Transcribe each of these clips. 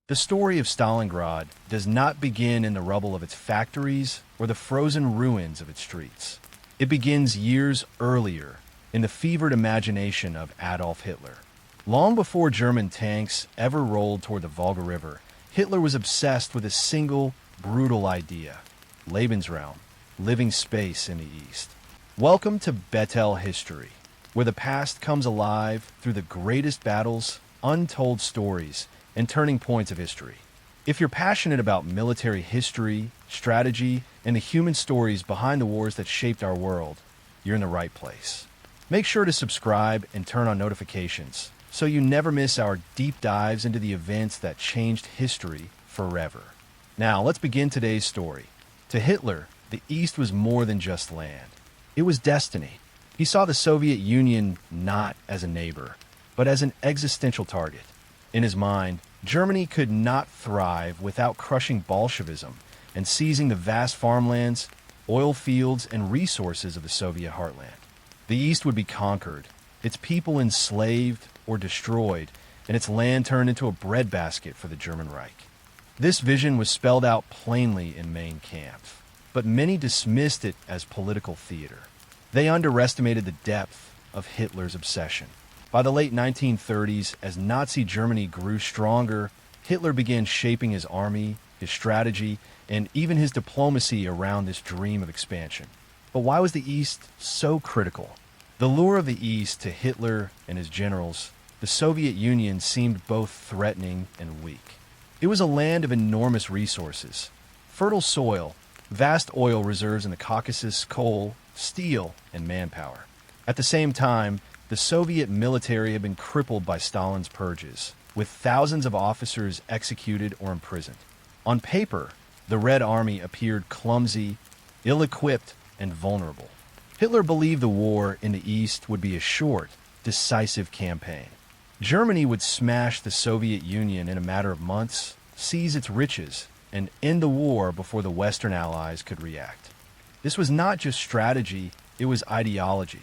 The story of Stalingrad does not begin in the rubble of its factories or the frozen ruins of its streets. It begins years earlier, in the fevered imagination of Adolf Hitler. Long before German tanks ever rolled toward the Volga River, Hitler was obsessed with a single, brutal idea: Lebensraum, living space in the East. Welcome to Battle History, where the past comes alive through the greatest battles, untold stories, and turning points of history. If you're passionate about military history, strategy, and the human stories behind the wars that shaped our world, you're in the right place. Make sure to subscribe and turn on notifications so you never miss our deep dives into the events that changed history forever. Now, let's begin today's story. To Hitler, the East was more than just land. It was destiny. He saw the Soviet Union not as a neighbor, but as an existential target. In his mind, Germany could not thrive without crushing Bolshevism and seizing the vast farmlands, oil fields, and resources of the Soviet heartland. The East would be conquered, its people enslaved or destroyed, and its land turned into a breadbasket for the German Reich. This vision was spelled out plainly in Mein Kampf, but many dismissed it as political theater. They underestimated the depth of Hitler's obsession. By the late 1930s, as Nazi Germany grew stronger, Hitler began shaping his army, his strategy, and even his diplomacy around this dream of expansion. But why was the East so critical? The lure of the East to Hitler and his generals, the Soviet Union, seemed both threatening and weak. It was a land of enormous resources: fertile soil, vast oil reserves in the Caucasus, coal, steel, and manpower. At the same time, the Soviet military had been crippled by Stalin's purges, with thousands of officers executed or imprisoned. On paper, the Red Army appeared clumsy, ill-equipped, and vulnerable. Hitler believed the war in the East would be a short, decisive campaign. Germany would smash the Soviet Union in a matter of months, seize its riches, and end the war before the Western Allies could react. This was not just strategy, it was ideology.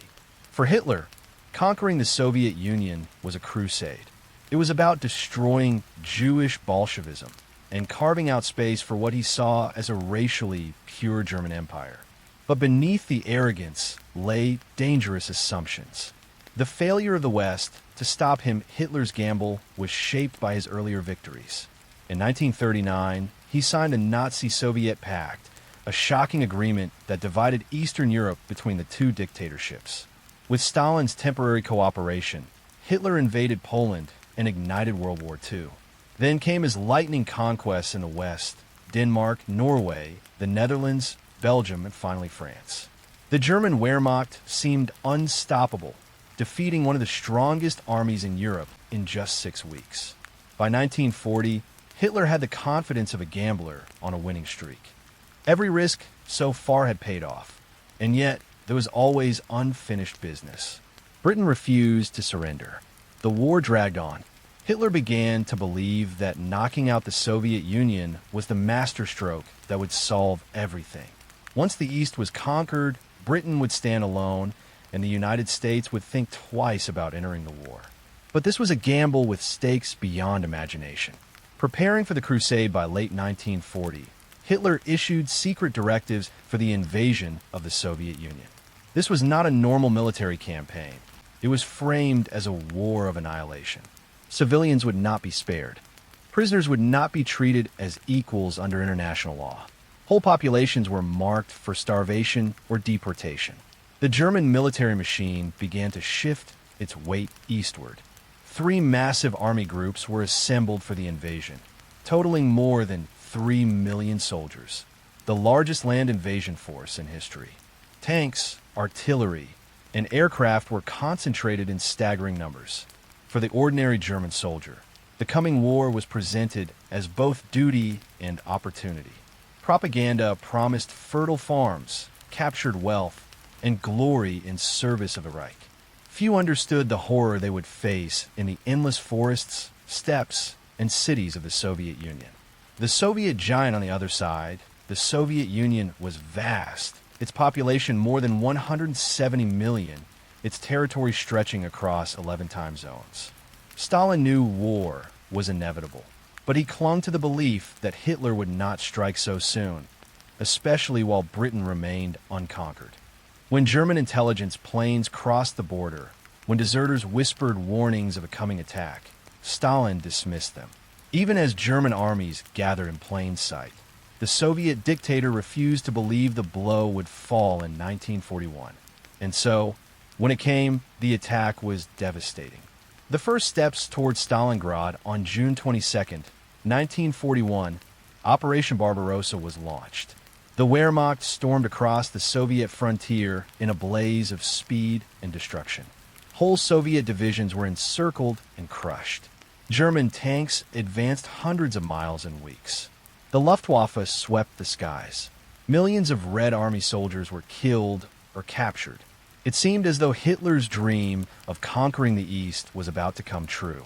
For Hitler, conquering the Soviet Union was a crusade. It was about destroying Jewish Bolshevism and carving out space for what he saw as a racially pure German empire. But beneath the arrogance lay dangerous assumptions. The failure of the West to stop him, Hitler's gamble, was shaped by his earlier victories. In 1939, he signed a Nazi-Soviet pact, a shocking agreement that divided Eastern Europe between the two dictatorships. With Stalin's temporary cooperation, Hitler invaded Poland and ignited World War II. Then came his lightning conquests in the West: Denmark, Norway, the Netherlands, Belgium, and finally France. The German Wehrmacht seemed unstoppable, defeating one of the strongest armies in Europe in just 6 weeks. By 1940, Hitler had the confidence of a gambler on a winning streak. Every risk so far had paid off, and yet there was always unfinished business. Britain refused to surrender. The war dragged on. Hitler began to believe that knocking out the Soviet Union was the masterstroke that would solve everything. Once the East was conquered, Britain would stand alone, and the United States would think twice about entering the war. But this was a gamble with stakes beyond imagination. Preparing for the crusade by late 1940, Hitler issued secret directives for the invasion of the Soviet Union. This was not a normal military campaign. It was framed as a war of annihilation. Civilians would not be spared. Prisoners would not be treated as equals under international law. Whole populations were marked for starvation or deportation. The German military machine began to shift its weight eastward. 3 massive army groups were assembled for the invasion, totaling more than 3 million soldiers, the largest land invasion force in history. Tanks, artillery, and aircraft were concentrated in staggering numbers. For the ordinary German soldier, the coming war was presented as both duty and opportunity. Propaganda promised fertile farms, captured wealth, and glory in service of the Reich. Few understood the horror they would face in the endless forests, steppes, and cities of the Soviet Union. The Soviet giant on the other side, the Soviet Union, was vast, its population more than 170 million, its territory stretching across 11 time zones. Stalin knew war was inevitable, But he clung to the belief that Hitler would not strike so soon, especially while Britain remained unconquered. When German intelligence planes crossed the border, when deserters whispered warnings of a coming attack, Stalin dismissed them. Even as German armies gathered in plain sight, the Soviet dictator refused to believe the blow would fall in 1941. And so, when it came, the attack was devastating. The first steps towards Stalingrad on June 22, 1941, Operation Barbarossa was launched. The Wehrmacht stormed across the Soviet frontier in a blaze of speed and destruction. Whole Soviet divisions were encircled and crushed. German tanks advanced hundreds of miles in weeks. The Luftwaffe swept the skies. Millions of Red Army soldiers were killed or captured. It seemed as though Hitler's dream of conquering the East was about to come true.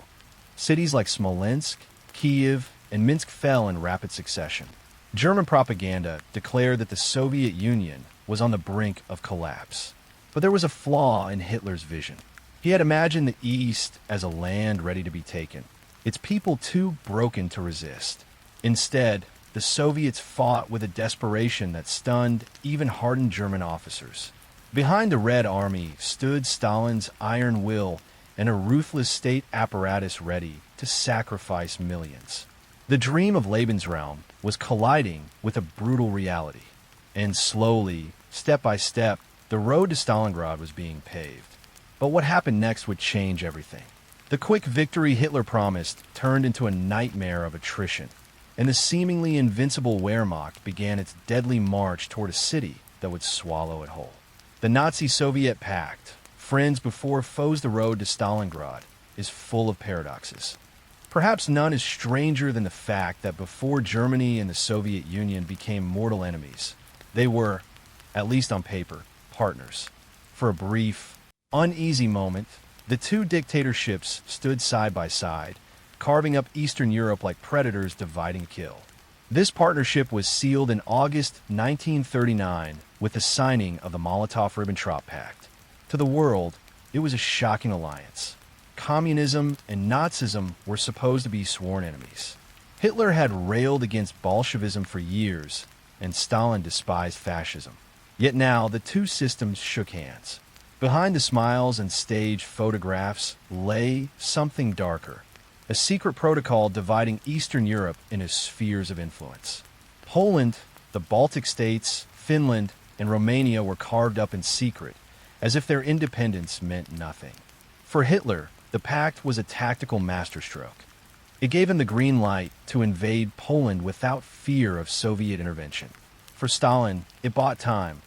Cities like Smolensk, Kiev, and Minsk fell in rapid succession. German propaganda declared that the Soviet Union was on the brink of collapse. But there was a flaw in Hitler's vision. He had imagined the East as a land ready to be taken, its people too broken to resist. Instead, the Soviets fought with a desperation that stunned even hardened German officers. Behind the Red Army stood Stalin's iron will and a ruthless state apparatus ready to sacrifice millions. The dream of Lebensraum was colliding with a brutal reality. And slowly, step by step, the road to Stalingrad was being paved. But what happened next would change everything. The quick victory Hitler promised turned into a nightmare of attrition, and the seemingly invincible Wehrmacht began its deadly march toward a city that would swallow it whole. The Nazi-Soviet pact, friends before foes, the road to Stalingrad, is full of paradoxes. Perhaps none is stranger than the fact that before Germany and the Soviet Union became mortal enemies, they were, at least on paper, partners. For a brief, uneasy moment, the two dictatorships stood side by side, carving up Eastern Europe like predators divide and kill. This partnership was sealed in August 1939 with the signing of the Molotov-Ribbentrop Pact. To the world, it was a shocking alliance. Communism and Nazism were supposed to be sworn enemies. Hitler had railed against Bolshevism for years, and Stalin despised fascism. Yet now the two systems shook hands. Behind the smiles and staged photographs lay something darker, a secret protocol dividing Eastern Europe into spheres of influence. Poland, the Baltic states, Finland, and Romania were carved up in secret, as if their independence meant nothing. For Hitler, the pact was a tactical masterstroke. It gave him the green light to invade Poland without fear of Soviet intervention. For Stalin, it bought time.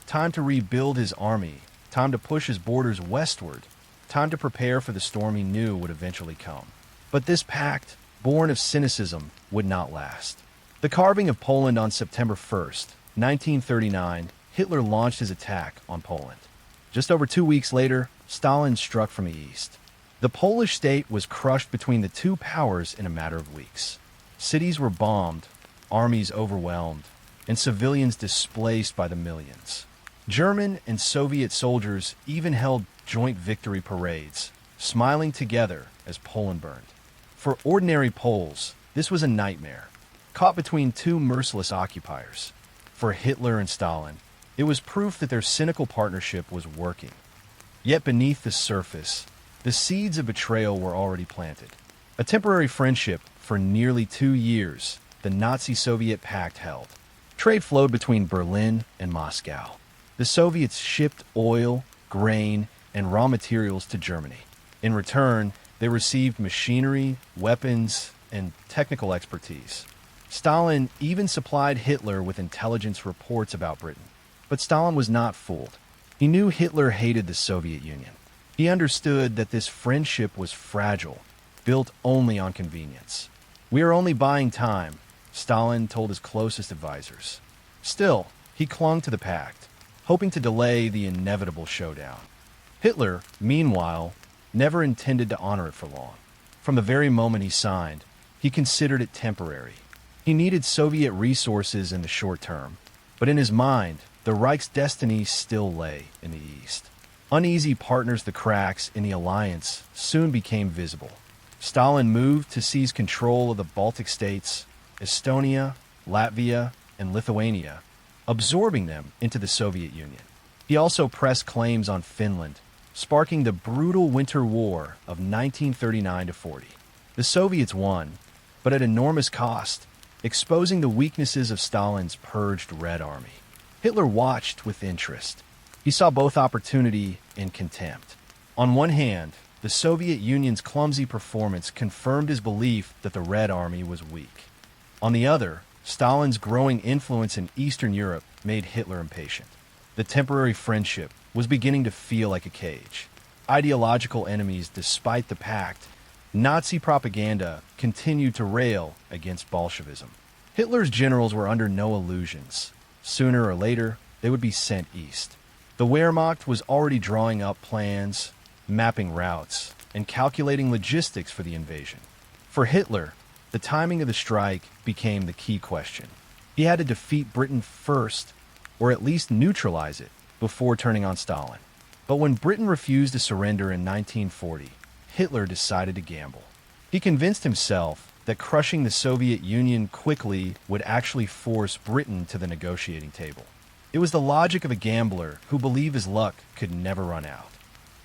Time to rebuild his army, time to push his borders westward, time to prepare for the storm he knew would eventually come. But this pact, born of cynicism, would not last. The carving of Poland on September 1st, 1939, Hitler launched his attack on Poland. Just over 2 weeks later, Stalin struck from the east. The Polish state was crushed between the two powers in a matter of weeks. Cities were bombed, armies overwhelmed, and civilians displaced by the millions. German and Soviet soldiers even held joint victory parades, smiling together as Poland burned. For ordinary Poles, this was a nightmare, caught between two merciless occupiers. For Hitler and Stalin, it was proof that their cynical partnership was working. Yet beneath the surface, the seeds of betrayal were already planted. A temporary friendship for nearly 2 years, the Nazi-Soviet pact held. Trade flowed between Berlin and Moscow. The Soviets shipped oil, grain, and raw materials to Germany. In return, they received machinery, weapons, and technical expertise. Stalin even supplied Hitler with intelligence reports about Britain. But Stalin was not fooled. He knew Hitler hated the Soviet Union. He understood that this friendship was fragile, built only on convenience. "We are only buying time," Stalin told his closest advisors. Still, he clung to the pact, hoping to delay the inevitable showdown. Hitler, meanwhile, never intended to honor it for long. From the very moment he signed, he considered it temporary. He needed Soviet resources in the short term, but in his mind, the Reich's destiny still lay in the East. Uneasy partners, the cracks in the alliance soon became visible. Stalin moved to seize control of the Baltic states, Estonia, Latvia, and Lithuania, absorbing them into the Soviet Union. He also pressed claims on Finland, sparking the brutal Winter War of 1939-40. The Soviets won, but at enormous cost, exposing the weaknesses of Stalin's purged Red Army. Hitler watched with interest. He saw both opportunity and contempt. On one hand, the Soviet Union's clumsy performance confirmed his belief that the Red Army was weak. On the other, Stalin's growing influence in Eastern Europe made Hitler impatient. The temporary friendship was beginning to feel like a cage. Ideological enemies despite the pact, Nazi propaganda continued to rail against Bolshevism. Hitler's generals were under no illusions. Sooner or later, they would be sent east. The Wehrmacht was already drawing up plans, mapping routes, and calculating logistics for the invasion. For Hitler, the timing of the strike became the key question. He had to defeat Britain first, or at least neutralize it, before turning on Stalin. But when Britain refused to surrender in 1940, Hitler decided to gamble. He convinced himself that crushing the Soviet Union quickly would actually force Britain to the negotiating table. It was the logic of a gambler who believed his luck could never run out.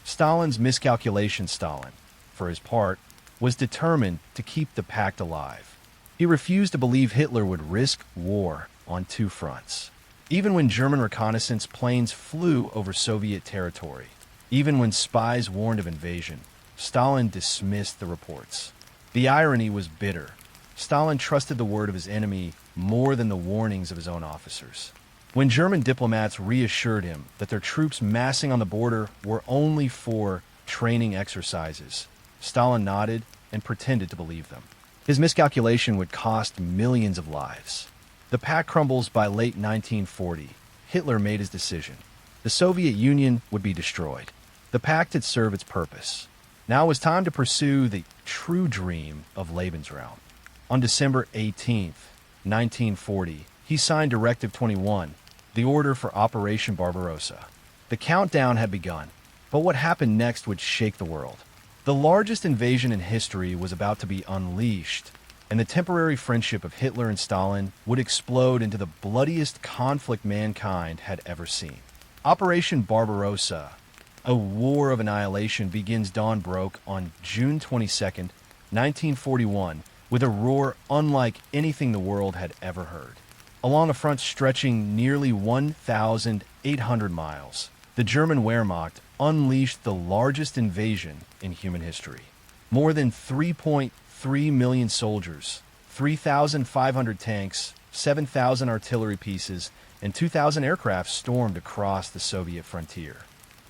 Stalin's miscalculation. Stalin, for his part, was determined to keep the pact alive. He refused to believe Hitler would risk war on two fronts. Even when German reconnaissance planes flew over Soviet territory, even when spies warned of invasion, Stalin dismissed the reports. The irony was bitter. Stalin trusted the word of his enemy more than the warnings of his own officers. When German diplomats reassured him that their troops massing on the border were only for training exercises, Stalin nodded and pretended to believe them. His miscalculation would cost millions of lives. The pact crumbles by late 1940. Hitler made his decision. The Soviet Union would be destroyed. The pact had served its purpose. Now it was time to pursue the true dream of Lebensraum. On December 18, 1940, he signed Directive 21, the order for Operation Barbarossa. The countdown had begun, but what happened next would shake the world. The largest invasion in history was about to be unleashed, and the temporary friendship of Hitler and Stalin would explode into the bloodiest conflict mankind had ever seen. Operation Barbarossa, a war of annihilation, begins. Dawn broke on June 22, 1941, with a roar unlike anything the world had ever heard. Along a front stretching nearly 1,800 miles, the German Wehrmacht unleashed the largest invasion in human history. More than 3.3 million soldiers, 3,500 tanks, 7,000 artillery pieces, and 2,000 aircraft stormed across the Soviet frontier.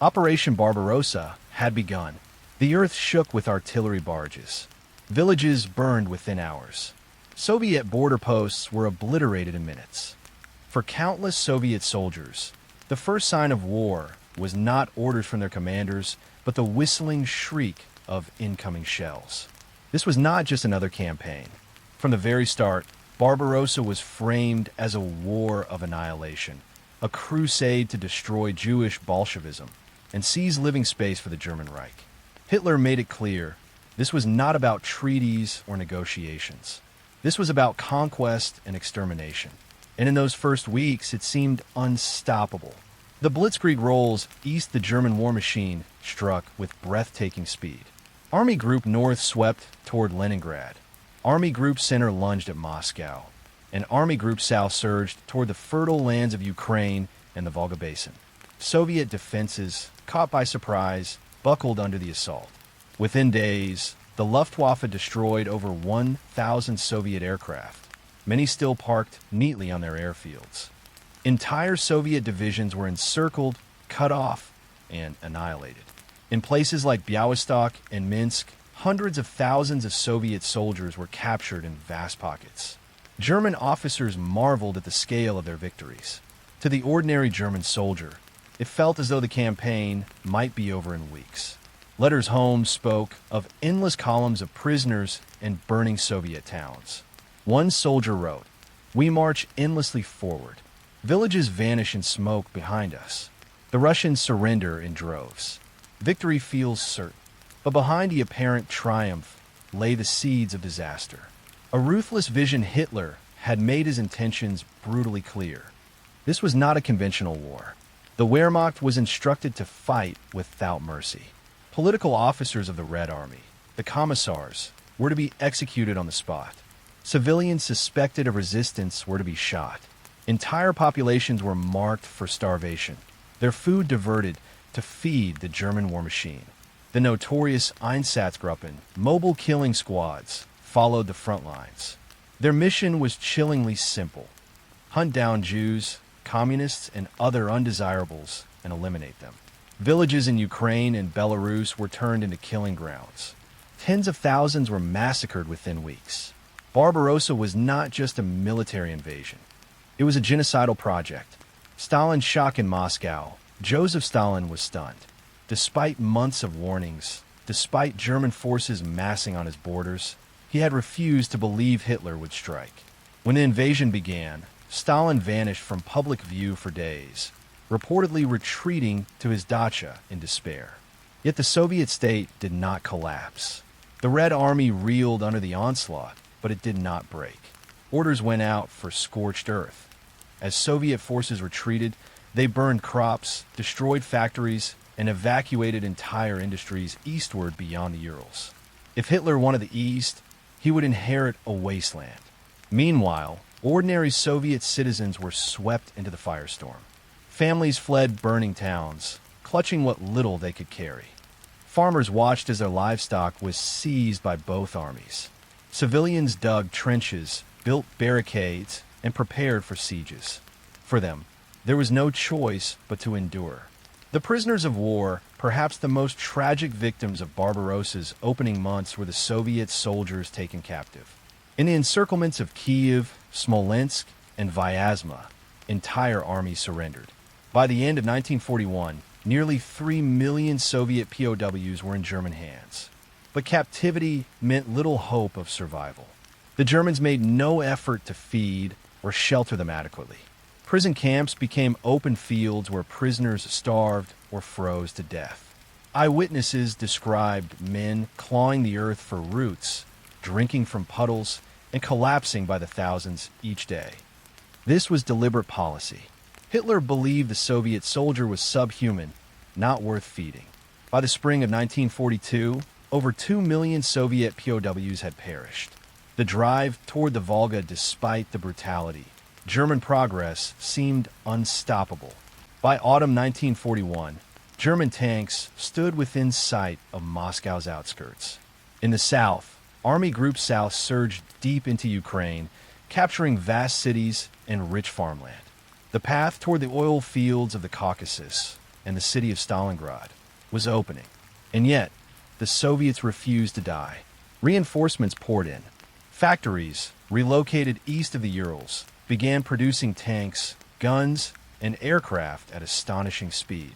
Operation Barbarossa had begun. The earth shook with artillery barges. Villages burned within hours. Soviet border posts were obliterated in minutes. For countless Soviet soldiers, the first sign of war was not orders from their commanders, but the whistling shriek of incoming shells. This was not just another campaign. From the very start, Barbarossa was framed as a war of annihilation, a crusade to destroy Jewish Bolshevism and seize living space for the German Reich. Hitler made it clear this was not about treaties or negotiations. This was about conquest and extermination. And in those first weeks, it seemed unstoppable. The Blitzkrieg rolls east. The German war machine struck with breathtaking speed. Army Group North swept toward Leningrad. Army Group Center lunged at Moscow. And Army Group South surged toward the fertile lands of Ukraine and the Volga Basin. Soviet defenses, caught by surprise, buckled under the assault. Within days, the Luftwaffe destroyed over 1,000 Soviet aircraft, many still parked neatly on their airfields. Entire Soviet divisions were encircled, cut off, and annihilated. In places like Białystok and Minsk, hundreds of thousands of Soviet soldiers were captured in vast pockets. German officers marveled at the scale of their victories. To the ordinary German soldier, it felt as though the campaign might be over in weeks. Letters home spoke of endless columns of prisoners and burning Soviet towns. One soldier wrote, "We march endlessly forward. Villages vanish in smoke behind us. The Russians surrender in droves. Victory feels certain. But behind the apparent triumph lay the seeds of disaster. A ruthless vision Hitler had made his intentions brutally clear. This was not a conventional war. The Wehrmacht was instructed to fight without mercy. Political officers of the Red Army, the commissars, were to be executed on the spot. Civilians suspected of resistance were to be shot. Entire populations were marked for starvation, their food diverted to feed the German war machine. The notorious Einsatzgruppen, mobile killing squads, followed the front lines. Their mission was chillingly simple: hunt down Jews, communists, and other undesirables and eliminate them. Villages in Ukraine and Belarus were turned into killing grounds. Tens of thousands were massacred within weeks. Barbarossa was not just a military invasion. It was a genocidal project. Stalin's shock in Moscow. Joseph Stalin was stunned. Despite months of warnings, despite German forces massing on his borders, he had refused to believe Hitler would strike. When the invasion began, Stalin vanished from public view for days, reportedly retreating to his dacha in despair. Yet the Soviet state did not collapse. The Red Army reeled under the onslaught, but it did not break. Orders went out for scorched earth. As Soviet forces retreated, they burned crops, destroyed factories, and evacuated entire industries eastward beyond the Urals. If Hitler wanted the East, he would inherit a wasteland. Meanwhile, ordinary Soviet citizens were swept into the firestorm. Families fled burning towns, clutching what little they could carry. Farmers watched as their livestock was seized by both armies. Civilians dug trenches, built barricades, and prepared for sieges. For them, there was no choice but to endure. The prisoners of war, perhaps the most tragic victims of Barbarossa's opening months, were the Soviet soldiers taken captive. In the encirclements of Kiev, Smolensk, and Vyazma, entire armies surrendered. By the end of 1941, nearly 3 million Soviet POWs were in German hands. But captivity meant little hope of survival. The Germans made no effort to feed or shelter them adequately. Prison camps became open fields where prisoners starved or froze to death. Eyewitnesses described men clawing the earth for roots, drinking from puddles, and collapsing by the thousands each day. This was deliberate policy. Hitler believed the Soviet soldier was subhuman, not worth feeding. By the spring of 1942, over 2 million Soviet POWs had perished. The drive toward the Volga, despite the brutality, German progress seemed unstoppable. By autumn 1941, German tanks stood within sight of Moscow's outskirts. In the south, Army Group South surged deep into Ukraine, capturing vast cities and rich farmland. The path toward the oil fields of the Caucasus and the city of Stalingrad was opening. And yet, the Soviets refused to die. Reinforcements poured in. Factories, relocated east of the Urals, began producing tanks, guns, and aircraft at astonishing speed.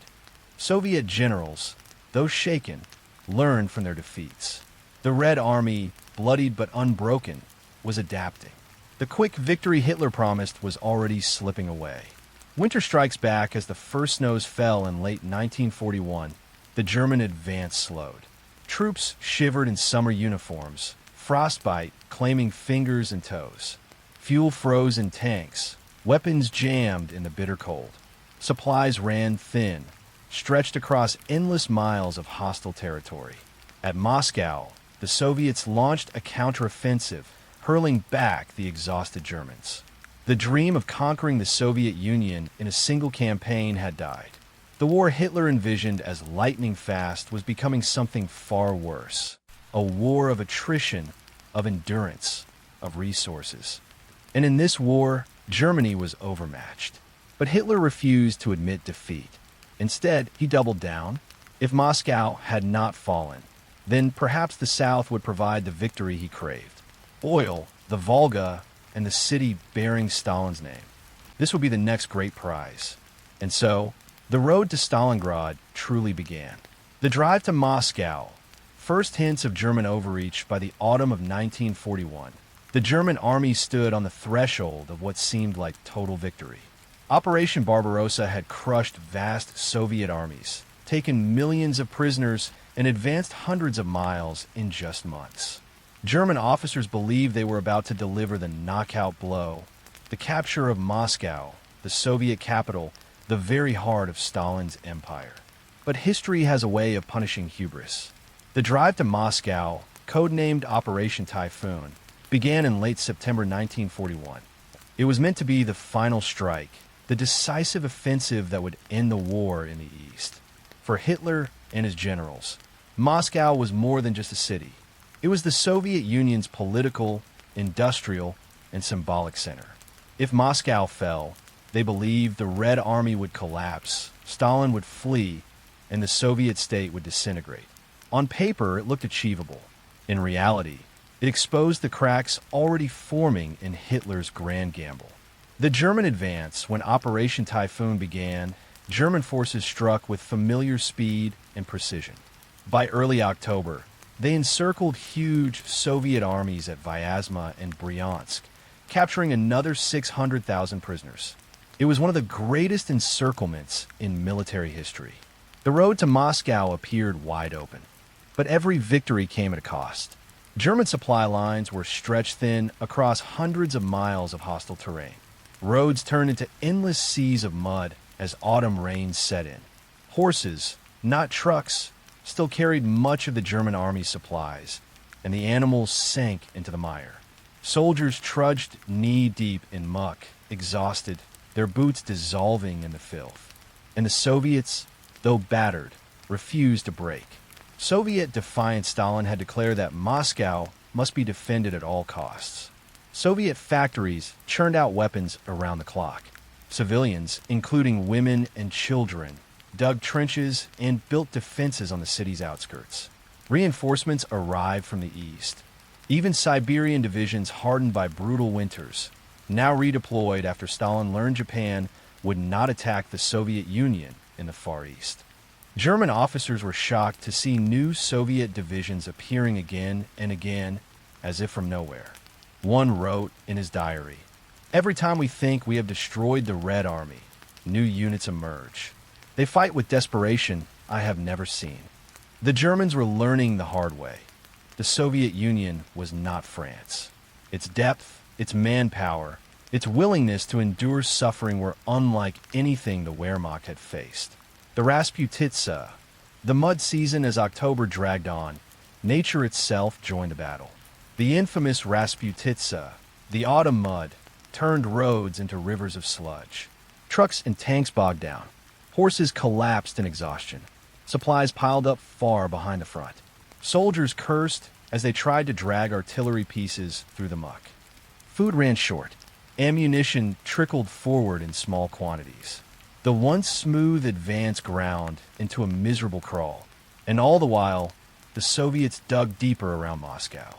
Soviet generals, though shaken, learned from their defeats. The Red Army, bloodied but unbroken, was adapting. The quick victory Hitler promised was already slipping away. Winter strikes back as the first snows fell in late 1941. The German advance slowed. Troops shivered in summer uniforms, frostbite claiming fingers and toes. Fuel froze in tanks, weapons jammed in the bitter cold. Supplies ran thin, stretched across endless miles of hostile territory. At Moscow, the Soviets launched a counteroffensive, hurling back the exhausted Germans. The dream of conquering the Soviet Union in a single campaign had died. The war Hitler envisioned as lightning fast was becoming something far worse. A war of attrition, of endurance, of resources. And in this war, Germany was overmatched. But Hitler refused to admit defeat. Instead, he doubled down. If Moscow had not fallen, then perhaps the South would provide the victory he craved. Oil, the Volga, and the city bearing Stalin's name. This would be the next great prize. And so, the road to Stalingrad truly began. The drive to Moscow, first hints of German overreach by the autumn of 1941. The German army stood on the threshold of what seemed like total victory. Operation Barbarossa had crushed vast Soviet armies, taken millions of prisoners, and advanced hundreds of miles in just months. German officers believed they were about to deliver the knockout blow, the capture of Moscow, the Soviet capital, the very heart of Stalin's empire. But history has a way of punishing hubris. The drive to Moscow, codenamed Operation Typhoon, began in late September 1941. It was meant to be the final strike, the decisive offensive that would end the war in the East. For Hitler and his generals, Moscow was more than just a city. It was the Soviet Union's political, industrial, and symbolic center. If Moscow fell, they believed the Red Army would collapse, Stalin would flee, and the Soviet state would disintegrate. On paper, it looked achievable. In reality, it exposed the cracks already forming in Hitler's grand gamble. The German advance, when Operation Typhoon began, German forces struck with familiar speed and precision. By early October, they encircled huge Soviet armies at Vyazma and Bryansk, capturing another 600,000 prisoners. It was one of the greatest encirclements in military history. The road to Moscow appeared wide open, but every victory came at a cost. German supply lines were stretched thin across hundreds of miles of hostile terrain. Roads turned into endless seas of mud as autumn rains set in. Horses, not trucks, still carried much of the German army's supplies, and the animals sank into the mire. Soldiers trudged knee-deep in muck, exhausted, their boots dissolving in the filth. And the Soviets, though battered, refused to break. Soviet defiant Stalin had declared that Moscow must be defended at all costs. Soviet factories churned out weapons around the clock. Civilians, including women and children, dug trenches and built defenses on the city's outskirts. Reinforcements arrived from the east. Even Siberian divisions hardened by brutal winters, now redeployed after Stalin learned Japan would not attack the Soviet Union in the Far East. German officers were shocked to see new Soviet divisions appearing again and again, as if from nowhere. One wrote in his diary, "Every time we think we have destroyed the Red Army, new units emerge. They fight with desperation I have never seen." The Germans were learning the hard way. The Soviet Union was not France. Its depth, its manpower, its willingness to endure suffering were unlike anything the Wehrmacht had faced. The Rasputitsa, the mud season as October dragged on, nature itself joined the battle. The infamous Rasputitsa, the autumn mud, turned roads into rivers of sludge. Trucks and tanks bogged down. Horses collapsed in exhaustion. Supplies piled up far behind the front. Soldiers cursed as they tried to drag artillery pieces through the muck. Food ran short. Ammunition trickled forward in small quantities. The once smooth advance ground into a miserable crawl, and all the while, the Soviets dug deeper around Moscow.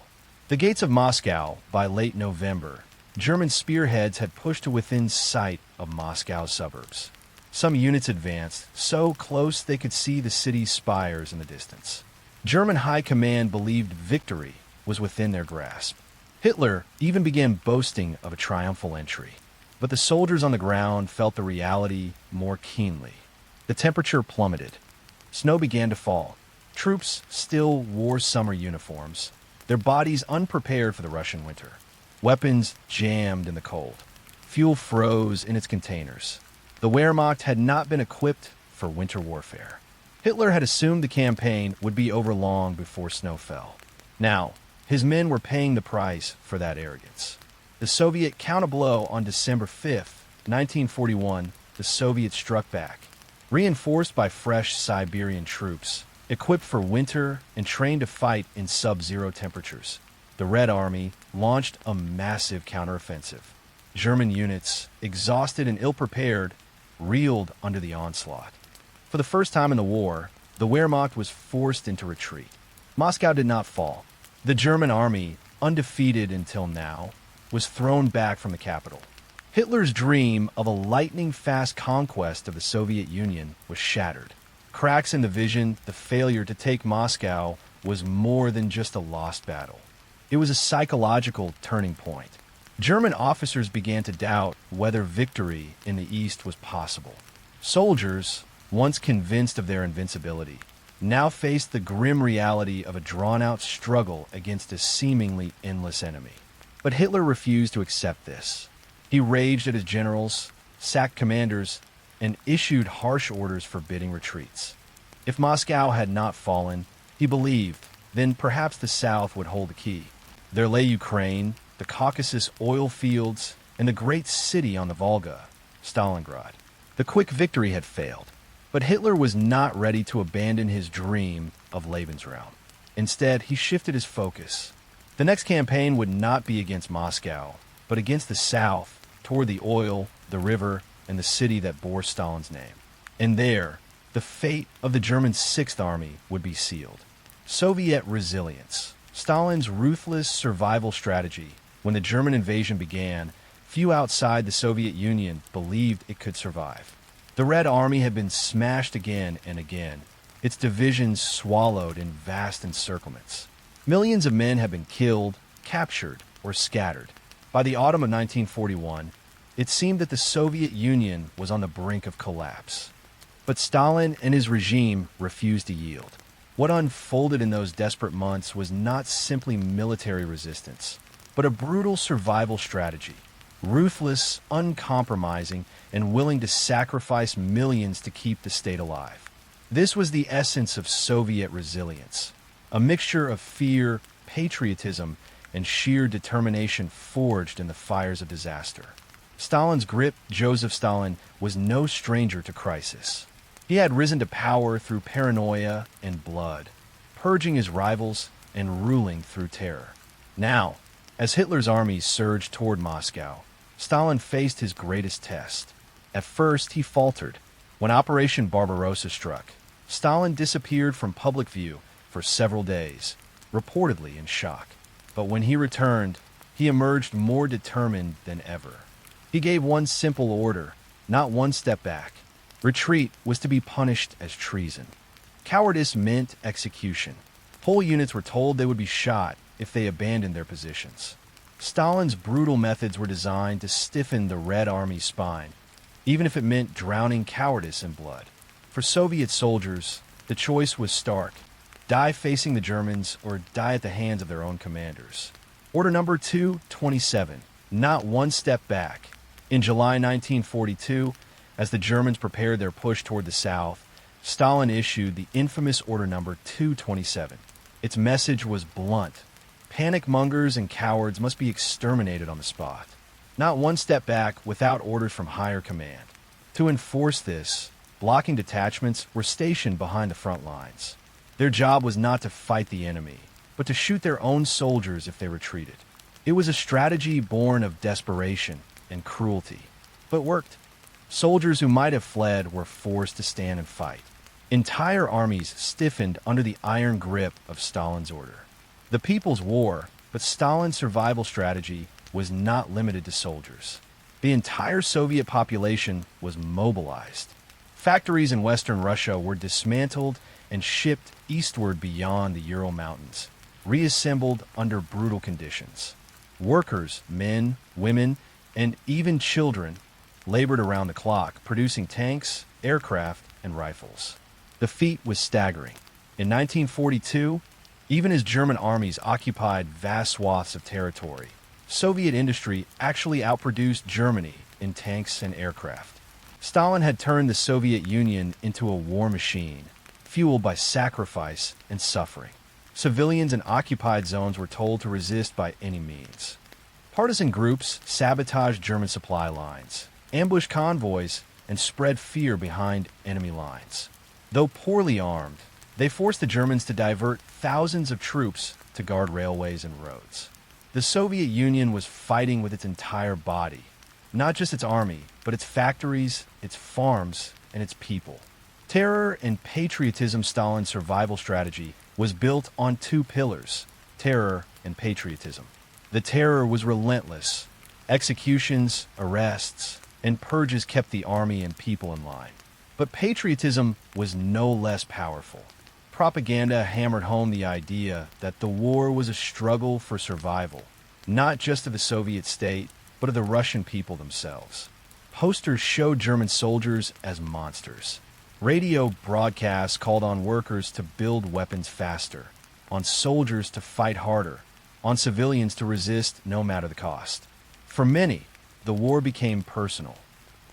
The gates of Moscow, by late November, German spearheads had pushed to within sight of Moscow's suburbs. Some units advanced, so close they could see the city's spires in the distance. German high command believed victory was within their grasp. Hitler even began boasting of a triumphal entry. But the soldiers on the ground felt the reality more keenly. The temperature plummeted. Snow began to fall. Troops still wore summer uniforms, their bodies unprepared for the Russian winter. Weapons jammed in the cold. Fuel froze in its containers. The Wehrmacht had not been equipped for winter warfare. Hitler had assumed the campaign would be over long before snow fell. Now, his men were paying the price for that arrogance. The Soviet counterblow on December 5th, 1941, the Soviets struck back. Reinforced by fresh Siberian troops, equipped for winter and trained to fight in sub-zero temperatures, the Red Army launched a massive counteroffensive. German units, exhausted and ill-prepared, reeled under the onslaught. For the first time in the war, the Wehrmacht was forced into retreat. Moscow did not fall. The German army, undefeated until now, was thrown back from the capital. Hitler's dream of a lightning-fast conquest of the Soviet Union was shattered. Cracks in the vision, the failure to take Moscow, was more than just a lost battle. It was a psychological turning point. German officers began to doubt whether victory in the East was possible. Soldiers, once convinced of their invincibility, now faced the grim reality of a drawn-out struggle against a seemingly endless enemy. But Hitler refused to accept this. He raged at his generals, sacked commanders, and issued harsh orders forbidding retreats. If Moscow had not fallen, he believed, then perhaps the South would hold the key. There lay Ukraine, the Caucasus oil fields, and the great city on the Volga, Stalingrad. The quick victory had failed, but Hitler was not ready to abandon his dream of Lebensraum. Instead, he shifted his focus. The next campaign would not be against Moscow, but against the South, toward the oil, the river, and the city that bore Stalin's name. And there, the fate of the German Sixth Army would be sealed. Soviet resilience. Stalin's ruthless survival strategy. When the German invasion began, few outside the Soviet Union believed it could survive. The Red Army had been smashed again and again, its divisions swallowed in vast encirclements. Millions of men had been killed, captured, or scattered. By the autumn of 1941, it seemed that the Soviet Union was on the brink of collapse. But Stalin and his regime refused to yield. What unfolded in those desperate months was not simply military resistance, but a brutal survival strategy. Ruthless, uncompromising, and willing to sacrifice millions to keep the state alive. This was the essence of Soviet resilience, a mixture of fear, patriotism, and sheer determination forged in the fires of disaster. Stalin's grip, Joseph Stalin, was no stranger to crisis. He had risen to power through paranoia and blood, purging his rivals and ruling through terror. Now, as Hitler's armies surged toward Moscow, Stalin faced his greatest test. At first, he faltered. When Operation Barbarossa struck, Stalin disappeared from public view for several days, reportedly in shock. But when he returned, he emerged more determined than ever. He gave one simple order, not one step back. Retreat was to be punished as treason. Cowardice meant execution. Whole units were told they would be shot if they abandoned their positions. Stalin's brutal methods were designed to stiffen the Red Army's spine, even if it meant drowning cowardice in blood. For Soviet soldiers, the choice was stark: die facing the Germans or die at the hands of their own commanders. Order number 227, not one step back. In July 1942, as the Germans prepared their push toward the south, Stalin issued the infamous Order number 227. Its message was blunt. Panic mongers and cowards must be exterminated on the spot. Not one step back without orders from higher command. To enforce this, blocking detachments were stationed behind the front lines. Their job was not to fight the enemy, but to shoot their own soldiers if they retreated. It was a strategy born of desperation and cruelty, but worked. Soldiers who might have fled were forced to stand and fight. Entire armies stiffened under the iron grip of Stalin's order. The People's War, but Stalin's survival strategy was not limited to soldiers. The entire Soviet population was mobilized. Factories in Western Russia were dismantled and shipped eastward beyond the Ural Mountains, reassembled under brutal conditions. Workers, men, women, and even children labored around the clock, producing tanks, aircraft, and rifles. The feat was staggering. In 1942, even as German armies occupied vast swaths of territory, Soviet industry actually outproduced Germany in tanks and aircraft. Stalin had turned the Soviet Union into a war machine, fueled by sacrifice and suffering. Civilians in occupied zones were told to resist by any means. Partisan groups sabotaged German supply lines, ambushed convoys, and spread fear behind enemy lines. Though poorly armed, they forced the Germans to divert thousands of troops to guard railways and roads. The Soviet Union was fighting with its entire body, not just its army, but its factories, its farms, and its people. Terror and patriotism. Stalin's survival strategy was built on two pillars: terror and patriotism. The terror was relentless. Executions, arrests, and purges kept the army and people in line. But patriotism was no less powerful. Propaganda hammered home the idea that the war was a struggle for survival, not just of the Soviet state, but of the Russian people themselves. Posters showed German soldiers as monsters. Radio broadcasts called on workers to build weapons faster, on soldiers to fight harder, on civilians to resist no matter the cost. For many, the war became personal.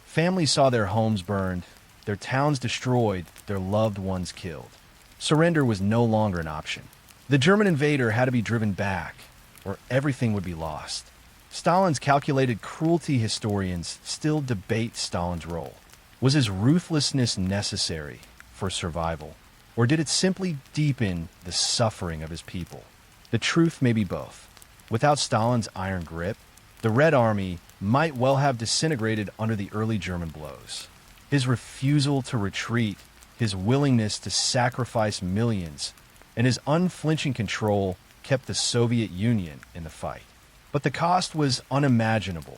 Families saw their homes burned, their towns destroyed, their loved ones killed. Surrender was no longer an option. The German invader had to be driven back, or everything would be lost. Stalin's calculated cruelty historians still debate Stalin's role. Was his ruthlessness necessary for survival, or did it simply deepen the suffering of his people? The truth may be both. Without Stalin's iron grip, the Red Army might well have disintegrated under the early German blows. His refusal to retreat, his willingness to sacrifice millions, and his unflinching control kept the Soviet Union in the fight. But the cost was unimaginable.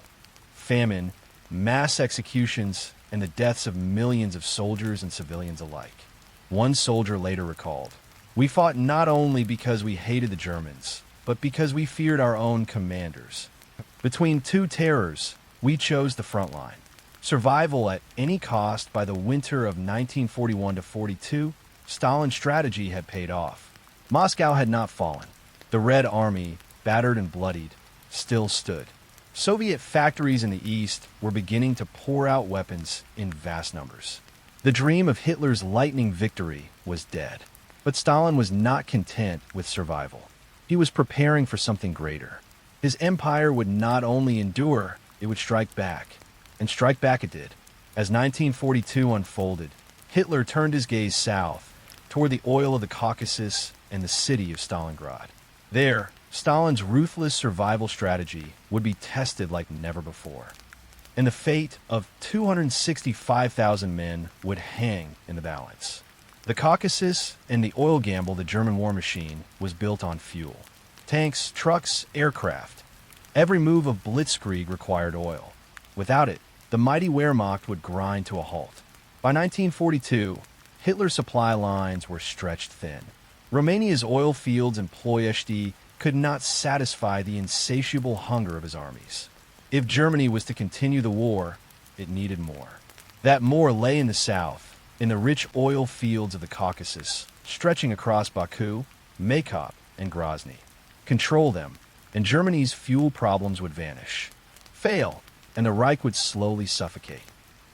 Famine, mass executions, and the deaths of millions of soldiers and civilians alike. One soldier later recalled, "We fought not only because we hated the Germans, but because we feared our own commanders. Between two terrors, we chose the front line. Survival at any cost. By the winter of 1941 to 42, Stalin's strategy had paid off. Moscow had not fallen. The Red Army, battered and bloodied, still stood. Soviet factories in the east were beginning to pour out weapons in vast numbers. The dream of Hitler's lightning victory was dead. But Stalin was not content with survival. He was preparing for something greater. His empire would not only endure, it would strike back. And strike back it did. As 1942 unfolded, Hitler turned his gaze south, toward the oil of the Caucasus and the city of Stalingrad. There, Stalin's ruthless survival strategy would be tested like never before. And the fate of 265,000 men would hang in the balance. The Caucasus and the oil gamble, the German war machine, was built on fuel. Tanks, trucks, aircraft. Every move of blitzkrieg required oil. Without it, the mighty Wehrmacht would grind to a halt. By 1942, Hitler's supply lines were stretched thin. Romania's oil fields in Ploiești could not satisfy the insatiable hunger of his armies. If Germany was to continue the war, it needed more. That more lay in the south, in the rich oil fields of the Caucasus, stretching across Baku, Maykop, and Grozny. Control them, and Germany's fuel problems would vanish. Fail, and the Reich would slowly suffocate.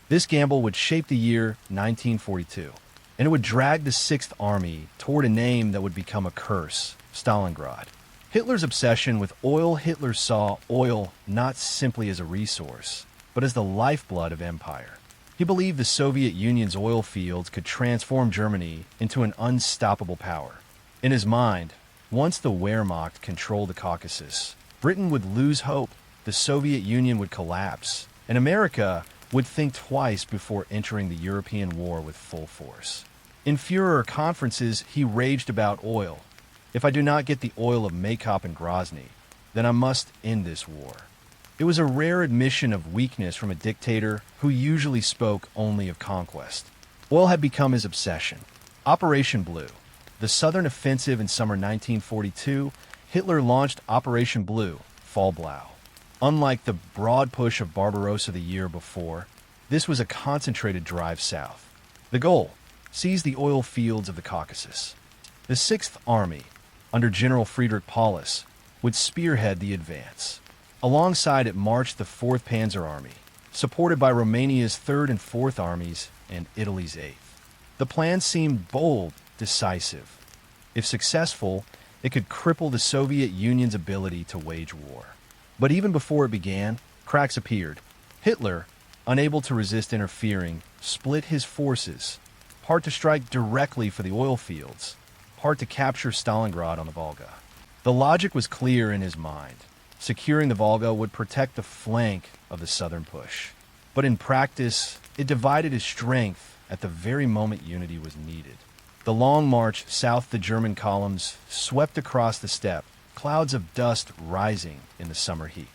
This gamble would shape the year 1942, and it would drag the Sixth Army toward a name that would become a curse, Stalingrad. Hitler's obsession with oil. Hitler saw oil not simply as a resource, but as the lifeblood of empire. He believed the Soviet Union's oil fields could transform Germany into an unstoppable power. In his mind, once the Wehrmacht controlled the Caucasus, Britain would lose hope, the Soviet Union would collapse, and America would think twice before entering the European war with full force. In Führer conferences, he raged about oil. If I do not get the oil of Maykop and Grozny, then I must end this war. It was a rare admission of weakness from a dictator who usually spoke only of conquest. Oil had become his obsession. Operation Blue. The southern offensive in summer 1942, Hitler launched Operation Blue, Fall Blau. Unlike the broad push of Barbarossa the year before, this was a concentrated drive south. The goal: seize the oil fields of the Caucasus. The Sixth Army, under General Friedrich Paulus, would spearhead the advance. Alongside it marched the 4th Panzer Army, supported by Romania's 3rd and 4th Armies and Italy's 8th. The plan seemed bold, decisive. If successful, it could cripple the Soviet Union's ability to wage war. But even before it began, cracks appeared. Hitler, unable to resist interfering, split his forces, part to strike directly for the oil fields, part to capture Stalingrad on the Volga. The logic was clear in his mind. Securing the Volga would protect the flank of the southern push. But in practice, it divided his strength at the very moment unity was needed. The long march south, the German columns swept across the steppe, clouds of dust rising in the summer heat.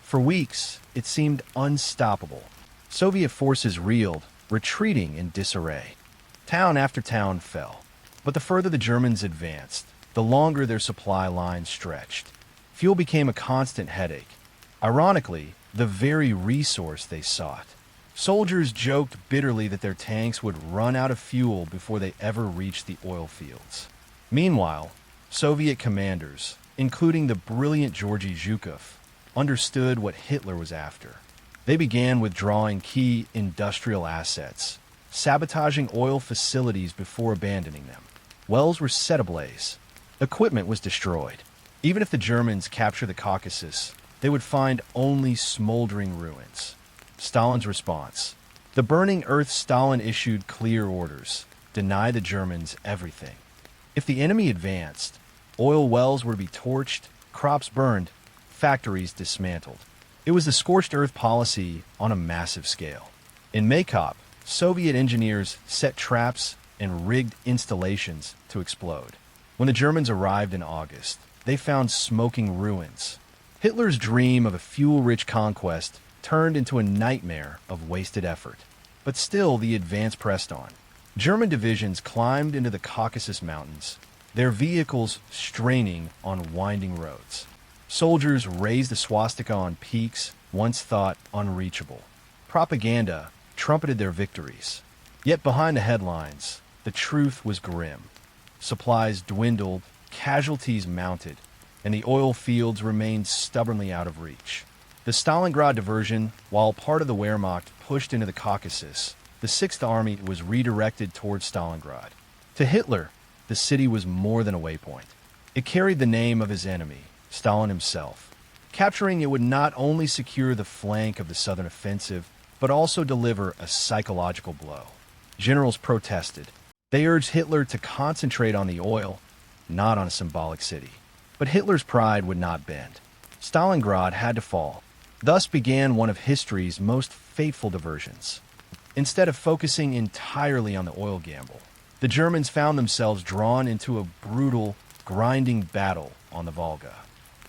For weeks, it seemed unstoppable. Soviet forces reeled, retreating in disarray. Town after town fell. But the further the Germans advanced, the longer their supply lines stretched. Fuel became a constant headache. Ironically, the very resource they sought. Soldiers joked bitterly that their tanks would run out of fuel before they ever reached the oil fields. Meanwhile, Soviet commanders, including the brilliant Georgy Zhukov, understood what Hitler was after. They began withdrawing key industrial assets, sabotaging oil facilities before abandoning them. Wells were set ablaze. Equipment was destroyed. Even if the Germans captured the Caucasus, they would find only smoldering ruins. Stalin's response. The burning earth. Stalin issued clear orders. Deny the Germans everything. If the enemy advanced, oil wells were to be torched, crops burned, factories dismantled. It was the scorched earth policy on a massive scale. In Maykop, Soviet engineers set traps and rigged installations to explode. When the Germans arrived in August, they found smoking ruins. Hitler's dream of a fuel-rich conquest turned into a nightmare of wasted effort. But still, the advance pressed on. German divisions climbed into the Caucasus Mountains, their vehicles straining on winding roads. Soldiers raised the swastika on peaks once thought unreachable. Propaganda trumpeted their victories. Yet behind the headlines, the truth was grim. Supplies dwindled, casualties mounted, and the oil fields remained stubbornly out of reach. The Stalingrad diversion, while part of the Wehrmacht pushed into the Caucasus, the Sixth Army was redirected towards Stalingrad. To Hitler, the city was more than a waypoint. It carried the name of his enemy, Stalin himself. Capturing it would not only secure the flank of the southern offensive, but also deliver a psychological blow. Generals protested. They urged Hitler to concentrate on the oil, not on a symbolic city. But Hitler's pride would not bend. Stalingrad had to fall. Thus began one of history's most fateful diversions. Instead of focusing entirely on the oil gamble, the Germans found themselves drawn into a brutal, grinding battle on the Volga.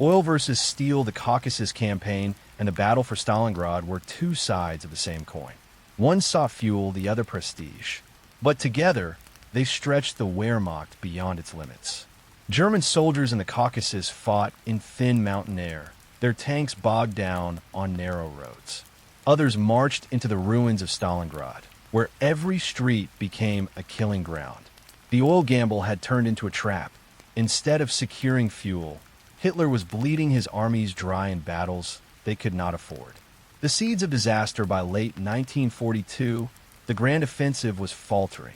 Oil versus steel. The Caucasus campaign and the battle for Stalingrad were two sides of the same coin. One sought fuel, the other prestige. But together, they stretched the Wehrmacht beyond its limits. German soldiers in the Caucasus fought in thin mountain air, their tanks bogged down on narrow roads. Others marched into the ruins of Stalingrad, where every street became a killing ground. The oil gamble had turned into a trap. Instead of securing fuel, Hitler was bleeding his armies dry in battles they could not afford. The seeds of disaster. By late 1942, the grand offensive was faltering.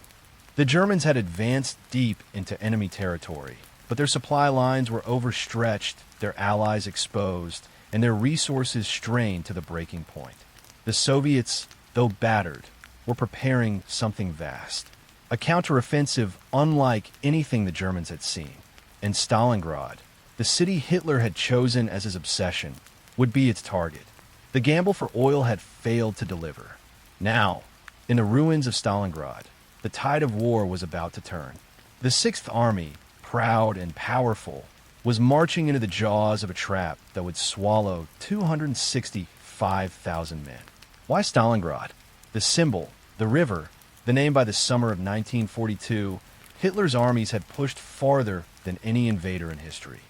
The Germans had advanced deep into enemy territory, but their supply lines were overstretched, their allies exposed, and their resources strained to the breaking point. The Soviets, though battered, were preparing something vast. A counteroffensive unlike anything the Germans had seen. And Stalingrad, the city Hitler had chosen as his obsession, would be its target. The gamble for oil had failed to deliver. Now, in the ruins of Stalingrad, the tide of war was about to turn. The Sixth Army, proud and powerful, was marching into the jaws of a trap that would swallow 265,000 men. Why Stalingrad? The symbol, the river, the name. By the summer of 1942, Hitler's armies had pushed farther than any invader in history.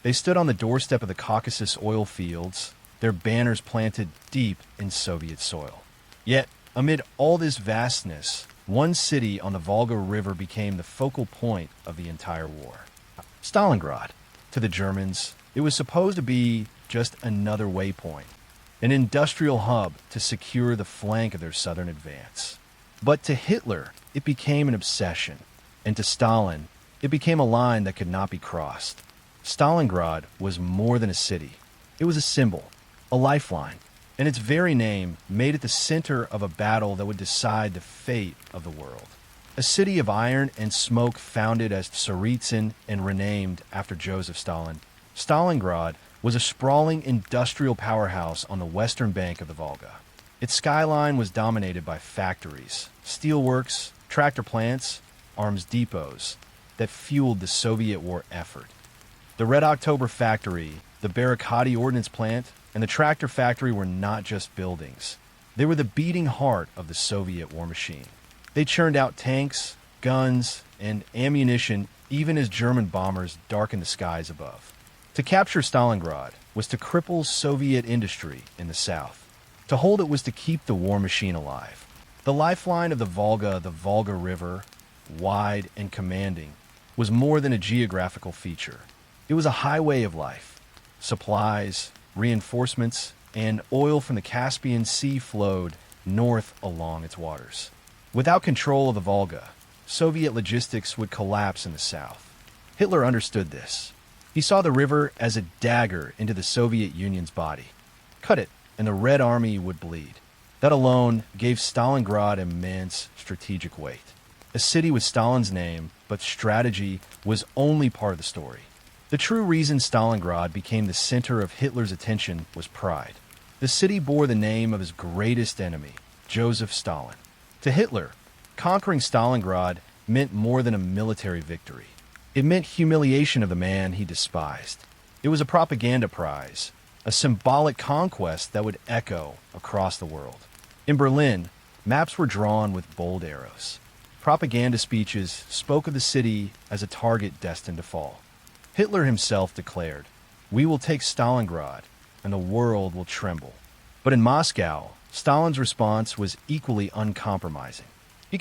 They stood on the doorstep of the Caucasus oil fields, their banners planted deep in Soviet soil. Yet, amid all this vastness, one city on the Volga River became the focal point of the entire war. Stalingrad. To the Germans, it was supposed to be just another waypoint, an industrial hub to secure the flank of their southern advance. But to Hitler, it became an obsession, and to Stalin, it became a line that could not be crossed. Stalingrad was more than a city. It was a symbol, a lifeline, and its very name made it the center of a battle that would decide the fate of the world. A city of iron and smoke founded as Tsaritsyn and renamed after Joseph Stalin, Stalingrad was a sprawling industrial powerhouse on the western bank of the Volga. Its skyline was dominated by factories, steelworks, tractor plants, arms depots that fueled the Soviet war effort. The Red October factory, the Barbarossa ordnance plant, and the tractor factory were not just buildings. They were the beating heart of the Soviet war machine. They churned out tanks, guns, and ammunition even as German bombers darkened the skies above. To capture Stalingrad was to cripple Soviet industry in the south. To hold it was to keep the war machine alive. The lifeline of the Volga River, wide and commanding, was more than a geographical feature. It was a highway of life. Supplies, reinforcements, and oil from the Caspian Sea flowed north along its waters. Without control of the Volga, Soviet logistics would collapse in the south. Hitler understood this. He saw the river as a dagger into the Soviet Union's body. Cut it, and the Red Army would bleed. That alone gave Stalingrad immense strategic weight. A city with Stalin's name, but strategy was only part of the story. The true reason Stalingrad became the center of Hitler's attention was pride. The city bore the name of his greatest enemy, Joseph Stalin. To Hitler, conquering Stalingrad meant more than a military victory. It meant humiliation of the man he despised. It was a propaganda prize, a symbolic conquest that would echo across the world. In Berlin, maps were drawn with bold arrows. Propaganda speeches spoke of the city as a target destined to fall. Hitler himself declared, "We will take Stalingrad, and the world will tremble." But in Moscow, Stalin's response was equally uncompromising. He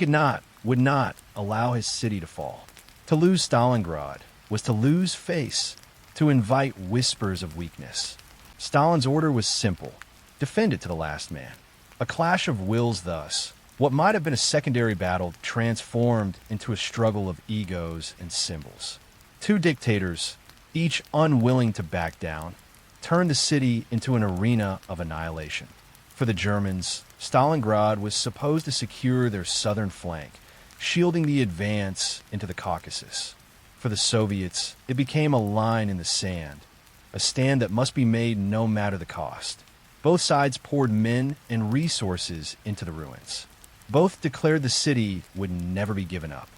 would not allow his city to fall. To lose Stalingrad was to lose face, to invite whispers of weakness. Stalin's order was simple: defend it to the last man. A clash of wills thus. What might have been a secondary battle transformed into a struggle of egos and symbols. Two dictators, each unwilling to back down, turned the city into an arena of annihilation. For the Germans, Stalingrad was supposed to secure their southern flank, shielding the advance into the Caucasus. For the Soviets, it became a line in the sand, a stand that must be made no matter the cost. Both sides poured men and resources into the ruins. Both declared the city would never be given up.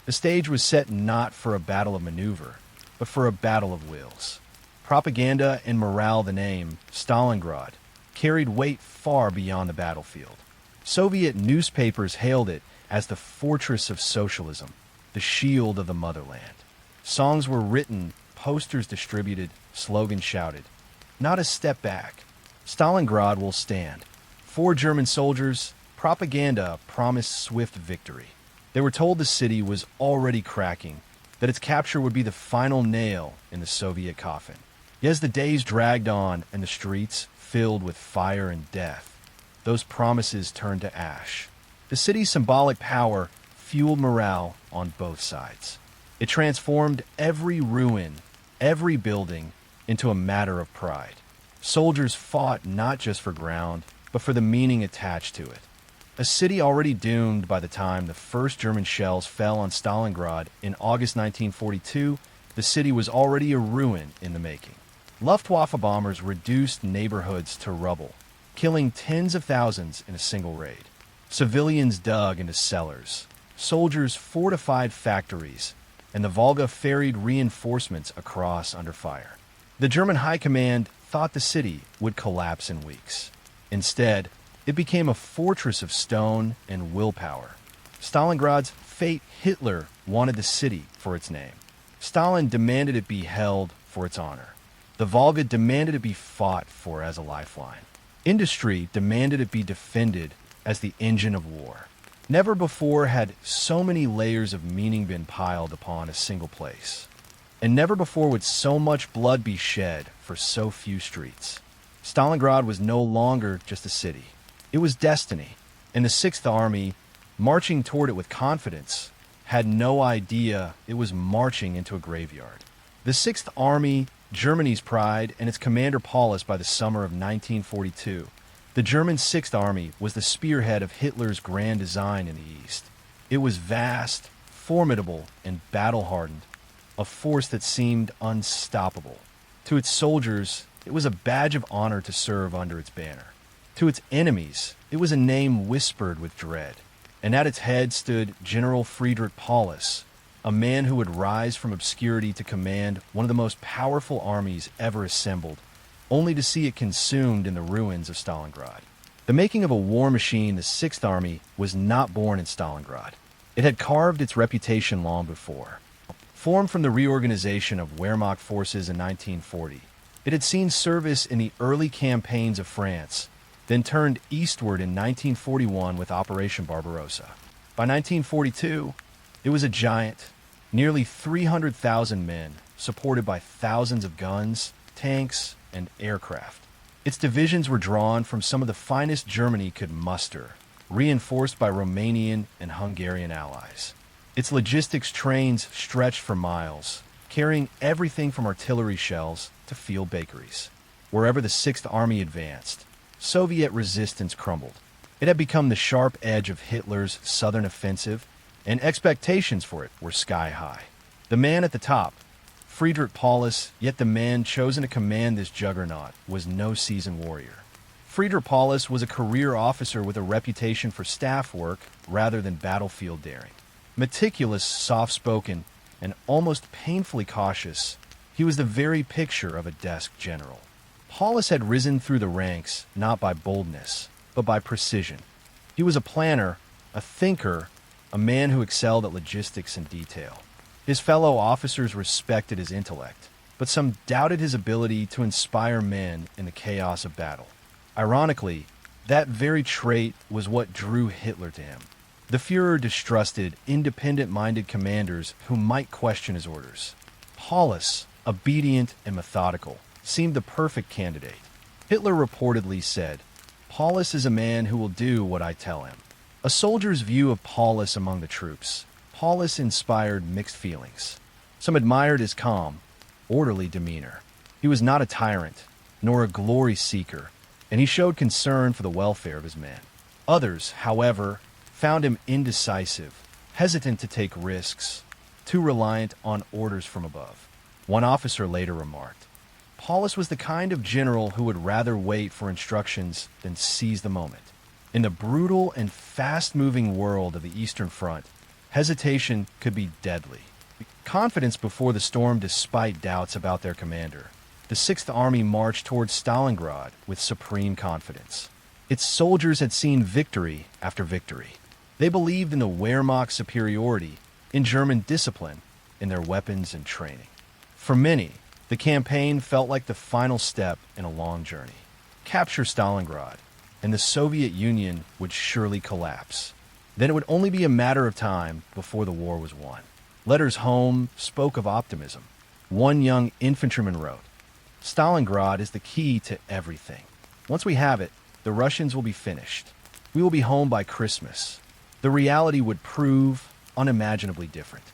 The stage was set not for a battle of maneuver, but for a battle of wills. Propaganda and morale, the name, Stalingrad, carried weight far beyond the battlefield. Soviet newspapers hailed it as the fortress of socialism, the shield of the motherland. Songs were written, posters distributed, slogans shouted. Not a step back. Stalingrad will stand. For German soldiers, propaganda promised swift victory. They were told the city was already cracking, that its capture would be the final nail in the Soviet coffin. Yet as the days dragged on and the streets filled with fire and death, those promises turned to ash. The city's symbolic power fueled morale on both sides. It transformed every ruin, every building, into a matter of pride. Soldiers fought not just for ground, but for the meaning attached to it. A city already doomed by the time the first German shells fell on Stalingrad in August 1942, the city was already a ruin in the making. Luftwaffe bombers reduced neighborhoods to rubble, killing tens of thousands in a single raid. Civilians dug into cellars. Soldiers fortified factories, and the Volga ferried reinforcements across under fire. The German high command thought the city would collapse in weeks. Instead, it became a fortress of stone and willpower. Stalingrad's fate, Hitler wanted the city for its name. Stalin demanded it be held for its honor. The Volga demanded it be fought for as a lifeline. Industry demanded it be defended as the engine of war. Never before had so many layers of meaning been piled upon a single place. And never before would so much blood be shed for so few streets. Stalingrad was no longer just a city. It was destiny, and the Sixth Army, marching toward it with confidence, had no idea it was marching into a graveyard. The Sixth Army, Germany's pride, and its commander Paulus by the summer of 1942. The German Sixth Army was the spearhead of Hitler's grand design in the East. It was vast, formidable, and battle-hardened, a force that seemed unstoppable. To its soldiers, it was a badge of honor to serve under its banner. To its enemies, it was a name whispered with dread. And at its head stood General Friedrich Paulus, a man who would rise from obscurity to command one of the most powerful armies ever assembled, only to see it consumed in the ruins of Stalingrad. The making of a war machine, the Sixth Army, was not born in Stalingrad. It had carved its reputation long before. Formed from the reorganization of Wehrmacht forces in 1940, it had seen service in the early campaigns of France, then turned eastward in 1941 with Operation Barbarossa. By 1942, it was a giant, nearly 300,000 men, supported by thousands of guns, tanks, and aircraft. Its divisions were drawn from some of the finest Germany could muster, reinforced by Romanian and Hungarian allies. Its logistics trains stretched for miles, carrying everything from artillery shells to field bakeries. Wherever the Sixth Army advanced, Soviet resistance crumbled. It had become the sharp edge of Hitler's southern offensive, and expectations for it were sky high. The man at the top, Friedrich Paulus, yet the man chosen to command this juggernaut, was no seasoned warrior. Friedrich Paulus was a career officer with a reputation for staff work rather than battlefield daring. Meticulous, soft-spoken, and almost painfully cautious, he was the very picture of a desk general. Paulus had risen through the ranks not by boldness, but by precision. He was a planner, a thinker, a man who excelled at logistics and detail. His fellow officers respected his intellect, but some doubted his ability to inspire men in the chaos of battle. Ironically, that very trait was what drew Hitler to him. The Führer distrusted independent-minded commanders who might question his orders. Paulus, obedient and methodical, seemed the perfect candidate. Hitler reportedly said, "Paulus is a man who will do what I tell him." A soldier's view of Paulus among the troops, Paulus inspired mixed feelings. Some admired his calm, orderly demeanor. He was not a tyrant, nor a glory seeker, and he showed concern for the welfare of his men. Others, however, found him indecisive, hesitant to take risks, too reliant on orders from above. One officer later remarked, "Paulus was the kind of general who would rather wait for instructions than seize the moment." In the brutal and fast-moving world of the Eastern Front, hesitation could be deadly. Confidence before the storm despite doubts about their commander. The Sixth Army marched towards Stalingrad with supreme confidence. Its soldiers had seen victory after victory. They believed in the Wehrmacht's superiority, in German discipline, in their weapons and training. For many, the campaign felt like the final step in a long journey. Capture Stalingrad, and the Soviet Union would surely collapse. Then it would only be a matter of time before the war was won. Letters home spoke of optimism. One young infantryman wrote, "Stalingrad is the key to everything. Once we have it, the Russians will be finished. We will be home by Christmas." The reality would prove unimaginably different.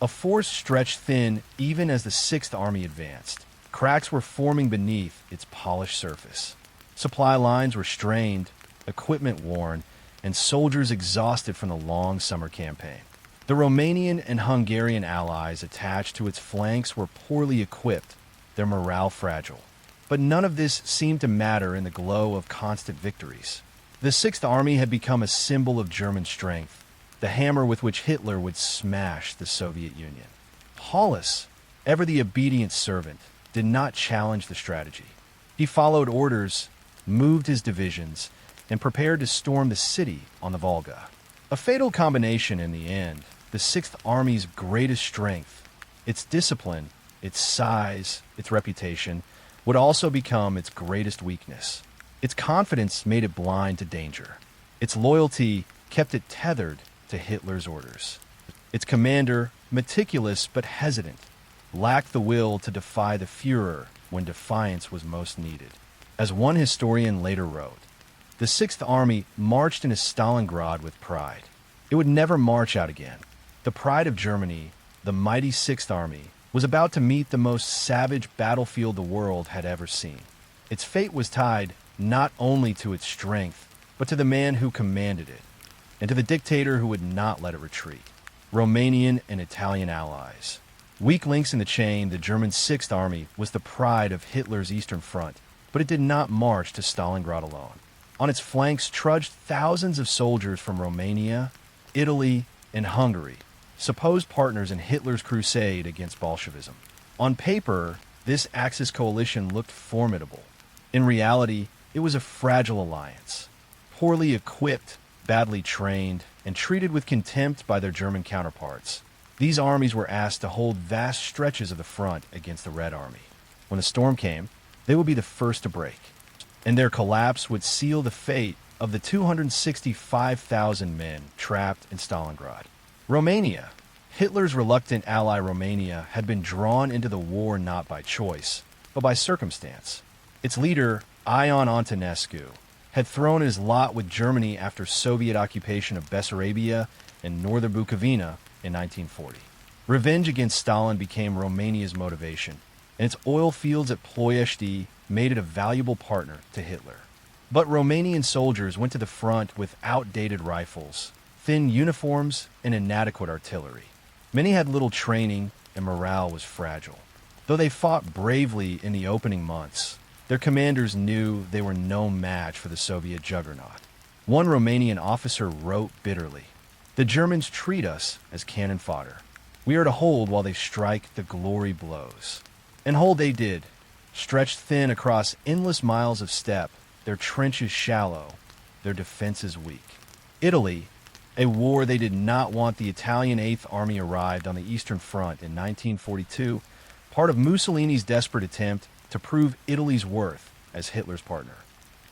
A force stretched thin even as the Sixth Army advanced. Cracks were forming beneath its polished surface. Supply lines were strained, equipment worn, and soldiers exhausted from the long summer campaign. The Romanian and Hungarian allies attached to its flanks were poorly equipped, their morale fragile. But none of this seemed to matter in the glow of constant victories. The Sixth Army had become a symbol of German strength, the hammer with which Hitler would smash the Soviet Union. Paulus, ever the obedient servant, did not challenge the strategy. He followed orders, moved his divisions, and prepared to storm the city on the Volga. A fatal combination in the end, the Sixth Army's greatest strength, its discipline, its size, its reputation, would also become its greatest weakness. Its confidence made it blind to danger. Its loyalty kept it tethered to Hitler's orders. Its commander, meticulous but hesitant, lacked the will to defy the Führer when defiance was most needed. As one historian later wrote, the Sixth Army marched into Stalingrad with pride. It would never march out again. The pride of Germany, the mighty Sixth Army, was about to meet the most savage battlefield the world had ever seen. Its fate was tied not only to its strength, but to the man who commanded it, and to the dictator who would not let it retreat. Romanian and Italian allies. Weak links in the chain, the German Sixth Army was the pride of Hitler's Eastern Front, but it did not march to Stalingrad alone. On its flanks trudged thousands of soldiers from Romania, Italy, and Hungary, supposed partners in Hitler's crusade against Bolshevism. On paper, this Axis coalition looked formidable. In reality, it was a fragile alliance. Poorly equipped, badly trained, and treated with contempt by their German counterparts, these armies were asked to hold vast stretches of the front against the Red Army. When the storm came, they would be the first to break. and their collapse would seal the fate of the 265,000 men trapped in Stalingrad. Romania. Hitler's reluctant ally Romania had been drawn into the war not by choice, but by circumstance. Its leader, Ion Antonescu, had thrown his lot with Germany after Soviet occupation of Bessarabia and northern Bukovina in 1940. Revenge against Stalin became Romania's motivation, and its oil fields at Ploiești made it a valuable partner to Hitler. But Romanian soldiers went to the front with outdated rifles, thin uniforms, and inadequate artillery. Many had little training, and morale was fragile. Though they fought bravely in the opening months, their commanders knew they were no match for the Soviet juggernaut. One Romanian officer wrote bitterly, "The Germans treat us as cannon fodder. We are to hold while they strike the glory blows." And hold they did. Stretched thin across endless miles of steppe, their trenches shallow, their defenses weak. Italy, a war they did not want. The Italian Eighth Army arrived on the Eastern Front in 1942, part of Mussolini's desperate attempt to prove Italy's worth as Hitler's partner.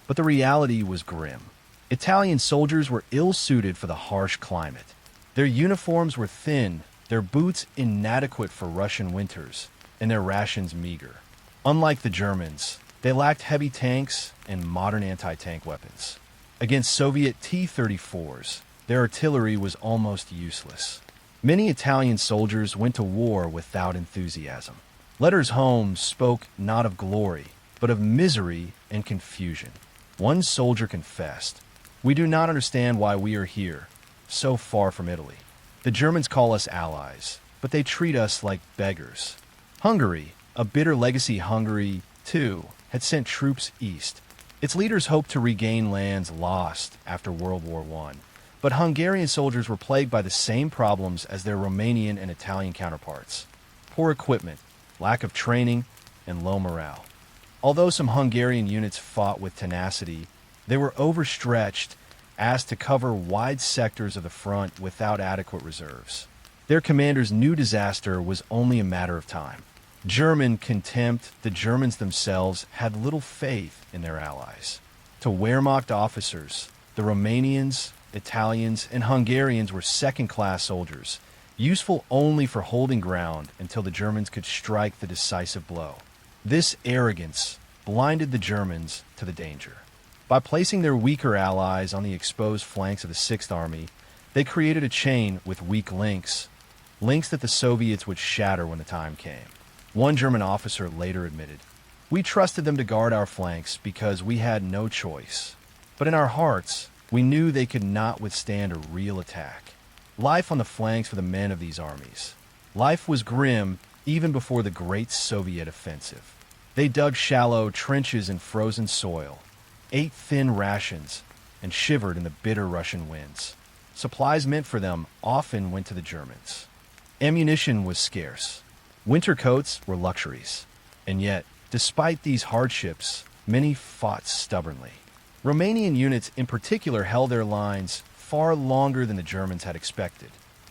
But the reality was grim. Italian soldiers were ill-suited for the harsh climate. Their uniforms were thin, their boots inadequate for Russian winters, and their rations meager. Unlike the Germans, they lacked heavy tanks and modern anti-tank weapons. Against Soviet T-34s, their artillery was almost useless. Many Italian soldiers went to war without enthusiasm. Letters home spoke not of glory, but of misery and confusion. One soldier confessed, "We do not understand why we are here, so far from Italy. The Germans call us allies, but they treat us like beggars." Hungary, a bitter legacy. Hungary, too, had sent troops east. Its leaders hoped to regain lands lost after World War I, but Hungarian soldiers were plagued by the same problems as their Romanian and Italian counterparts: poor equipment, lack of training, and low morale. Although some Hungarian units fought with tenacity, they were overstretched, asked to cover wide sectors of the front without adequate reserves. Their commanders knew disaster was only a matter of time. German contempt. The Germans themselves had little faith in their allies. To Wehrmacht officers, the Romanians, Italians, and Hungarians were second-class soldiers, useful only for holding ground until the Germans could strike the decisive blow. This arrogance blinded the Germans to the danger. By placing their weaker allies on the exposed flanks of the Sixth Army, they created a chain with weak links that the Soviets would shatter when the time came. One German officer later admitted, "We trusted them to guard our flanks because we had no choice. But in our hearts, we knew they could not withstand a real attack." Life on the flanks for the men of these armies. Life was grim even before the Great Soviet Offensive. They dug shallow trenches in frozen soil, ate thin rations, and shivered in the bitter Russian winds. Supplies meant for them often went to the Germans. Ammunition was scarce. Winter coats were luxuries. And yet, despite these hardships, many fought stubbornly. Romanian units in particular held their lines far longer than the Germans had expected.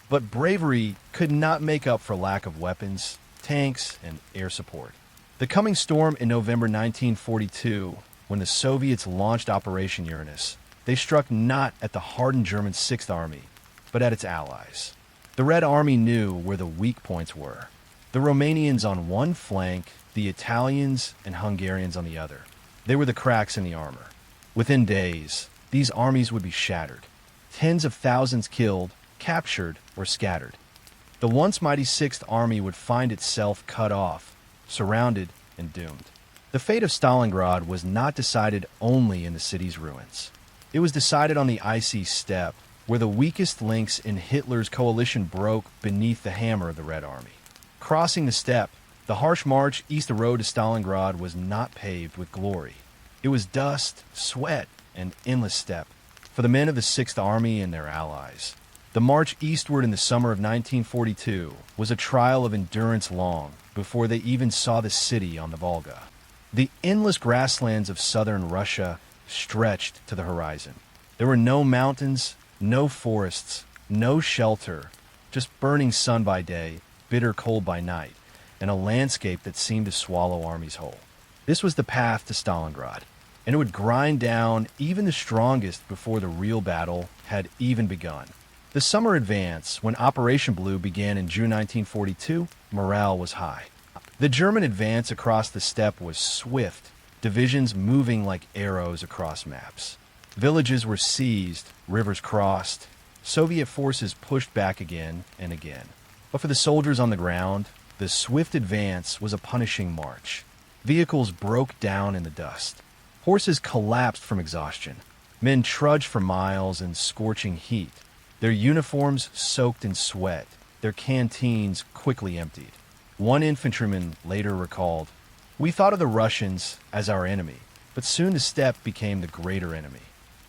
But bravery could not make up for lack of weapons, tanks, and air support. The coming storm in November 1942, when the Soviets launched Operation Uranus, they struck not at the hardened German Sixth Army, but at its allies. The Red Army knew where the weak points were. The Romanians on one flank, the Italians and Hungarians on the other. They were the cracks in the armor. Within days, these armies would be shattered. Tens of thousands killed, captured, or scattered. The once mighty Sixth Army would find itself cut off, surrounded, and doomed. The fate of Stalingrad was not decided only in the city's ruins. It was decided on the icy steppe, where the weakest links in Hitler's coalition broke beneath the hammer of the Red Army. Crossing the steppe, the harsh march east the road to Stalingrad was not paved with glory. It was dust, sweat, and endless steppe for the men of the Sixth Army and their allies. The march eastward in the summer of 1942 was a trial of endurance long before they even saw the city on the Volga. The endless grasslands of southern Russia stretched to the horizon. There were no mountains, no forests, no shelter, just burning sun by day, bitter cold by night, and a landscape that seemed to swallow armies whole. This was the path to Stalingrad. and it would grind down even the strongest before the real battle had even begun. The summer advance, when Operation Blue began in June 1942, morale was high. The German advance across the steppe was swift, divisions moving like arrows across maps. Villages were seized, rivers crossed, Soviet forces pushed back again and again. But for the soldiers on the ground, the swift advance was a punishing march. Vehicles broke down in the dust. Horses collapsed from exhaustion. Men trudged for miles in scorching heat, their uniforms soaked in sweat, their canteens quickly emptied. One infantryman later recalled, "We thought of the Russians as our enemy, but soon the steppe became the greater enemy.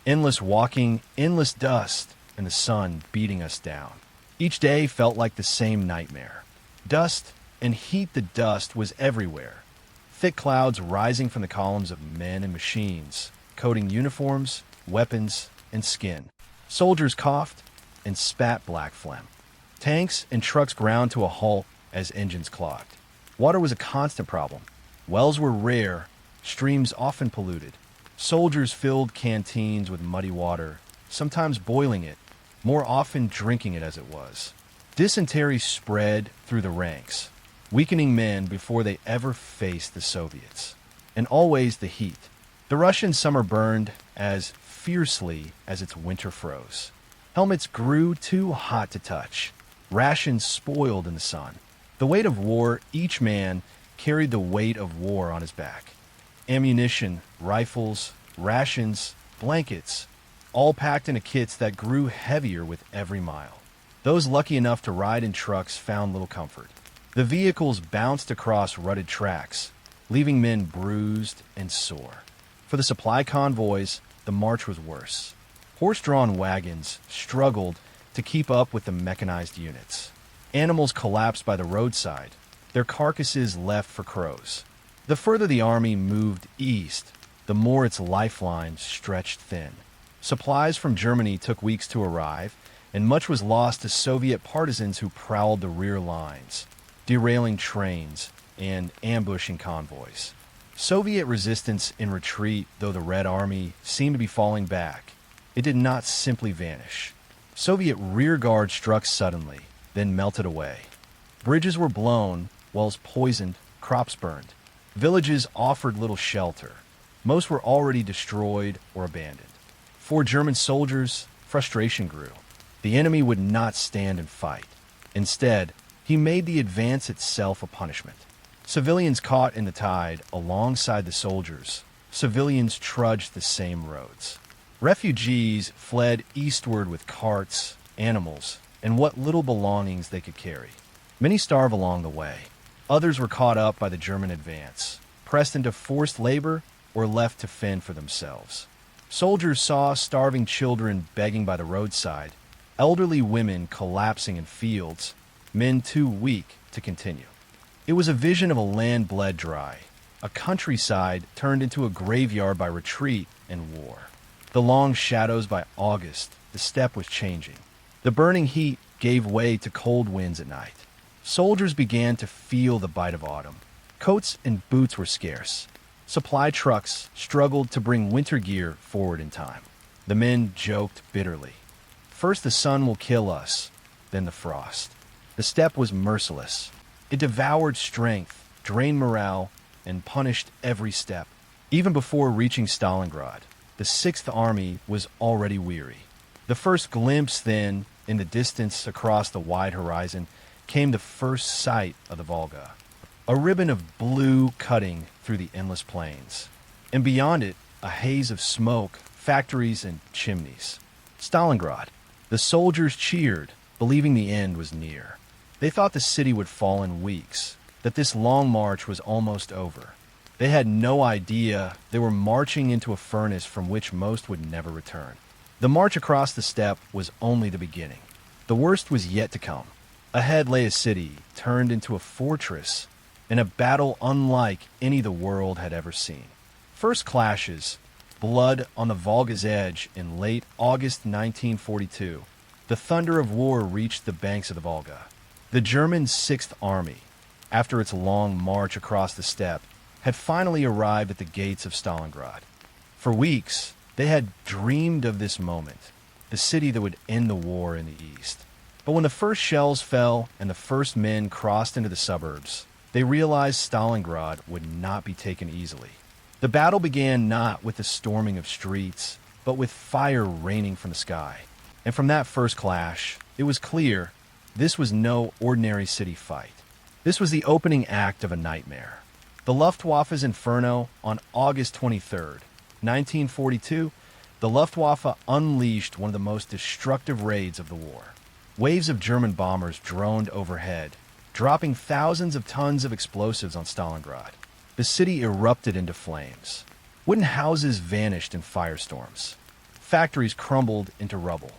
Endless walking, endless dust, and the sun beating us down. Each day felt like the same nightmare. Dust and heat, the dust was everywhere. Thick clouds rising from the columns of men and machines, coating uniforms, weapons, and skin. Soldiers coughed and spat black phlegm. Tanks and trucks ground to a halt as engines clogged. Water was a constant problem. Wells were rare, streams often polluted. Soldiers filled canteens with muddy water, sometimes boiling it, more often drinking it as it was. Dysentery spread through the ranks, weakening men before they ever faced the Soviets. And always the heat. The Russian summer burned as fiercely as its winter froze. Helmets grew too hot to touch. Rations spoiled in the sun. The weight of war, each man carried the weight of war on his back. Ammunition, rifles, rations, blankets, all packed into kits that grew heavier with every mile. Those lucky enough to ride in trucks found little comfort. The vehicles bounced across rutted tracks, leaving men bruised and sore. For the supply convoys, the march was worse. Horse-drawn wagons struggled to keep up with the mechanized units. Animals collapsed by the roadside, their carcasses left for crows. The further the army moved east, the more its lifelines stretched thin. Supplies from Germany took weeks to arrive, and much was lost to Soviet partisans who prowled the rear lines, derailing trains and ambushing convoys. Soviet resistance in retreat, though the Red Army seemed to be falling back, it did not simply vanish. Soviet rearguard struck suddenly, then melted away. Bridges were blown, wells poisoned, crops burned. Villages offered little shelter. Most were already destroyed or abandoned. For German soldiers, frustration grew. The enemy would not stand and fight. Instead, he made the advance itself a punishment. Civilians caught in the tide alongside the soldiers. Civilians trudged the same roads. Refugees fled eastward with carts, animals, and what little belongings they could carry. Many starved along the way. Others were caught up by the German advance, pressed into forced labor, or left to fend for themselves. Soldiers saw starving children begging by the roadside, elderly women collapsing in fields, men too weak to continue. It was a vision of a land bled dry, a countryside turned into a graveyard by retreat and war. The long shadows by August, the steppe was changing. The burning heat gave way to cold winds at night. Soldiers began to feel the bite of autumn. Coats and boots were scarce. Supply trucks struggled to bring winter gear forward in time. The men joked bitterly. First the sun will kill us, then the frost. The steppe was merciless. It devoured strength, drained morale, and punished every step. Even before reaching Stalingrad, the Sixth Army was already weary. The first glimpse, then, in the distance across the wide horizon, came the first sight of the Volga. A ribbon of blue cutting through the endless plains. And beyond it, a haze of smoke, factories, and chimneys. Stalingrad. The soldiers cheered, believing the end was near. They thought the city would fall in weeks, that this long march was almost over. They had no idea they were marching into a furnace from which most would never return. The march across the steppe was only the beginning. The worst was yet to come. Ahead lay a city turned into a fortress in a battle unlike any the world had ever seen. First clashes, blood on the Volga's edge in late August 1942. The thunder of war reached the banks of the Volga. The German Sixth Army, after its long march across the steppe, had finally arrived at the gates of Stalingrad. For weeks, they had dreamed of this moment, the city that would end the war in the east. But when the first shells fell and the first men crossed into the suburbs, they realized Stalingrad would not be taken easily. The battle began not with the storming of streets, but with fire raining from the sky. And from that first clash, it was clear this was no ordinary city fight. This was the opening act of a nightmare. The Luftwaffe's inferno on August 23rd, 1942, the Luftwaffe unleashed one of the most destructive raids of the war. Waves of German bombers droned overhead, dropping thousands of tons of explosives on Stalingrad. The city erupted into flames. Wooden houses vanished in firestorms. Factories crumbled into rubble.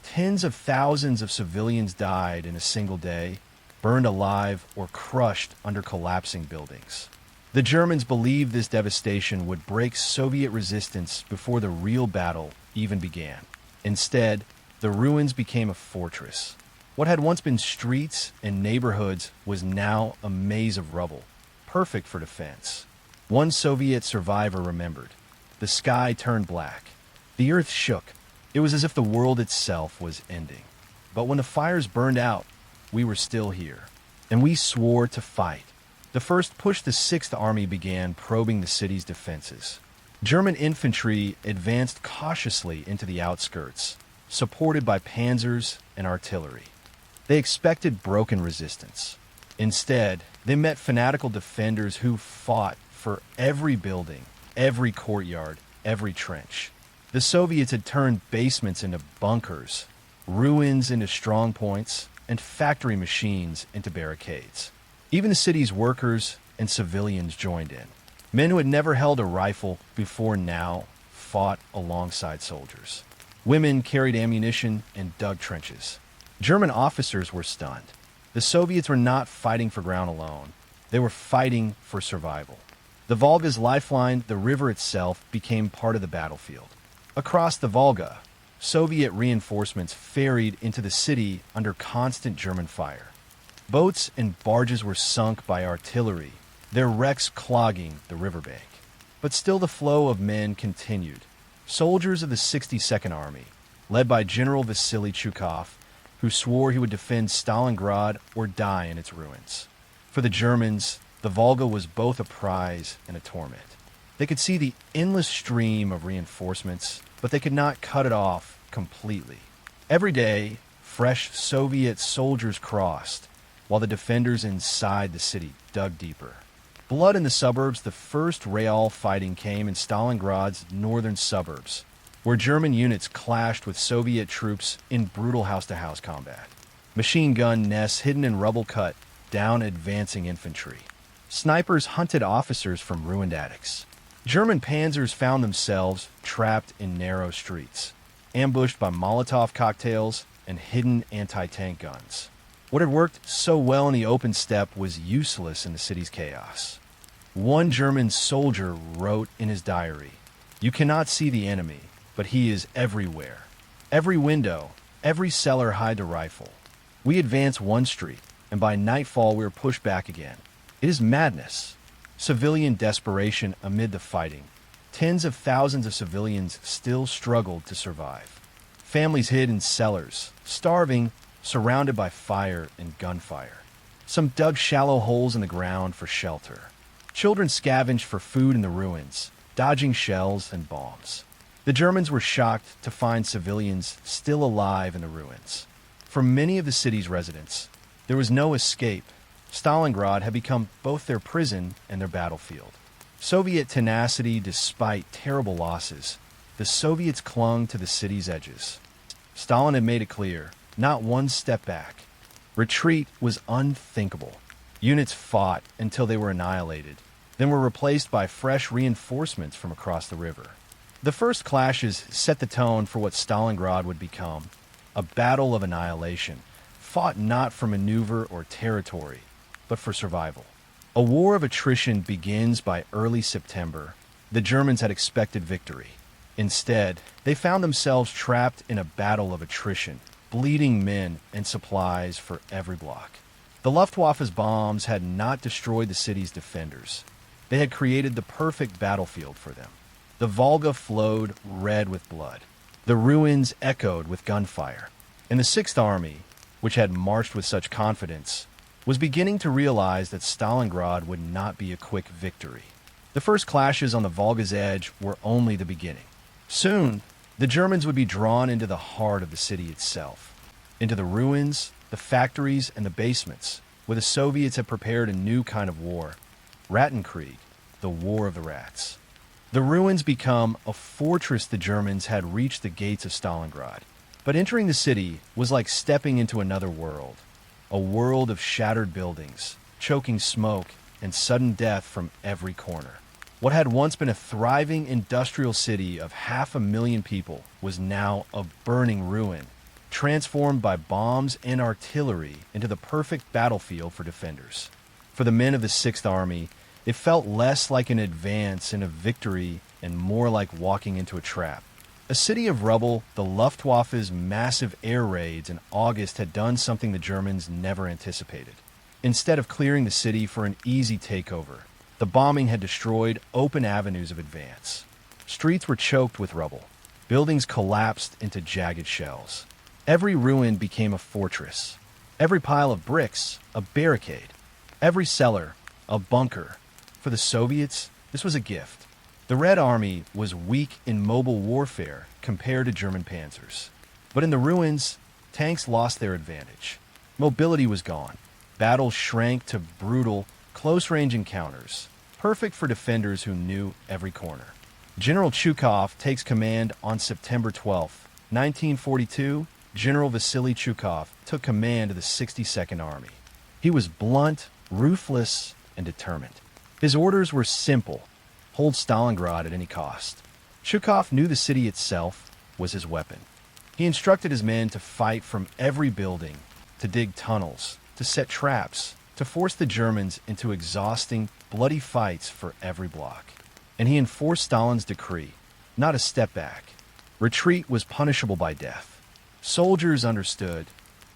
Tens of thousands of civilians died in a single day, burned alive or crushed under collapsing buildings. The Germans believed this devastation would break Soviet resistance before the real battle even began. Instead, the ruins became a fortress. What had once been streets and neighborhoods was now a maze of rubble, perfect for defense. One Soviet survivor remembered. The sky turned black. The earth shook. It was as if the world itself was ending. But when the fires burned out, we were still here. And we swore to fight. The first push the 6th Army began probing the city's defenses. German infantry advanced cautiously into the outskirts, supported by panzers and artillery. They expected broken resistance. Instead, they met fanatical defenders who fought for every building, every courtyard, every trench. The Soviets had turned basements into bunkers, ruins into strong points, and factory machines into barricades. Even the city's workers and civilians joined in. Men who had never held a rifle before now fought alongside soldiers. Women carried ammunition and dug trenches. German officers were stunned. The Soviets were not fighting for ground alone. They were fighting for survival. The Volga's lifeline, the river itself, became part of the battlefield. Across the Volga, Soviet reinforcements ferried into the city under constant German fire. Boats and barges were sunk by artillery, their wrecks clogging the riverbank. But still the flow of men continued. Soldiers of the 62nd Army, led by General Vasily Chukov, who swore he would defend Stalingrad or die in its ruins. For the Germans, the Volga was both a prize and a torment. They could see the endless stream of reinforcements, but they could not cut it off completely. Every day, fresh Soviet soldiers crossed, while the defenders inside the city dug deeper. Blood in the suburbs, the first real fighting came in Stalingrad's northern suburbs, where German units clashed with Soviet troops in brutal house-to-house combat. Machine gun nests hidden in rubble cut down advancing infantry. Snipers hunted officers from ruined attics. German panzers found themselves trapped in narrow streets, ambushed by Molotov cocktails and hidden anti-tank guns. What had worked so well in the open steppe was useless in the city's chaos. One German soldier wrote in his diary, "You cannot see the enemy, but he is everywhere. Every window, every cellar hide a rifle. We advance one street, and by nightfall we are pushed back again. It is madness." Civilian desperation amid the fighting. Tens of thousands of civilians still struggled to survive. Families hid in cellars, starving, surrounded by fire and gunfire. Some dug shallow holes in the ground for shelter. Children scavenged for food in the ruins, dodging shells and bombs. The Germans were shocked to find civilians still alive in the ruins. For many of the city's residents, there was no escape. Stalingrad had become both their prison and their battlefield. Soviet tenacity despite terrible losses, the Soviets clung to the city's edges. Stalin had made it clear, not one step back. Retreat was unthinkable. Units fought until they were annihilated, then were replaced by fresh reinforcements from across the river. The first clashes set the tone for what Stalingrad would become, a battle of annihilation, fought not for maneuver or territory, but for survival. A war of attrition begins by early September. The Germans had expected victory. Instead, they found themselves trapped in a battle of attrition, bleeding men and supplies for every block. The Luftwaffe's bombs had not destroyed the city's defenders. They had created the perfect battlefield for them. The Volga flowed red with blood. The ruins echoed with gunfire. And the Sixth Army, which had marched with such confidence, was beginning to realize that Stalingrad would not be a quick victory. The first clashes on the Volga's edge were only the beginning. Soon, the Germans would be drawn into the heart of the city itself, into the ruins, the factories, and the basements, where the Soviets had prepared a new kind of war, Rattenkrieg, the War of the Rats. The ruins become a fortress. The Germans had reached the gates of Stalingrad, but entering the city was like stepping into another world, a world of shattered buildings, choking smoke, and sudden death from every corner. What had once been a thriving industrial city of 500,000 people was now a burning ruin, transformed by bombs and artillery into the perfect battlefield for defenders. For the men of the Sixth Army, it felt less like an advance and a victory and more like walking into a trap. A city of rubble, the Luftwaffe's massive air raids in August had done something the Germans never anticipated. Instead of clearing the city for an easy takeover, the bombing had destroyed open avenues of advance. Streets were choked with rubble. Buildings collapsed into jagged shells. Every ruin became a fortress. Every pile of bricks, a barricade. Every cellar, a bunker. For the Soviets, this was a gift. The Red Army was weak in mobile warfare compared to German panzers. But in the ruins, tanks lost their advantage. Mobility was gone. Battles shrank to brutal, close-range encounters, perfect for defenders who knew every corner. General Chukov takes command on September 12, 1942. General Vasily Chukov took command of the 62nd Army. He was blunt, ruthless, and determined. His orders were simple: hold Stalingrad at any cost. Chukov knew the city itself was his weapon. He instructed his men to fight from every building, to dig tunnels, to set traps, to force the Germans into exhausting, bloody fights for every block. And he enforced Stalin's decree, not a step back. Retreat was punishable by death. Soldiers understood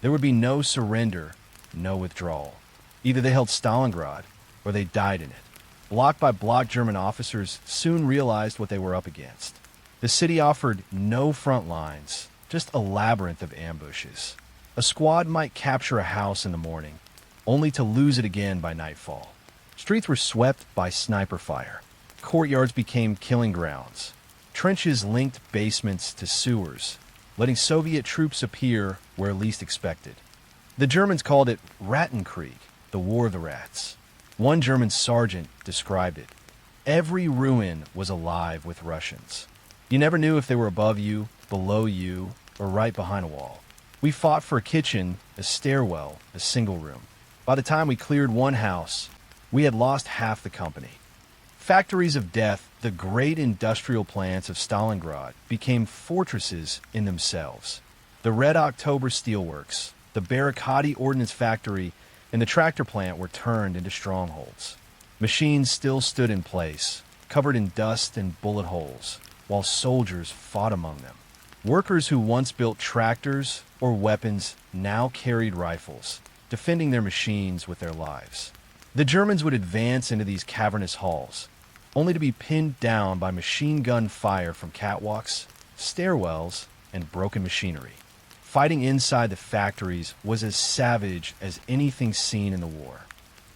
there would be no surrender, no withdrawal. Either they held Stalingrad or they died in it. Block by block, German officers soon realized what they were up against. The city offered no front lines, just a labyrinth of ambushes. A squad might capture a house in the morning, only to lose it again by nightfall. Streets were swept by sniper fire. Courtyards became killing grounds. Trenches linked basements to sewers, letting Soviet troops appear where least expected. The Germans called it Rattenkrieg, the War of the Rats. One German sergeant described it. Every ruin was alive with Russians. You never knew if they were above you, below you, or right behind a wall. We fought for a kitchen, a stairwell, a single room. By the time we cleared one house, we had lost half the company. Factories of death, the great industrial plants of Stalingrad, became fortresses in themselves. The Red October steelworks, the Barricadi ordnance factory, and the tractor plant were turned into strongholds. Machines still stood in place, covered in dust and bullet holes, while soldiers fought among them. Workers who once built tractors or weapons now carried rifles, defending their machines with their lives. The Germans would advance into these cavernous halls, only to be pinned down by machine gun fire from catwalks, stairwells, and broken machinery. Fighting inside the factories was as savage as anything seen in the war.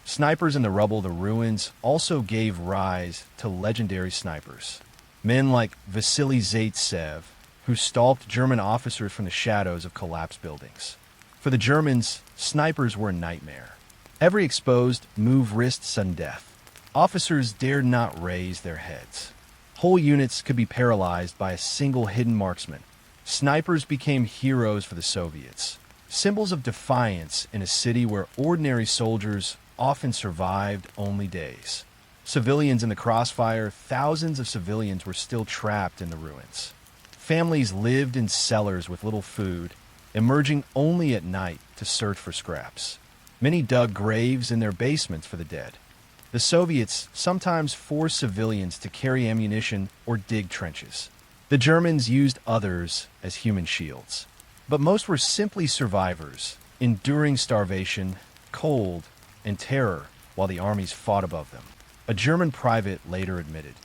Snipers in the rubble, the ruins, also gave rise to legendary snipers. Men like Vasily Zaitsev, who stalked German officers from the shadows of collapsed buildings. For the Germans, snipers were a nightmare. Every exposed move risked sudden death. Officers dared not raise their heads. Whole units could be paralyzed by a single hidden marksman. Snipers became heroes for the Soviets, symbols of defiance in a city where ordinary soldiers often survived only days. Civilians in the crossfire, thousands of civilians were still trapped in the ruins. Families lived in cellars with little food, emerging only at night to search for scraps. Many dug graves in their basements for the dead. The Soviets sometimes forced civilians to carry ammunition or dig trenches. The Germans used others as human shields. But most were simply survivors, enduring starvation, cold, and terror while the armies fought above them. A German private later admitted,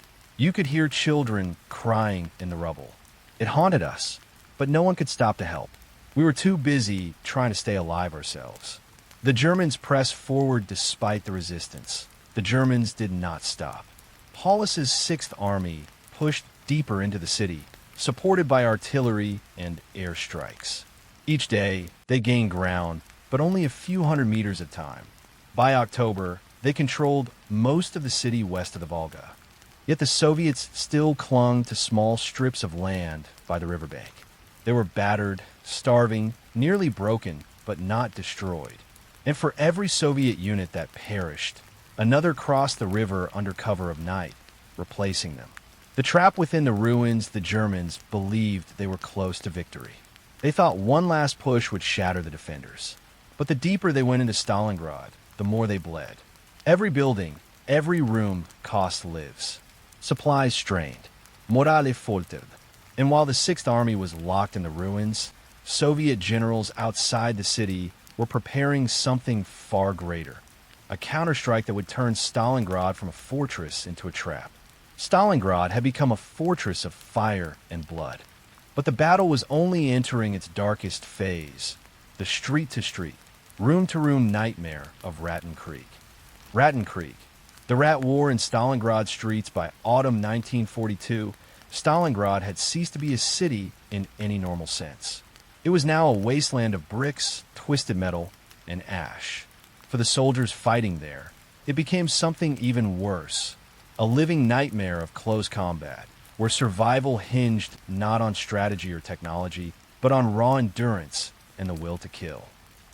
You could hear children crying in the rubble. It haunted us, but no one could stop to help. We were too busy trying to stay alive ourselves. The Germans pressed forward despite the resistance. The Germans did not stop. Paulus's 6th Army pushed deeper into the city, supported by artillery and airstrikes. Each day, they gained ground, but only a few hundred meters at a time. By October, they controlled most of the city west of the Volga. Yet the Soviets still clung to small strips of land by the riverbank. They were battered, starving, nearly broken, but not destroyed. And for every Soviet unit that perished, another crossed the river under cover of night, replacing them. The trap within the ruins, the Germans believed they were close to victory. They thought one last push would shatter the defenders. But the deeper they went into Stalingrad, the more they bled. Every building, every room cost lives. Supplies strained. Morale faltered. And while the 6th Army was locked in the ruins, Soviet generals outside the city were preparing something far greater. A counterstrike that would turn Stalingrad from a fortress into a trap. Stalingrad had become a fortress of fire and blood. But the battle was only entering its darkest phase. The street-to-street, room-to-room nightmare of Ratten Creek. Ratten Creek. The rat war in Stalingrad streets by autumn 1942, Stalingrad had ceased to be a city in any normal sense. It was now a wasteland of bricks, twisted metal, and ash. For the soldiers fighting there, it became something even worse. A living nightmare of close combat, where survival hinged not on strategy or technology, but on raw endurance and the will to kill.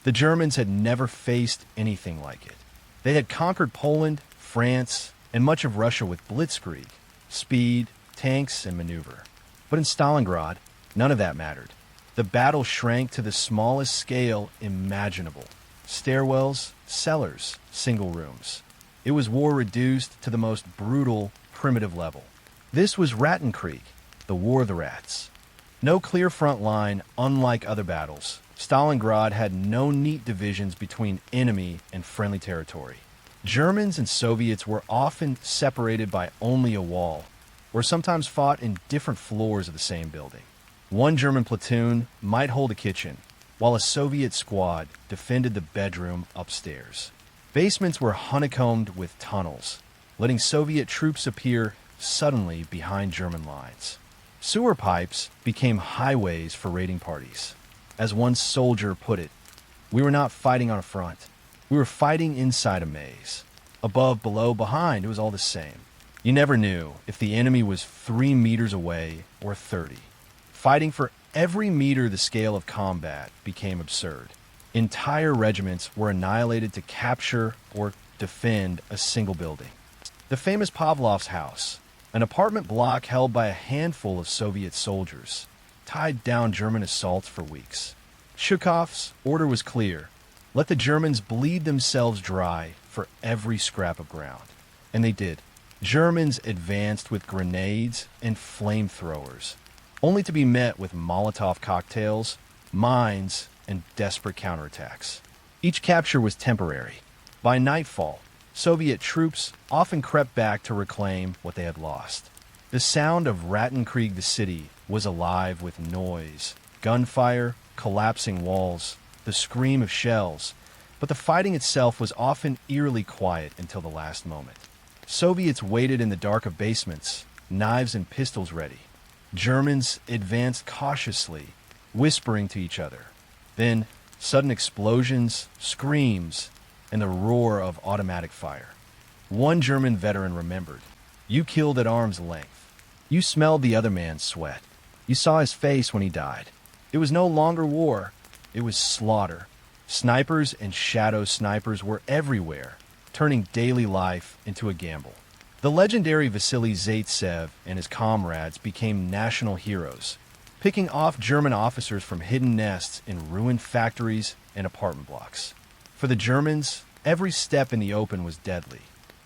The Germans had never faced anything like it. They had conquered Poland, France, and much of Russia with blitzkrieg, speed, tanks, and maneuver. But in Stalingrad, none of that mattered. The battle shrank to the smallest scale imaginable. Stairwells, cellars, single rooms. It was war reduced to the most brutal, primitive level. This was Ratten Creek, the War of the Rats. No clear front line, unlike other battles. Stalingrad had no neat divisions between enemy and friendly territory. Germans and Soviets were often separated by only a wall, or sometimes fought in different floors of the same building. One German platoon might hold a kitchen, while a Soviet squad defended the bedroom upstairs. Basements were honeycombed with tunnels, letting Soviet troops appear suddenly behind German lines. Sewer pipes became highways for raiding parties. As one soldier put it, we were not fighting on a front. We were fighting inside a maze. Above, below, behind, it was all the same. You never knew if the enemy was 3 meters away or 30. Fighting for every meter the scale of combat became absurd. Entire regiments were annihilated to capture or defend a single building. The famous Pavlov's house, an apartment block held by a handful of Soviet soldiers, tied down German assaults for weeks. Zhukov's order was clear. Let the Germans bleed themselves dry for every scrap of ground. And they did. Germans advanced with grenades and flamethrowers, only to be met with Molotov cocktails, mines, and desperate counterattacks. Each capture was temporary. By nightfall, Soviet troops often crept back to reclaim what they had lost. The sound of Ratten Creek, the city, was alive with noise, gunfire, collapsing walls, the scream of shells, but the fighting itself was often eerily quiet until the last moment. Soviets waited in the dark of basements, knives and pistols ready. Germans advanced cautiously, whispering to each other. Then, sudden explosions, screams, and the roar of automatic fire. One German veteran remembered, "You killed at arm's length. You smelled the other man's sweat. You saw his face when he died." It was no longer war. It was slaughter. Snipers and shadow snipers were everywhere, turning daily life into a gamble. The legendary Vasily Zaitsev and his comrades became national heroes, picking off German officers from hidden nests in ruined factories and apartment blocks. For the Germans, every step in the open was deadly.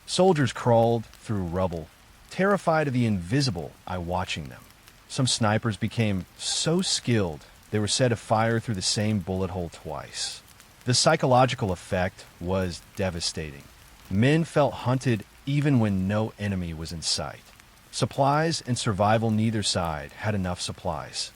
Soldiers crawled through rubble, terrified of the invisible eye watching them. Some snipers became so skilled they were said to fire through the same bullet hole twice. The psychological effect was devastating. Men felt hunted even when no enemy was in sight. Supplies and survival, neither side had enough supplies.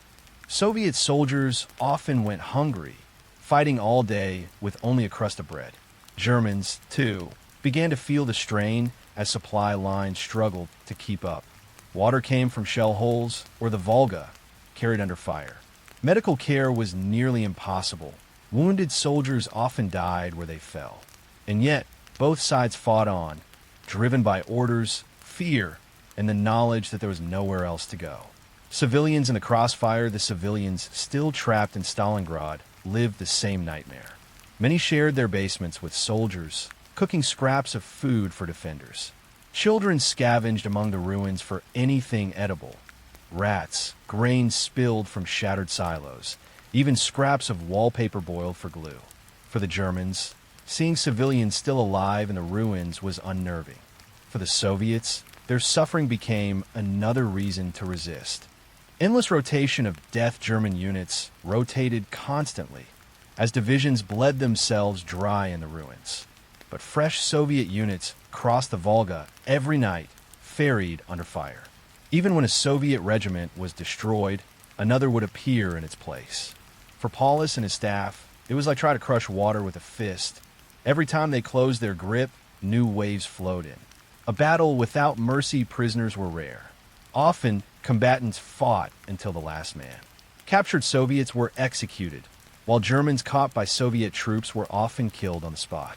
Soviet soldiers often went hungry, fighting all day with only a crust of bread. Germans, too, began to feel the strain as supply lines struggled to keep up. Water came from shell holes or the Volga, carried under fire. Medical care was nearly impossible. Wounded soldiers often died where they fell. And yet, both sides fought on, driven by orders, fear, and the knowledge that there was nowhere else to go. Civilians in the crossfire, the civilians still trapped in Stalingrad, lived the same nightmare. Many shared their basements with soldiers, cooking scraps of food for defenders. Children scavenged among the ruins for anything edible. Rats, grain spilled from shattered silos, even scraps of wallpaper boiled for glue. For the Germans, seeing civilians still alive in the ruins was unnerving. For the Soviets, their suffering became another reason to resist. Endless rotation of death German units rotated constantly as divisions bled themselves dry in the ruins. But fresh Soviet units crossed the Volga every night, ferried under fire. Even when a Soviet regiment was destroyed, another would appear in its place. For Paulus and his staff, it was like trying to crush water with a fist. Every time they closed their grip, new waves flowed in. A battle without mercy, prisoners were rare. Often, combatants fought until the last man. Captured Soviets were executed, while Germans caught by Soviet troops were often killed on the spot.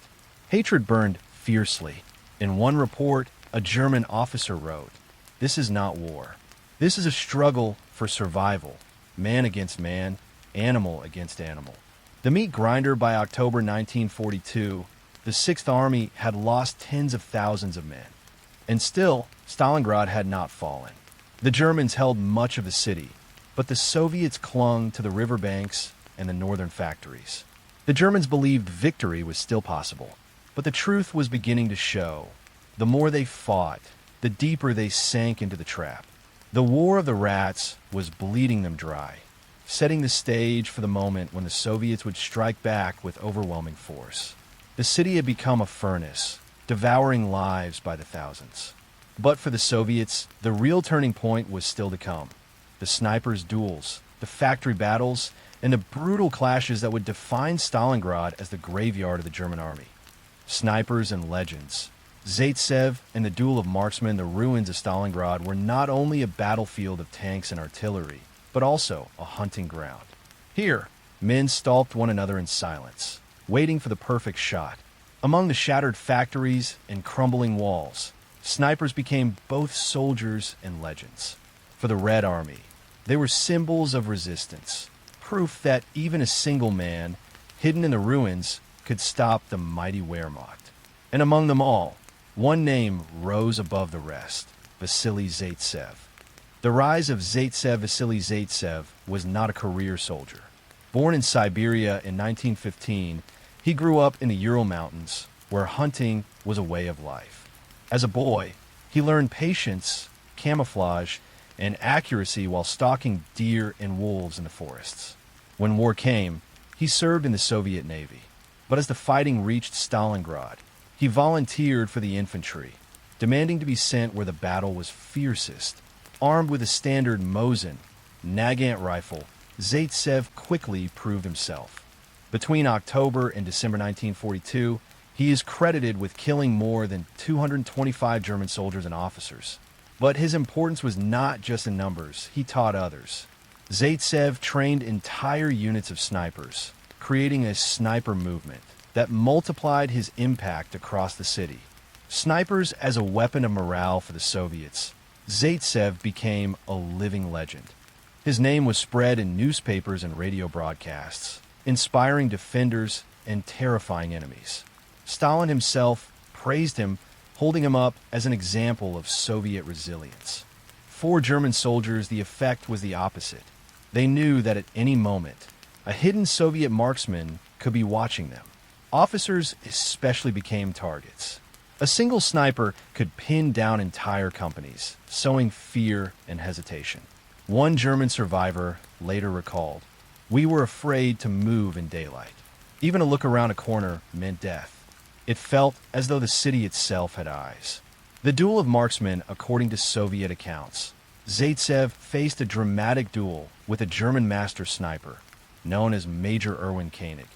Hatred burned fiercely. In one report, a German officer wrote, "This is not war. This is a struggle for survival, man against man, animal against animal." The meat grinder. By October 1942, the Sixth Army had lost tens of thousands of men. And still, Stalingrad had not fallen. The Germans held much of the city, but the Soviets clung to the riverbanks and the northern factories. The Germans believed victory was still possible, but the truth was beginning to show. The more they fought, the deeper they sank into the trap. The War of the Rats was bleeding them dry, setting the stage for the moment when the Soviets would strike back with overwhelming force. The city had become a furnace, devouring lives by the thousands. But for the Soviets, the real turning point was still to come. The snipers' duels, the factory battles, and the brutal clashes that would define Stalingrad as the graveyard of the German army. Snipers and legends. Zaitsev and the duel of marksmen, the ruins of Stalingrad, were not only a battlefield of tanks and artillery, but also a hunting ground. Here, men stalked one another in silence, waiting for the perfect shot. Among the shattered factories and crumbling walls, snipers became both soldiers and legends. For the Red Army, they were symbols of resistance, proof that even a single man, hidden in the ruins, could stop the mighty Wehrmacht. And among them all, one name rose above the rest: Vasily Zaitsev. The rise of Vasily Zaitsev was not a career soldier. Born in Siberia in 1915, he grew up in the Ural Mountains, where hunting was a way of life. As a boy, he learned patience, camouflage, and accuracy while stalking deer and wolves in the forests. When war came, he served in the Soviet Navy. But as the fighting reached Stalingrad, he volunteered for the infantry, demanding to be sent where the battle was fiercest. Armed with a standard Mosin, Nagant rifle, Zaitsev quickly proved himself. Between October and December 1942, he is credited with killing more than 225 German soldiers and officers. But his importance was not just in numbers, he taught others. Zaitsev trained entire units of snipers, creating a sniper movement that multiplied his impact across the city. Snipers as a weapon of morale for the Soviets, Zaitsev became a living legend. His name was spread in newspapers and radio broadcasts, inspiring defenders and terrifying enemies. Stalin himself praised him, holding him up as an example of Soviet resilience. For German soldiers, the effect was the opposite. They knew that at any moment, a hidden Soviet marksman could be watching them. Officers especially became targets. A single sniper could pin down entire companies, sowing fear and hesitation. One German survivor later recalled, "We were afraid to move in daylight. Even a look around a corner meant death. It felt as though the city itself had eyes." The duel of marksmen, according to Soviet accounts. Zaitsev faced a dramatic duel with a German master sniper, known as Major Erwin Koenig,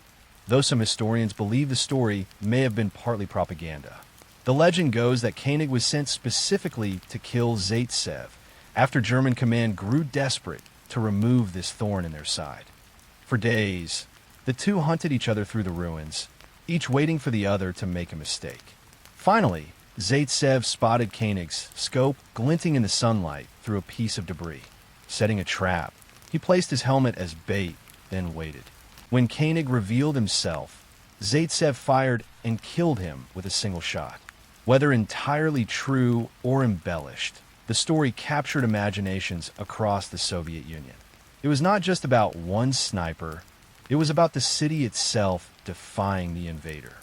though some historians believe the story may have been partly propaganda. The legend goes that Koenig was sent specifically to kill Zaitsev after German command grew desperate to remove this thorn in their side. For days, the two hunted each other through the ruins, each waiting for the other to make a mistake. Finally, Zaitsev spotted Koenig's scope glinting in the sunlight through a piece of debris. Setting a trap, he placed his helmet as bait, then waited. When Koenig revealed himself, Zaitsev fired and killed him with a single shot. Whether entirely true or embellished, the story captured imaginations across the Soviet Union. It was not just about one sniper, it was about the city itself defying the invader.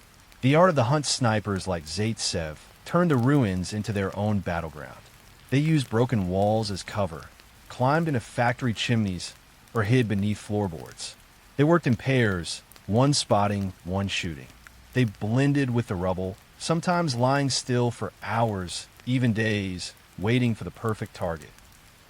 The art of the hunt snipers like Zaitsev turned the ruins into their own battleground. They used broken walls as cover, climbed into factory chimneys, or hid beneath floorboards. They worked in pairs, one spotting, one shooting. They blended with the rubble, sometimes lying still for hours, even days, waiting for the perfect target.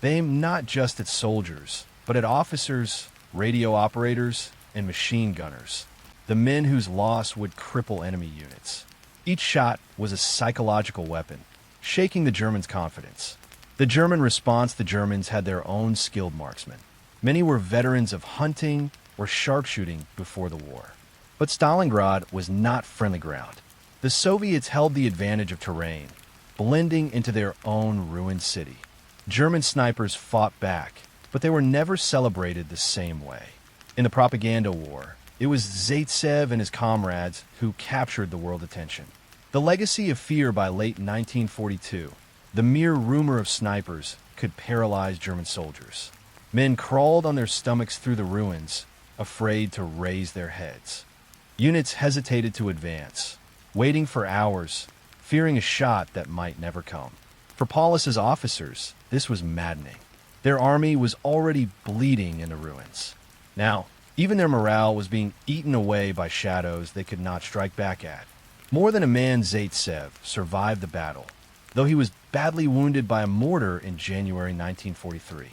They aimed not just at soldiers, but at officers, radio operators, and machine gunners, the men whose loss would cripple enemy units. Each shot was a psychological weapon, shaking the Germans' confidence. The German response, the Germans had their own skilled marksmen. Many were veterans of hunting or sharpshooting before the war. But Stalingrad was not friendly ground. The Soviets held the advantage of terrain, blending into their own ruined city. German snipers fought back, but they were never celebrated the same way. In the propaganda war, it was Zaitsev and his comrades who captured the world attention. The legacy of fear by late 1942, the mere rumor of snipers could paralyze German soldiers. Men crawled on their stomachs through the ruins, afraid to raise their heads. Units hesitated to advance, waiting for hours, fearing a shot that might never come. For Paulus's officers, this was maddening. Their army was already bleeding in the ruins. Now, even their morale was being eaten away by shadows they could not strike back at. More than a man, Zaitsev survived the battle, though he was badly wounded by a mortar in January 1943.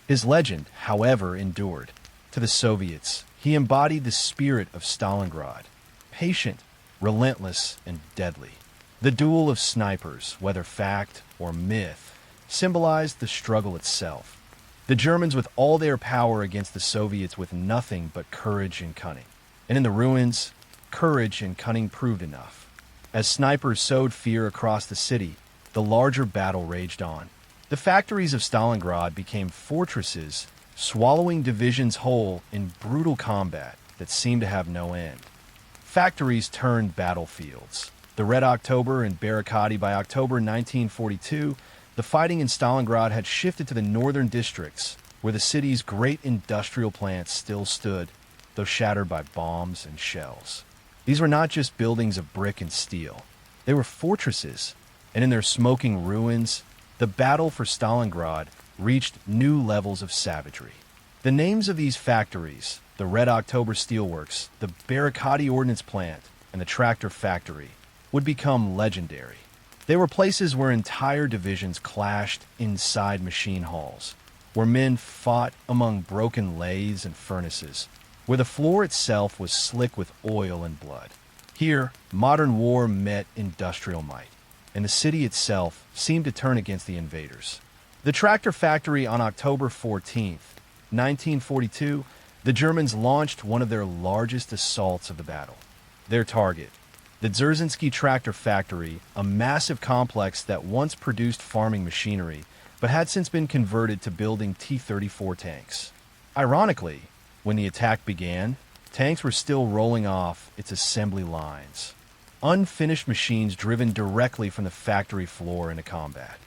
His legend, however, endured. To the Soviets, he embodied the spirit of Stalingrad, patient, relentless, and deadly. The duel of snipers, whether fact or myth, symbolized the struggle itself. The Germans with all their power against the Soviets with nothing but courage and cunning. And in the ruins, courage and cunning proved enough. As snipers sowed fear across the city, the larger battle raged on. The factories of Stalingrad became fortresses, swallowing divisions whole in brutal combat that seemed to have no end. Factories turned battlefields. The Red October and Barricade. By October 1942, the fighting in Stalingrad had shifted to the northern districts, where the city's great industrial plants still stood, though shattered by bombs and shells. These were not just buildings of brick and steel. They were fortresses, and in their smoking ruins, the battle for Stalingrad reached new levels of savagery. The names of these factories, the Red October Steelworks, the Barricade Ordnance Plant, and the Tractor Factory, would become legendary. They were places where entire divisions clashed inside machine halls, where men fought among broken lathes and furnaces, where the floor itself was slick with oil and blood. Here, modern war met industrial might, and the city itself seemed to turn against the invaders. The Tractor Factory. On October 14th, 1942, the Germans launched one of their largest assaults of the battle. Their target, the Dzerzhinsky Tractor Factory, a massive complex that once produced farming machinery, but had since been converted to building T-34 tanks. Ironically, when the attack began, tanks were still rolling off its assembly lines. Unfinished machines driven directly from the factory floor into combat.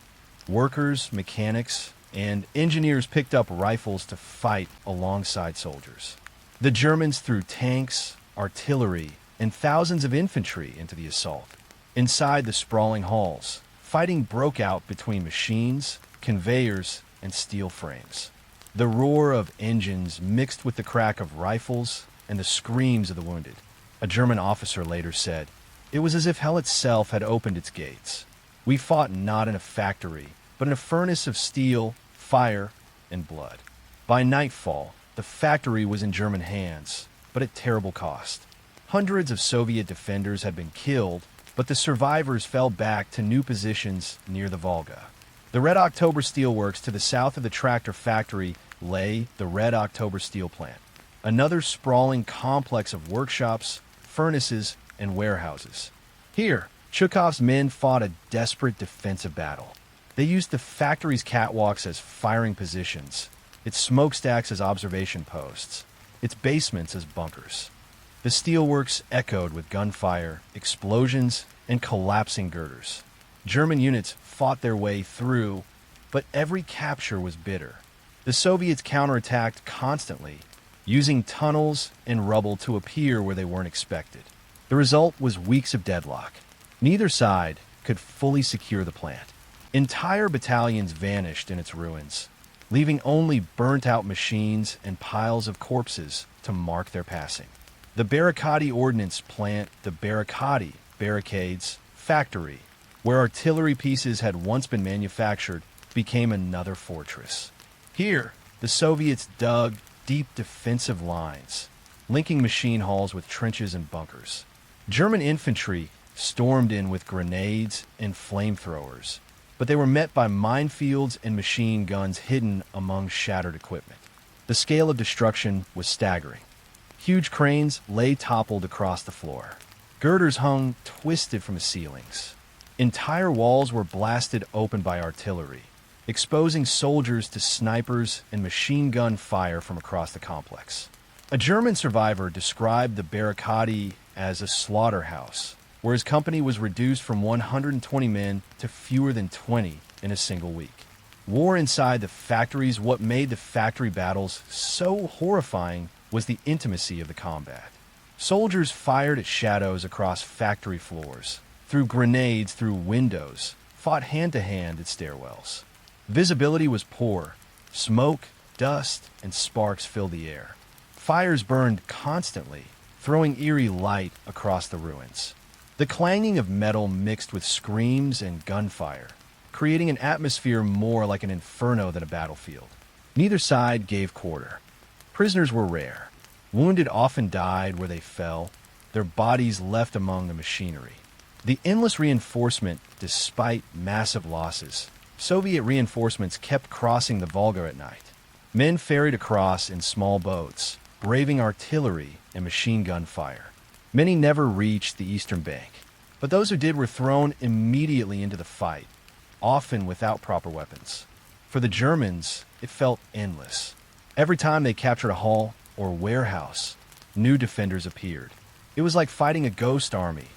Workers, mechanics, and engineers picked up rifles to fight alongside soldiers. The Germans threw tanks, artillery, and thousands of infantry into the assault. Inside the sprawling halls, fighting broke out between machines, conveyors, and steel frames. The roar of engines mixed with the crack of rifles and the screams of the wounded. A German officer later said, "It was as if hell itself had opened its gates." We fought not in a factory, but in a furnace of steel, fire, and blood. By nightfall, the factory was in German hands, but at terrible cost. Hundreds of Soviet defenders had been killed, but the survivors fell back to new positions near the Volga. The Red October steelworks to the south of the tractor factory lay the Red October steel plant, another sprawling complex of workshops, furnaces, and warehouses. Here, Chukhov's men fought a desperate defensive battle. They used the factory's catwalks as firing positions, its smokestacks as observation posts, its basements as bunkers. The steelworks echoed with gunfire, explosions, and collapsing girders. German units fought their way through, but every capture was bitter. The Soviets counterattacked constantly, using tunnels and rubble to appear where they weren't expected. The result was weeks of deadlock. Neither side could fully secure the plant. Entire battalions vanished in its ruins, leaving only burnt-out machines and piles of corpses to mark their passing. The Barricadi ordnance plant, the Barricadi barricades factory, where artillery pieces had once been manufactured, became another fortress. Here, the Soviets dug deep defensive lines, linking machine halls with trenches and bunkers. German infantry stormed in with grenades and flamethrowers, but they were met by minefields and machine guns hidden among shattered equipment. The scale of destruction was staggering. Huge cranes lay toppled across the floor. Girders hung twisted from the ceilings. Entire walls were blasted open by artillery, exposing soldiers to snipers and machine gun fire from across the complex. A German survivor described the Barricadi as a slaughterhouse, where his company was reduced from 120 men to fewer than 20 in a single week. War inside the factories, what made the factory battles so horrifying was the intimacy of the combat. Soldiers fired at shadows across factory floors, threw grenades through windows, fought hand-to-hand at stairwells. Visibility was poor. Smoke, dust, and sparks filled the air. Fires burned constantly, throwing eerie light across the ruins. The clanging of metal mixed with screams and gunfire, creating an atmosphere more like an inferno than a battlefield. Neither side gave quarter. Prisoners were rare. Wounded often died where they fell, their bodies left among the machinery. The endless reinforcement, despite massive losses, Soviet reinforcements kept crossing the Volga at night. Men ferried across in small boats, braving artillery and machine gun fire. Many never reached the eastern bank, but those who did were thrown immediately into the fight, often without proper weapons. For the Germans, it felt endless. Every time they captured a hall or warehouse, new defenders appeared. It was like fighting a ghost army,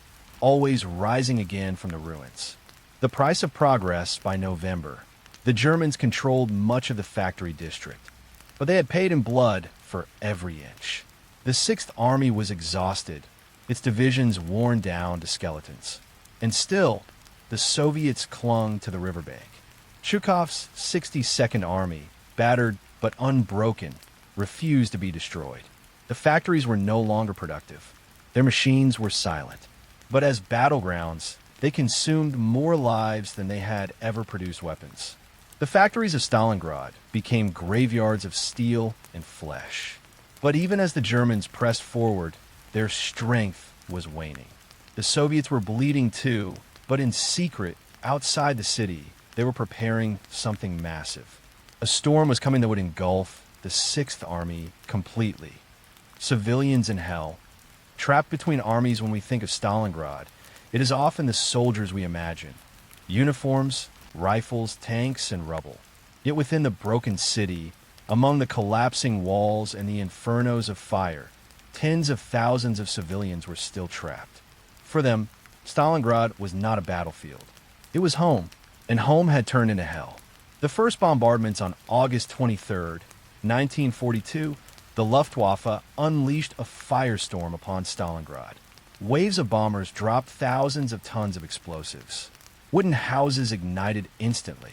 always rising again from the ruins. The price of progress. By November, the Germans controlled much of the factory district, but they had paid in blood for every inch. The 6th Army was exhausted, its divisions worn down to skeletons. And still, the Soviets clung to the riverbank. Chukhov's 62nd Army, battered but unbroken, refused to be destroyed. The factories were no longer productive. Their machines were silent. But as battlegrounds, they consumed more lives than they had ever produced weapons. The factories of Stalingrad became graveyards of steel and flesh. But even as the Germans pressed forward, their strength was waning. The Soviets were bleeding too, but in secret, outside the city, they were preparing something massive. A storm was coming that would engulf the 6th Army completely. Civilians in hell. Trapped between armies, when we think of Stalingrad, it is often the soldiers we imagine. Uniforms, rifles, tanks, and rubble. Yet within the broken city, among the collapsing walls and the infernos of fire, tens of thousands of civilians were still trapped. For them, Stalingrad was not a battlefield. It was home, and home had turned into hell. The first bombardments on August 23rd, 1942, the Luftwaffe unleashed a firestorm upon Stalingrad. Waves of bombers dropped thousands of tons of explosives. Wooden houses ignited instantly.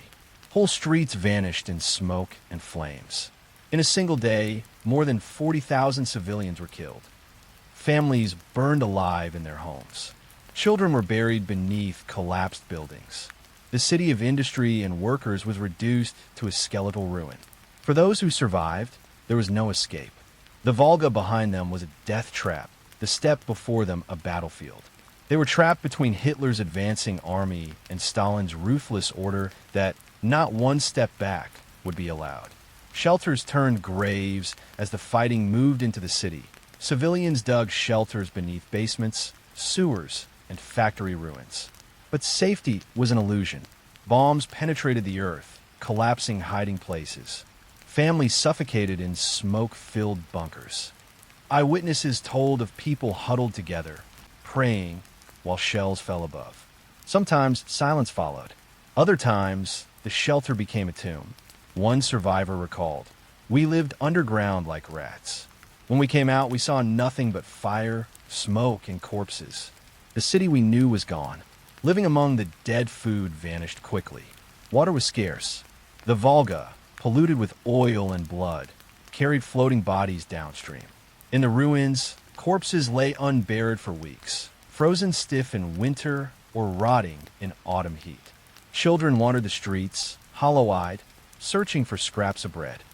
Whole streets vanished in smoke and flames. In a single day, more than 40,000 civilians were killed. Families burned alive in their homes. Children were buried beneath collapsed buildings. The city of industry and workers was reduced to a skeletal ruin. For those who survived, there was no escape. The Volga behind them was a death trap, the steppe before them a battlefield. They were trapped between Hitler's advancing army and Stalin's ruthless order that not one step back would be allowed. Shelters turned graves as the fighting moved into the city. Civilians dug shelters beneath basements, sewers, and factory ruins. But safety was an illusion. Bombs penetrated the earth, collapsing hiding places. Families suffocated in smoke-filled bunkers. Eyewitnesses told of people huddled together, praying while shells fell above. Sometimes silence followed. Other times, the shelter became a tomb. One survivor recalled, "We lived underground like rats. When we came out, we saw nothing but fire, smoke, and corpses. The city we knew was gone. Living among the dead food vanished quickly. Water was scarce. The Volga, polluted with oil and blood, carried floating bodies downstream. In the ruins, corpses lay unburied for weeks, frozen stiff in winter or rotting in autumn heat. Children wandered the streets, hollow-eyed, searching for scraps of bread.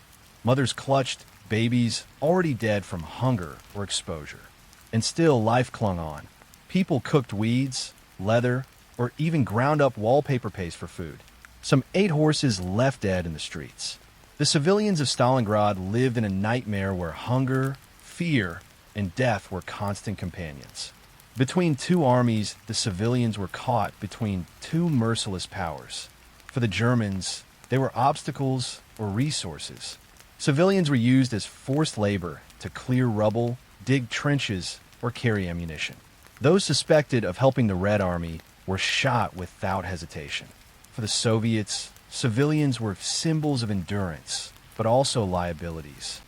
Mothers clutched babies already dead from hunger or exposure. And still life clung on. People cooked weeds, leather, or even ground up wallpaper paste for food. Some 8 horses left dead in the streets. The civilians of Stalingrad lived in a nightmare where hunger, fear, and death were constant companions. Between two armies, the civilians were caught between two merciless powers. For the Germans, they were obstacles or resources. Civilians were used as forced labor to clear rubble, dig trenches, or carry ammunition. Those suspected of helping the Red Army were shot without hesitation. For the Soviets, civilians were symbols of endurance, but also liabilities.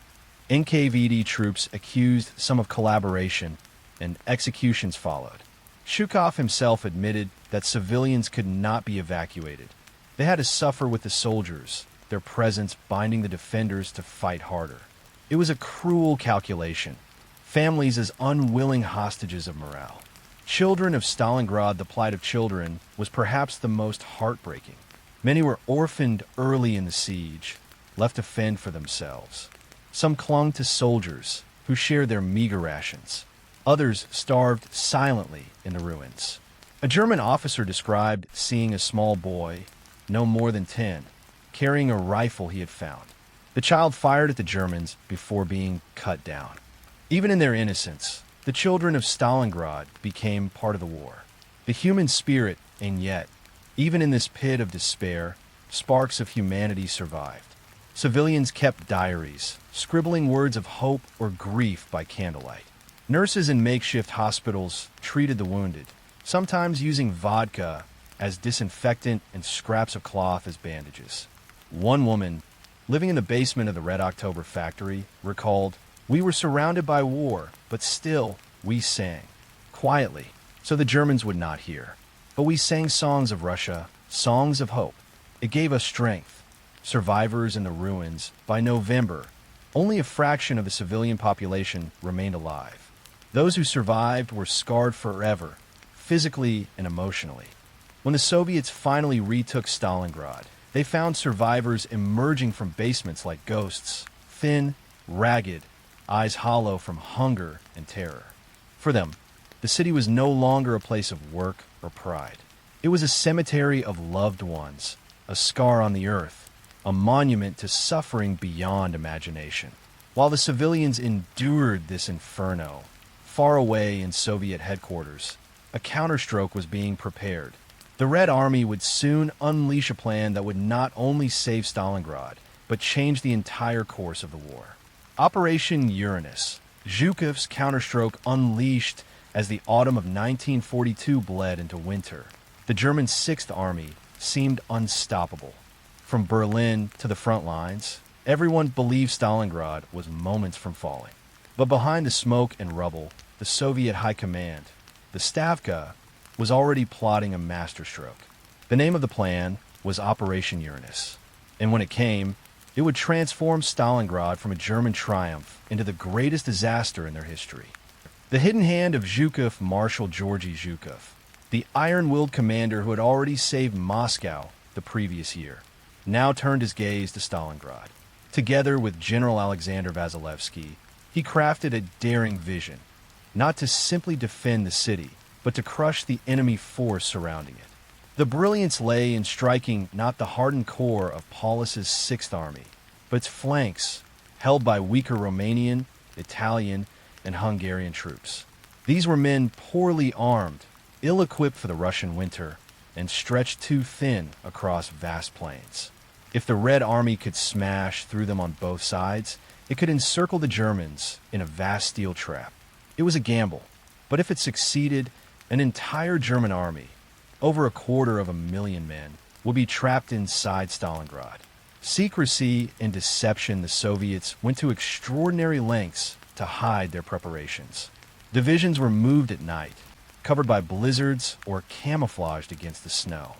NKVD troops accused some of collaboration, and executions followed. Zhukov himself admitted that civilians could not be evacuated. They had to suffer with the soldiers, their presence binding the defenders to fight harder. It was a cruel calculation. Families as unwilling hostages of morale. Children of Stalingrad, the plight of children, was perhaps the most heartbreaking. Many were orphaned early in the siege, left to fend for themselves. Some clung to soldiers who shared their meager rations. Others starved silently in the ruins. A German officer described seeing a small boy, no more than 10, carrying a rifle he had found. The child fired at the Germans before being cut down. Even in their innocence, the children of Stalingrad became part of the war. The human spirit, and yet, even in this pit of despair, sparks of humanity survived. Civilians kept diaries, scribbling words of hope or grief by candlelight. Nurses in makeshift hospitals treated the wounded, sometimes using vodka as disinfectant and scraps of cloth as bandages. One woman, living in the basement of the Red October factory, recalled, "We were surrounded by war, but still we sang, quietly, so the Germans would not hear. But we sang songs of Russia, songs of hope. It gave us strength." Survivors in the ruins, by November, only a fraction of the civilian population remained alive. Those who survived were scarred forever, physically and emotionally. When the Soviets finally retook Stalingrad, they found survivors emerging from basements like ghosts, thin, ragged, eyes hollow from hunger and terror. For them, the city was no longer a place of work or pride. It was a cemetery of loved ones, a scar on the earth, a monument to suffering beyond imagination. While the civilians endured this inferno, far away in Soviet headquarters, a counterstroke was being prepared. The Red Army would soon unleash a plan that would not only save Stalingrad, but change the entire course of the war. Operation Uranus, Zhukov's counterstroke unleashed as the autumn of 1942 bled into winter. The German Sixth Army seemed unstoppable. From Berlin to the front lines, everyone believed Stalingrad was moments from falling. But behind the smoke and rubble, the Soviet High Command, the Stavka, was already plotting a masterstroke. The name of the plan was Operation Uranus. And when it came, it would transform Stalingrad from a German triumph into the greatest disaster in their history. The hidden hand of Zhukov Marshal Georgy Zhukov, The iron-willed commander who had already saved Moscow the previous year now turned his gaze to Stalingrad. Together with General Alexander Vasilevsky, he crafted a daring vision, not to simply defend the city, but to crush the enemy force surrounding it. The brilliance lay in striking not the hardened core of Paulus's Sixth Army, but its flanks, held by weaker Romanian, Italian, and Hungarian troops. These were men poorly armed, ill-equipped for the Russian winter, and stretched too thin across vast plains. If the Red Army could smash through them on both sides, it could encircle the Germans in a vast steel trap. It was a gamble, but if it succeeded, an entire German army, over 250,000 men, would be trapped inside Stalingrad. Secrecy and deception, the Soviets went to extraordinary lengths to hide their preparations. Divisions were moved at night, covered by blizzards or camouflaged against the snow.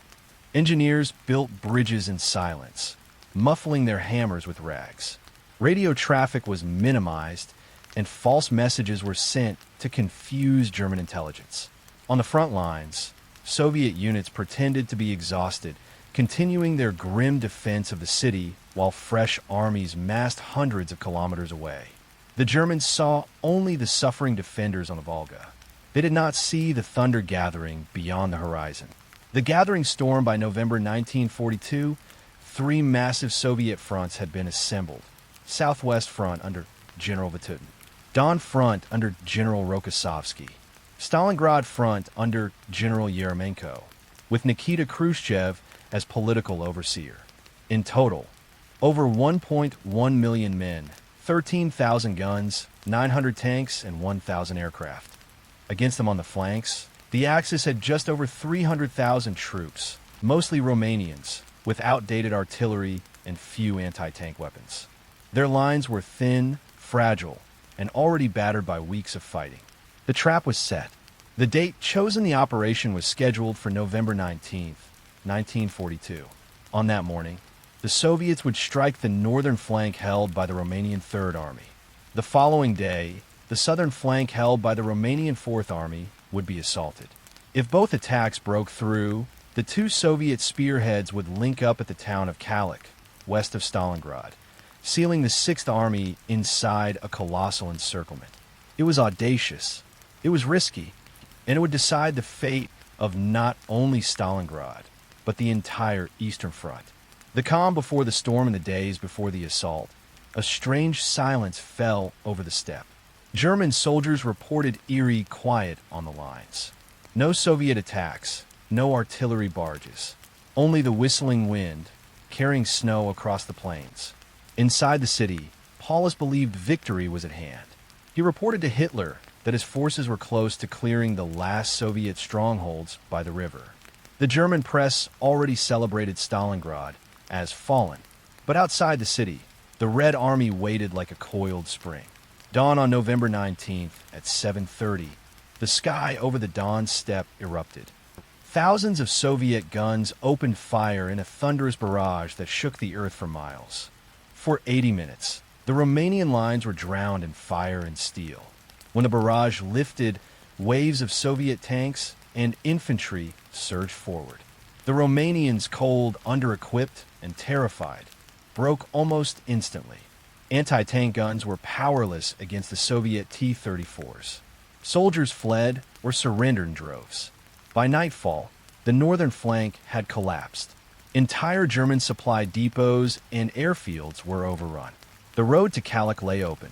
Engineers built bridges in silence, muffling their hammers with rags. Radio traffic was minimized, and false messages were sent to confuse German intelligence. On the front lines, Soviet units pretended to be exhausted, continuing their grim defense of the city while fresh armies massed hundreds of kilometers away. The Germans saw only the suffering defenders on the Volga. They did not see the thunder gathering beyond the horizon. The gathering storm by November 1942, 3 massive Soviet fronts had been assembled. Southwest Front under General Vatutin, Don Front under General Rokossovsky, Stalingrad Front under General Yeremenko, with Nikita Khrushchev as political overseer. In total, over 1.1 million men, 13,000 guns, 900 tanks, and 1,000 aircraft. Against them on the flanks, the Axis had just over 300,000 troops, mostly Romanians, with outdated artillery and few anti-tank weapons. Their lines were thin, fragile, and already battered by weeks of fighting. The trap was set. The date chosen the operation was scheduled for November 19, 1942. On that morning, the Soviets would strike the northern flank held by the Romanian Third Army. The following day, the southern flank held by the Romanian Fourth Army would be assaulted. If both attacks broke through, the 2 Soviet spearheads would link up at the town of Kalik, west of Stalingrad, sealing the Sixth Army inside a colossal encirclement. It was audacious, it was risky, and it would decide the fate of not only Stalingrad, but the entire Eastern Front. The calm before the storm and the days before the assault, a strange silence fell over the steppe. German soldiers reported eerie quiet on the lines. No Soviet attacks, no artillery barges, only the whistling wind carrying snow across the plains. Inside the city, Paulus believed victory was at hand. He reported to Hitler that his forces were close to clearing the last Soviet strongholds by the river. The German press already celebrated Stalingrad as fallen, but outside the city, the Red Army waited like a coiled spring. Dawn on November 19th at 7:30, the sky over the Don steppe erupted. Thousands of Soviet guns opened fire in a thunderous barrage that shook the earth for miles. For 80 minutes, the Romanian lines were drowned in fire and steel. When the barrage lifted, waves of Soviet tanks and infantry surged forward. The Romanians, cold, under-equipped, and terrified, broke almost instantly. Anti-tank guns were powerless against the Soviet T-34s. Soldiers fled or surrendered in droves. By nightfall, the northern flank had collapsed. Entire German supply depots and airfields were overrun. The road to Kalik lay open.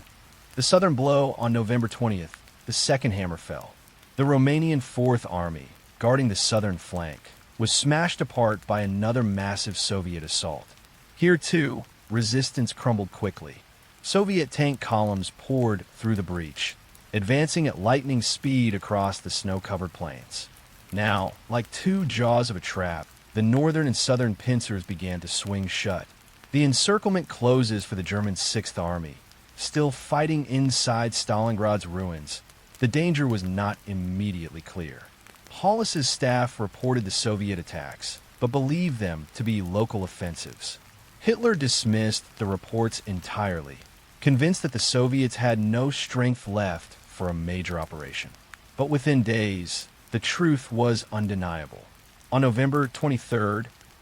The southern blow on November 20th, the second hammer fell. The Romanian Fourth Army, guarding the southern flank, was smashed apart by another massive Soviet assault. Here, too, resistance crumbled quickly. Soviet tank columns poured through the breach, advancing at lightning speed across the snow-covered plains. Now, like 2 jaws of a trap, the northern and southern pincers began to swing shut. The encirclement closes for the German Sixth Army, still fighting inside Stalingrad's ruins. The danger was not immediately clear. Paulus's staff reported the Soviet attacks, but believed them to be local offensives. Hitler dismissed the reports entirely, convinced that the Soviets had no strength left for a major operation. But within days, the truth was undeniable. On November 23,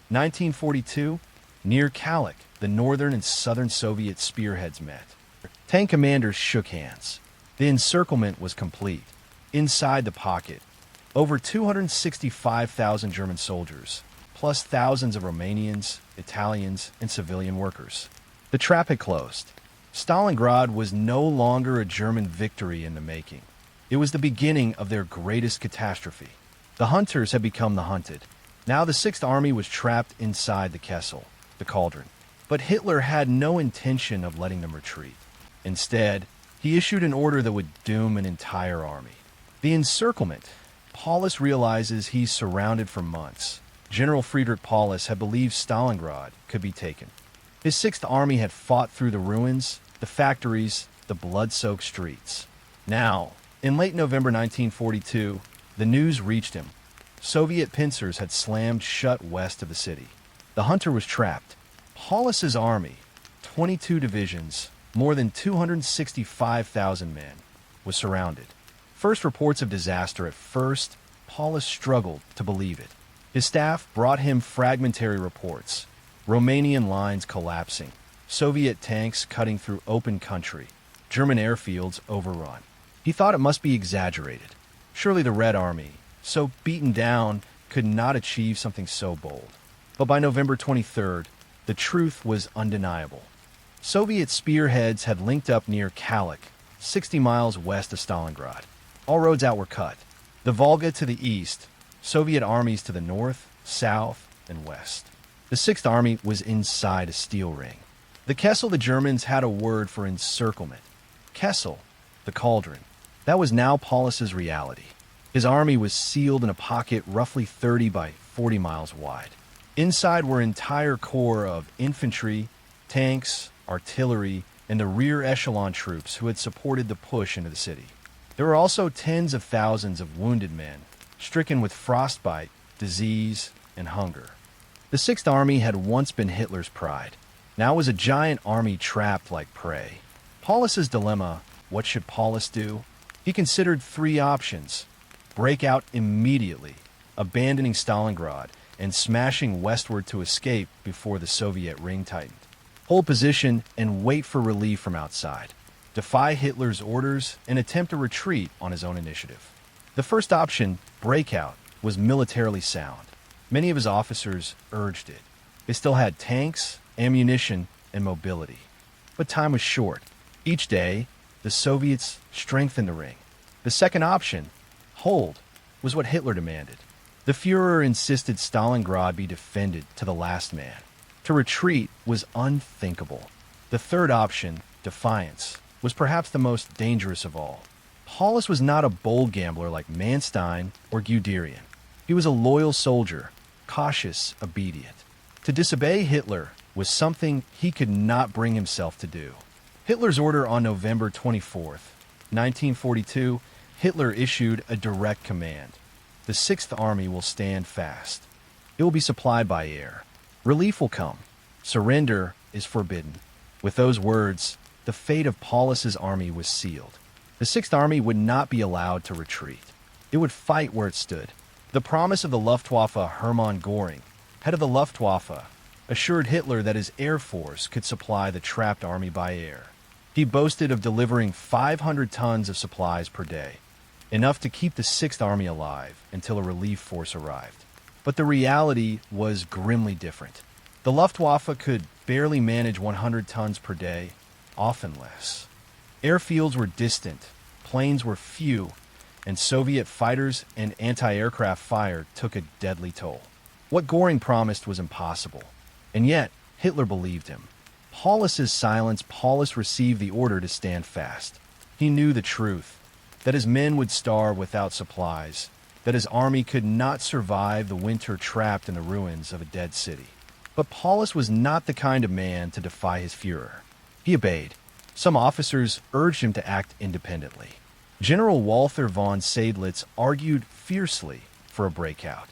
1942, near Kalach, the northern and southern Soviet spearheads met. Tank commanders shook hands. The encirclement was complete. Inside the pocket, over 265,000 German soldiers, plus thousands of Romanians, Italians, and civilian workers. The trap had closed. Stalingrad was no longer a German victory in the making. It was the beginning of their greatest catastrophe. The hunters had become the hunted. Now the Sixth Army was trapped inside the Kessel, the cauldron. But Hitler had no intention of letting them retreat. Instead, he issued an order that would doom an entire army. The encirclement. Paulus realizes he's surrounded for months. General Friedrich Paulus had believed Stalingrad could be taken. His Sixth Army had fought through the ruins, the factories, the blood-soaked streets. Now, in late November 1942, the news reached him. Soviet pincers had slammed shut west of the city. The hunter was trapped. Paulus's army, 22 divisions, more than 265,000 men, was surrounded. First reports of disaster. At first, Paulus struggled to believe it. His staff brought him fragmentary reports. Romanian lines collapsing, Soviet tanks cutting through open country, German airfields overrun. He thought it must be exaggerated. Surely the Red Army, so beaten down, could not achieve something so bold. But by November 23rd, the truth was undeniable. Soviet spearheads had linked up near Kalach, 60 miles west of Stalingrad. All roads out were cut. The Volga to the east, Soviet armies to the north, south, and west. The Sixth Army was inside a steel ring. The Kessel, the Germans had a word for encirclement. Kessel, the cauldron. That was now Paulus's reality. His army was sealed in a pocket roughly 30 by 40 miles wide. Inside were entire corps of infantry, tanks, artillery, and the rear echelon troops who had supported the push into the city. There were also tens of thousands of wounded men, stricken with frostbite, disease, and hunger. The Sixth Army had once been Hitler's pride. Now it was a giant army trapped like prey. Paulus's dilemma, what should Paulus do? He considered three options: break out immediately, abandoning Stalingrad, and smashing westward to escape before the Soviet ring tightened. Hold position and wait for relief from outside. Defy Hitler's orders and attempt a retreat on his own initiative. The first option, breakout, was militarily sound. Many of his officers urged it. They still had tanks, ammunition, and mobility. But time was short. Each day, the Soviets strengthened the ring. The second option, hold, was what Hitler demanded. The Führer insisted Stalingrad be defended to the last man. To retreat was unthinkable. The third option, defiance, was perhaps the most dangerous of all. Paulus was not a bold gambler like Manstein or Guderian. He was a loyal soldier, cautious, obedient. To disobey Hitler was something he could not bring himself to do. Hitler's order on November 24th, 1942, Hitler issued a direct command. The Sixth Army will stand fast. It will be supplied by air. Relief will come. Surrender is forbidden. With those words, the fate of Paulus's army was sealed. The Sixth Army would not be allowed to retreat. It would fight where it stood. The promise of the Luftwaffe Hermann Göring, head of the Luftwaffe, assured Hitler that his air force could supply the trapped army by air. He boasted of delivering 500 tons of supplies per day, enough to keep the Sixth Army alive until a relief force arrived. But the reality was grimly different. The Luftwaffe could barely manage 100 tons per day, often less. Airfields were distant, planes were few, and Soviet fighters and anti-aircraft fire took a deadly toll. What Göring promised was impossible, and yet Hitler believed him. Paulus's silence. Paulus received the order to stand fast. He knew the truth, that his men would starve without supplies, that his army could not survive the winter trapped in the ruins of a dead city. But Paulus was not the kind of man to defy his Führer. He obeyed. Some officers urged him to act independently. General Walther von Seydlitz argued fiercely for a breakout.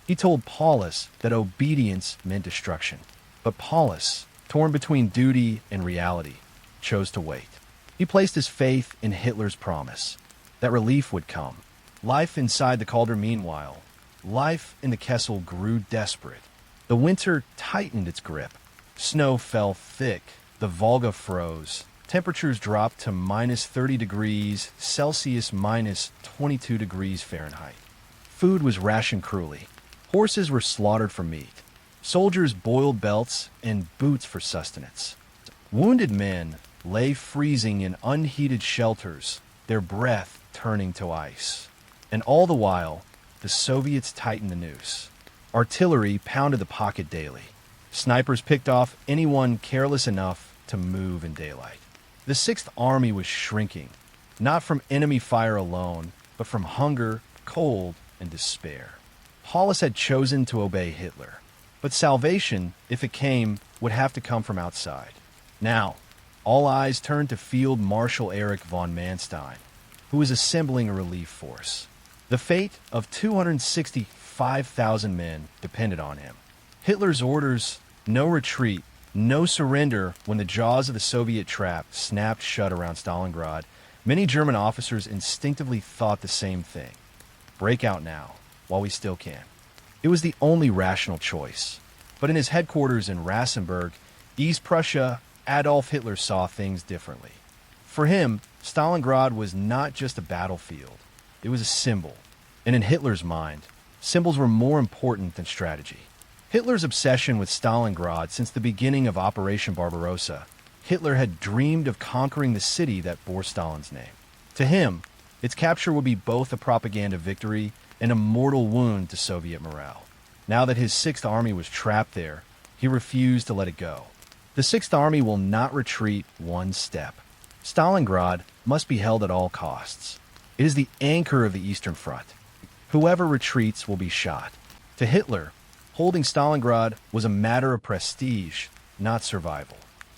He told Paulus that obedience meant destruction. But Paulus, torn between duty and reality, chose to wait. He placed his faith in Hitler's promise that relief would come. Life inside the cauldron, meanwhile, life in the Kessel grew desperate. The winter tightened its grip. Snow fell thick. The Volga froze. Temperatures dropped to minus 30 degrees Celsius, minus 22 degrees Fahrenheit. Food was rationed cruelly. Horses were slaughtered for meat. Soldiers boiled belts and boots for sustenance. Wounded men lay freezing in unheated shelters, their breath turning to ice. And all the while, the Soviets tightened the noose. Artillery pounded the pocket daily. Snipers picked off anyone careless enough to move in daylight. The Sixth Army was shrinking, not from enemy fire alone, but from hunger, cold, and despair. Paulus had chosen to obey Hitler, but salvation, if it came, would have to come from outside. Now, all eyes turned to Field Marshal Erich von Manstein, who was assembling a relief force. The fate of 265,000 men depended on him. Hitler's orders, no retreat, no surrender, when the jaws of the Soviet trap snapped shut around Stalingrad, many German officers instinctively thought the same thing. Break out now, while we still can. It was the only rational choice. But in his headquarters in Rassenburg, East Prussia, Adolf Hitler saw things differently. For him, Stalingrad was not just a battlefield. It was a symbol. And in Hitler's mind, symbols were more important than strategy. Hitler's obsession with Stalingrad since the beginning of Operation Barbarossa, Hitler had dreamed of conquering the city that bore Stalin's name. To him, its capture would be both a propaganda victory and a mortal wound to Soviet morale. Now that his Sixth Army was trapped there, he refused to let it go. The Sixth Army will not retreat one step. Stalingrad must be held at all costs. It is the anchor of the Eastern Front. Whoever retreats will be shot. To Hitler, holding Stalingrad was a matter of prestige, not survival.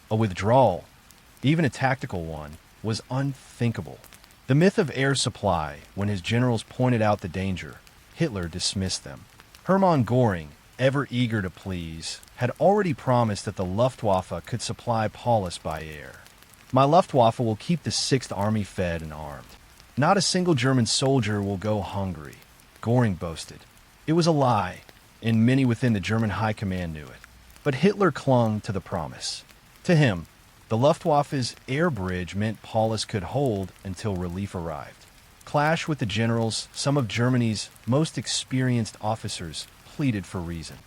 A withdrawal, even a tactical one, was unthinkable. The myth of air supply, when his generals pointed out the danger, Hitler dismissed them. Hermann Göring, ever eager to please, had already promised that the Luftwaffe could supply Paulus by air. My Luftwaffe will keep the Sixth Army fed and armed. Not a single German soldier will go hungry, Göring boasted. It was a lie, and many within the German high command knew it. But Hitler clung to the promise. To him, the Luftwaffe's air bridge meant Paulus could hold until relief arrived. Clash with the generals, some of Germany's most experienced officers pleaded for reason.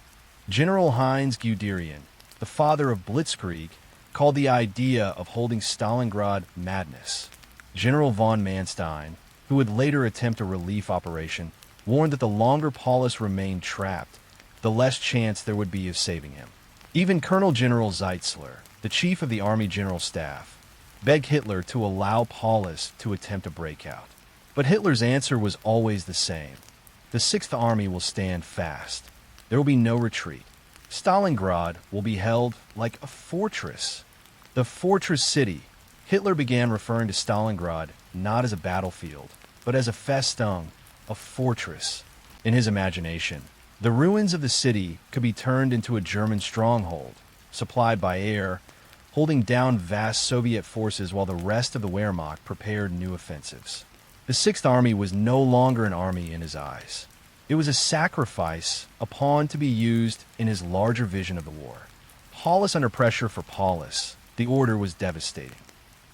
General Heinz Guderian, the father of Blitzkrieg, called the idea of holding Stalingrad madness. General von Manstein, who would later attempt a relief operation, warned that the longer Paulus remained trapped, the less chance there would be of saving him. Even Colonel General Zeitzler, the chief of the Army General Staff, begged Hitler to allow Paulus to attempt a breakout. But Hitler's answer was always the same. The Sixth Army will stand fast. There will be no retreat. Stalingrad will be held like a fortress. The fortress city. Hitler began referring to Stalingrad not as a battlefield, but as a Festung, a fortress. In his imagination, the ruins of the city could be turned into a German stronghold, supplied by air, holding down vast Soviet forces while the rest of the Wehrmacht prepared new offensives. The Sixth Army was no longer an army in his eyes. It was a sacrifice, a pawn to be used in his larger vision of the war. Paulus under pressure for Paulus, the order was devastating.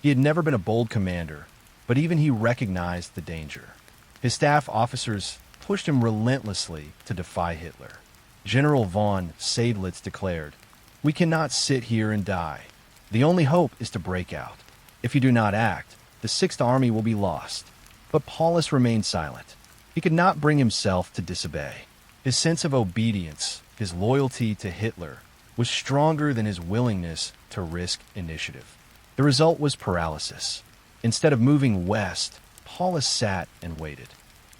He had never been a bold commander, but even he recognized the danger. His staff officers pushed him relentlessly to defy Hitler. General von Seydlitz declared, "We cannot sit here and die. The only hope is to break out. If you do not act, the Sixth Army will be lost." But Paulus remained silent. He could not bring himself to disobey. His sense of obedience, his loyalty to Hitler, was stronger than his willingness to risk initiative. The result was paralysis. Instead of moving west, Paulus sat and waited.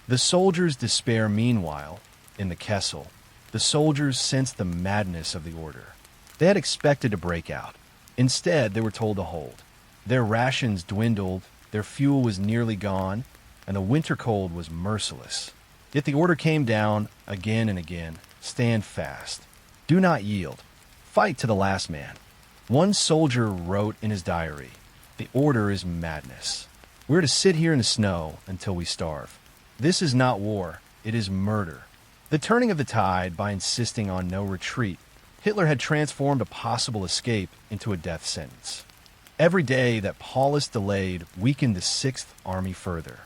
The soldiers' despair, meanwhile, in the Kessel, the soldiers sensed the madness of the order. They had expected to break out. Instead, they were told to hold. Their rations dwindled, their fuel was nearly gone, and the winter cold was merciless. Yet the order came down again and again: stand fast. Do not yield. Fight to the last man. One soldier wrote in his diary, "The order is madness. We're to sit here in the snow until we starve." This is not war, it is murder. The turning of the tide by insisting on no retreat, Hitler had transformed a possible escape into a death sentence. Every day that Paulus delayed weakened the Sixth Army further.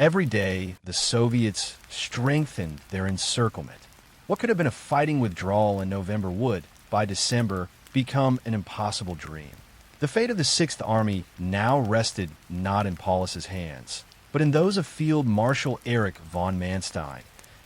Every day, the Soviets strengthened their encirclement. What could have been a fighting withdrawal in November would, by December, become an impossible dream. The fate of the Sixth Army now rested not in Paulus's hands, but in those of Field Marshal Erich von Manstein,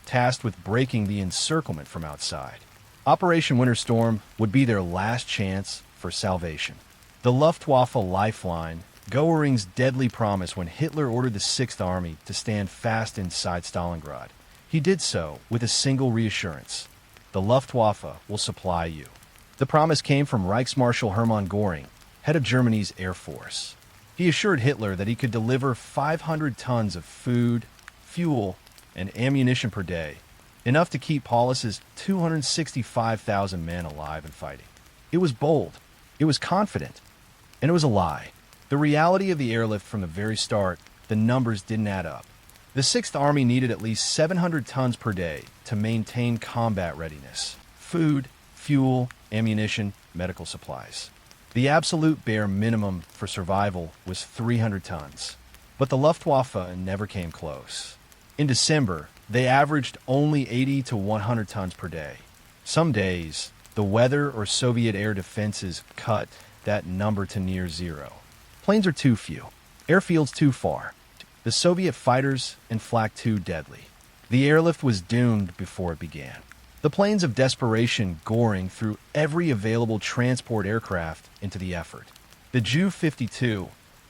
tasked with breaking the encirclement from outside. Operation Winter Storm would be their last chance for salvation. The Luftwaffe lifeline, Goering's deadly promise when Hitler ordered the Sixth Army to stand fast inside Stalingrad. He did so with a single reassurance: the Luftwaffe will supply you. The promise came from Reichsmarschall Hermann Göring, head of Germany's Air Force. He assured Hitler that he could deliver 500 tons of food, fuel, and ammunition per day, enough to keep Paulus's 265,000 men alive and fighting. It was bold, it was confident, and it was a lie. The reality of the airlift from the very start, the numbers didn't add up. The Sixth Army needed at least 700 tons per day to maintain combat readiness: food, fuel, ammunition, medical supplies. The absolute bare minimum for survival was 300 tons. But the Luftwaffe never came close. In December, they averaged only 80 to 100 tons per day. Some days, the weather or Soviet air defenses cut that number to near zero. Planes are too few, airfields too far, the Soviet fighters and flak too deadly. The airlift was doomed before it began. The planes of desperation, Göring threw every available transport aircraft into the effort. The Ju-52,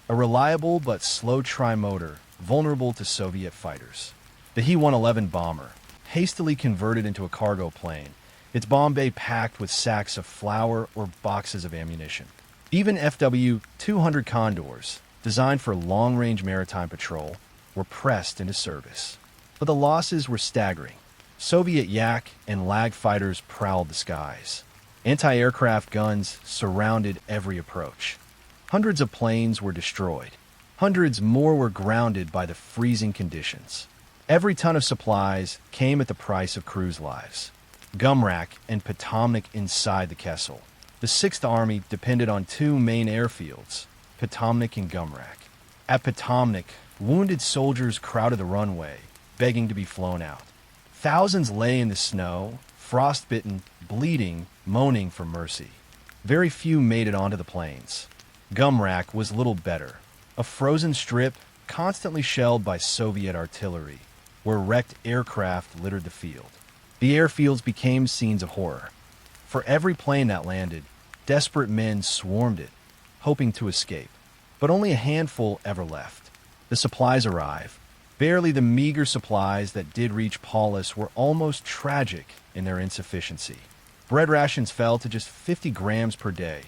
a reliable but slow trimotor, vulnerable to Soviet fighters. The He-111 bomber, hastily converted into a cargo plane, its bomb bay packed with sacks of flour or boxes of ammunition. Even WW2 Condors, designed for long-range maritime patrol, were pressed into service. But the losses were staggering. Soviet Yak and Lag fighters prowled the skies. Anti-aircraft guns surrounded every approach. Hundreds of planes were destroyed. Hundreds more were grounded by the freezing conditions. Every ton of supplies came at the price of crews' lives. Gumrak and Potomnik inside the Kessel. The Sixth Army depended on two main airfields, Potomnik and Gumrak. At Potomnik, wounded soldiers crowded the runway, begging to be flown out. Thousands lay in the snow, frostbitten, bleeding, moaning for mercy. Very few made it onto the planes. Gumrak was little better, a frozen strip constantly shelled by Soviet artillery, where wrecked aircraft littered the field. The airfields became scenes of horror. For every plane that landed, desperate men swarmed it, hoping to escape. But only a handful ever left. The supplies arrived. Barely the meager supplies that did reach Paulus were almost tragic in their insufficiency. Bread rations fell to just 50 grams per day,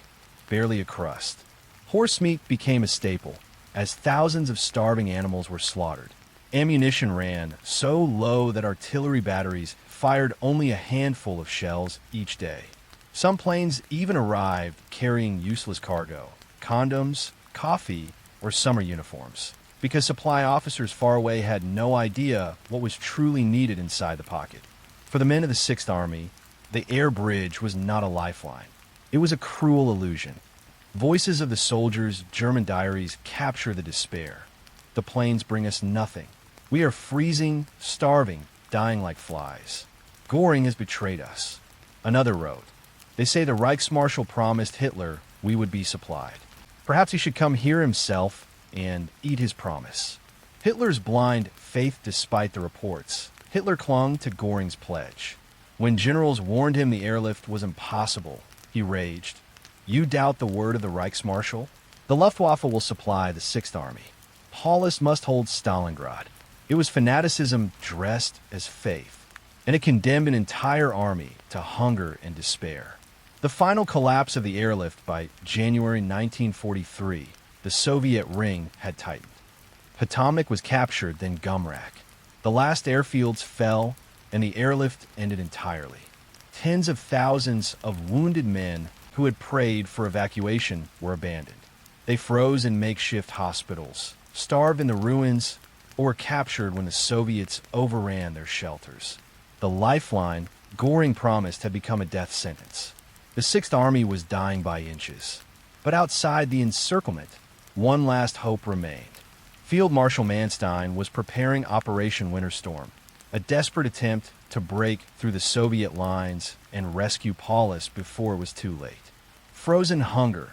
barely a crust. Horse meat became a staple, as thousands of starving animals were slaughtered. Ammunition ran so low that artillery batteries fired only a handful of shells each day. Some planes even arrived carrying useless cargo, condoms, coffee, or summer uniforms, because supply officers far away had no idea what was truly needed inside the pocket. For the men of the Sixth Army, the air bridge was not a lifeline. It was a cruel illusion. Voices of the soldiers' German diaries capture the despair. The planes bring us nothing. We are freezing, starving, dying like flies. Göring has betrayed us. Another wrote, "They say the Reichsmarschall promised Hitler we would be supplied. Perhaps he should come here himself and eat his promise." Hitler's blind faith despite the reports. Hitler clung to Göring's pledge. When generals warned him the airlift was impossible, he raged, "You doubt the word of the Reichsmarschall? The Luftwaffe will supply the Sixth Army. Paulus must hold Stalingrad." It was fanaticism dressed as faith, and it condemned an entire army to hunger and despair. The final collapse of the airlift by January 1943, the Soviet ring had tightened. Potomnik was captured, then Gumrak. The last airfields fell, and the airlift ended entirely. Tens of thousands of wounded men who had prayed for evacuation were abandoned. They froze in makeshift hospitals, starved in the ruins, or were captured when the Soviets overran their shelters. The lifeline Goring promised had become a death sentence. The Sixth Army was dying by inches. But outside the encirclement, one last hope remained. Field Marshal Manstein was preparing Operation Winter Storm, a desperate attempt to break through the Soviet lines and rescue Paulus before it was too late. Frozen hunger.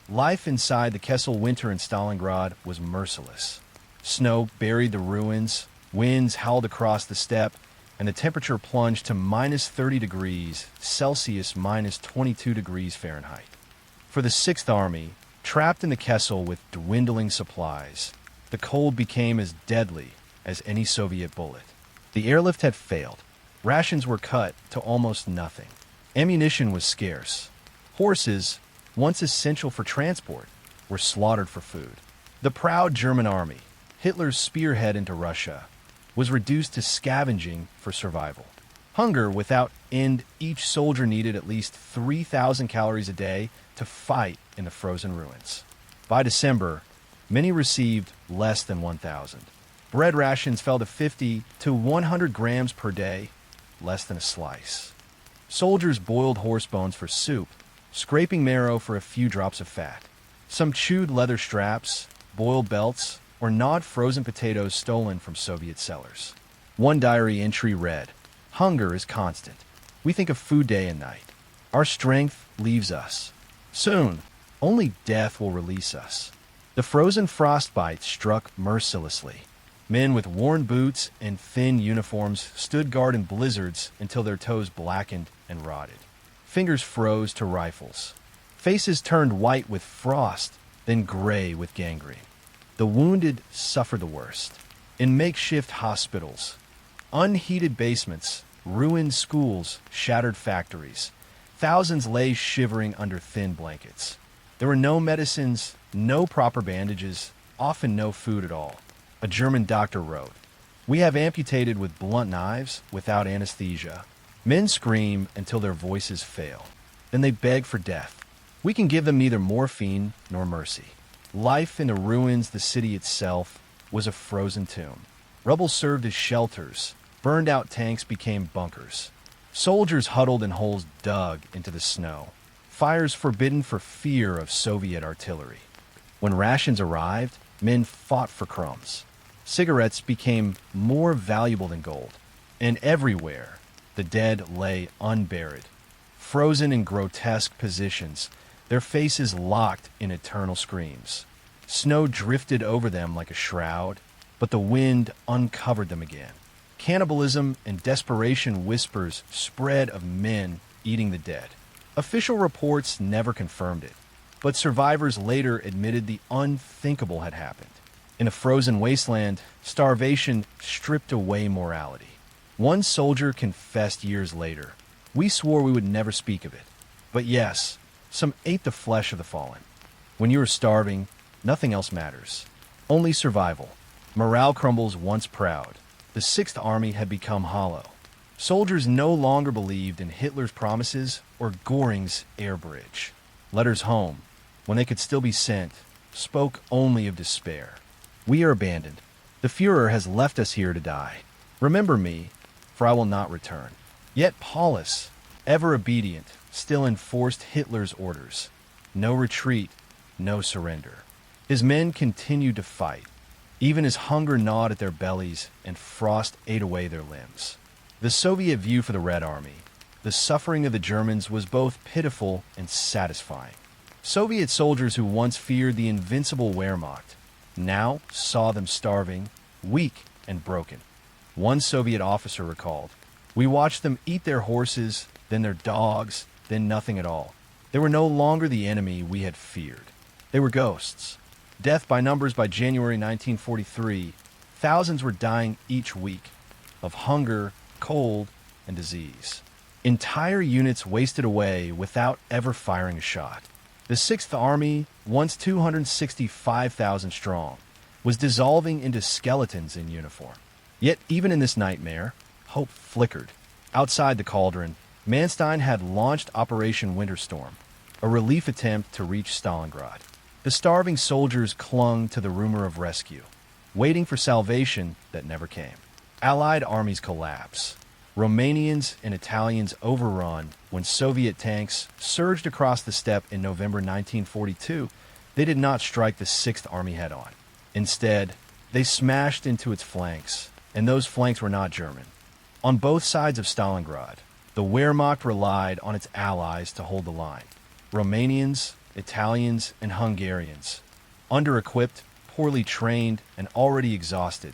Life inside the Kessel winter in Stalingrad was merciless. Snow buried the ruins, winds howled across the steppe, and the temperature plunged to minus 30 degrees Celsius, minus 22 degrees Fahrenheit. For the Sixth Army, trapped in the Kessel with dwindling supplies, the cold became as deadly as any Soviet bullet. The airlift had failed. Rations were cut to almost nothing. Ammunition was scarce. Horses, once essential for transport, were slaughtered for food. The proud German army, Hitler's spearhead into Russia, was reduced to scavenging for survival. Hunger without end, each soldier needed at least 3,000 calories a day to fight in the frozen ruins. By December, many received less than 1,000. Bread rations fell to 50 to 100 grams per day, less than a slice. Soldiers boiled horse bones for soup, scraping marrow for a few drops of fat. Some chewed leather straps, boiled belts, or gnawed frozen potatoes stolen from Soviet cellars. One diary entry read, "Hunger is constant. We think of food day and night. Our strength leaves us. Soon, only death will release us." The frozen frostbite struck mercilessly. Men with worn boots and thin uniforms stood guard in blizzards until their toes blackened and rotted. Fingers froze to rifles. Faces turned white with frost, then gray with gangrene. The wounded suffered the worst. In makeshift hospitals, unheated basements, ruined schools, shattered factories, thousands lay shivering under thin blankets. There were no medicines, no proper bandages, often no food at all. A German doctor wrote, "We have amputated with blunt knives without anesthesia. Men scream until their voices fail. Then they beg for death. We can give them neither morphine nor mercy." Life in the ruins, the city itself, was a frozen tomb. Rubble served as shelters. Burned-out tanks became bunkers. Soldiers huddled in holes dug into the snow. Fires forbidden for fear of Soviet artillery. When rations arrived, men fought for crumbs. Cigarettes became more valuable than gold. And everywhere, the dead lay unburied, frozen in grotesque positions, their faces locked in eternal screams. Snow drifted over them like a shroud, but the wind uncovered them again. Cannibalism and desperation whispers spread of men eating the dead. Official reports never confirmed it, but survivors later admitted the unthinkable had happened. In a frozen wasteland, starvation stripped away morality. One soldier confessed years later, "We swore we would never speak of it. But yes, some ate the flesh of the fallen. When you are starving, nothing else matters. Only survival." Morale crumbles once proud. The Sixth Army had become hollow. Soldiers no longer believed in Hitler's promises or Göring's air bridge. Letters home, when they could still be sent, spoke only of despair. "We are abandoned. The Führer has left us here to die. Remember me, for I will not return." Yet Paulus, ever obedient, still enforced Hitler's orders. No retreat, no surrender. His men continued to fight, even as hunger gnawed at their bellies and frost ate away their limbs. The Soviet view for the Red Army, the suffering of the Germans, was both pitiful and satisfying. Soviet soldiers who once feared the invincible Wehrmacht now saw them starving, weak, and broken. One Soviet officer recalled, "We watched them eat their horses, then their dogs, then nothing at all. They were no longer the enemy we had feared. They were ghosts." Death by numbers by January 1943, thousands were dying each week of hunger, cold, and disease. Entire units wasted away without ever firing a shot. The Sixth Army, once 265,000 strong, was dissolving into skeletons in uniform. Yet even in this nightmare, hope flickered. Outside the cauldron, Manstein had launched Operation Winter Storm, a relief attempt to reach Stalingrad. The starving soldiers clung to the rumor of rescue. waiting for salvation that never came. Allied armies collapse. Romanians and Italians overrun when Soviet tanks surged across the steppe in November 1942. They did not strike the Sixth Army head-on. Instead, they smashed into its flanks, and those flanks were not German. On both sides of Stalingrad, the Wehrmacht relied on its allies to hold the line. Romanians, Italians, and Hungarians, under-equipped, poorly trained, and already exhausted,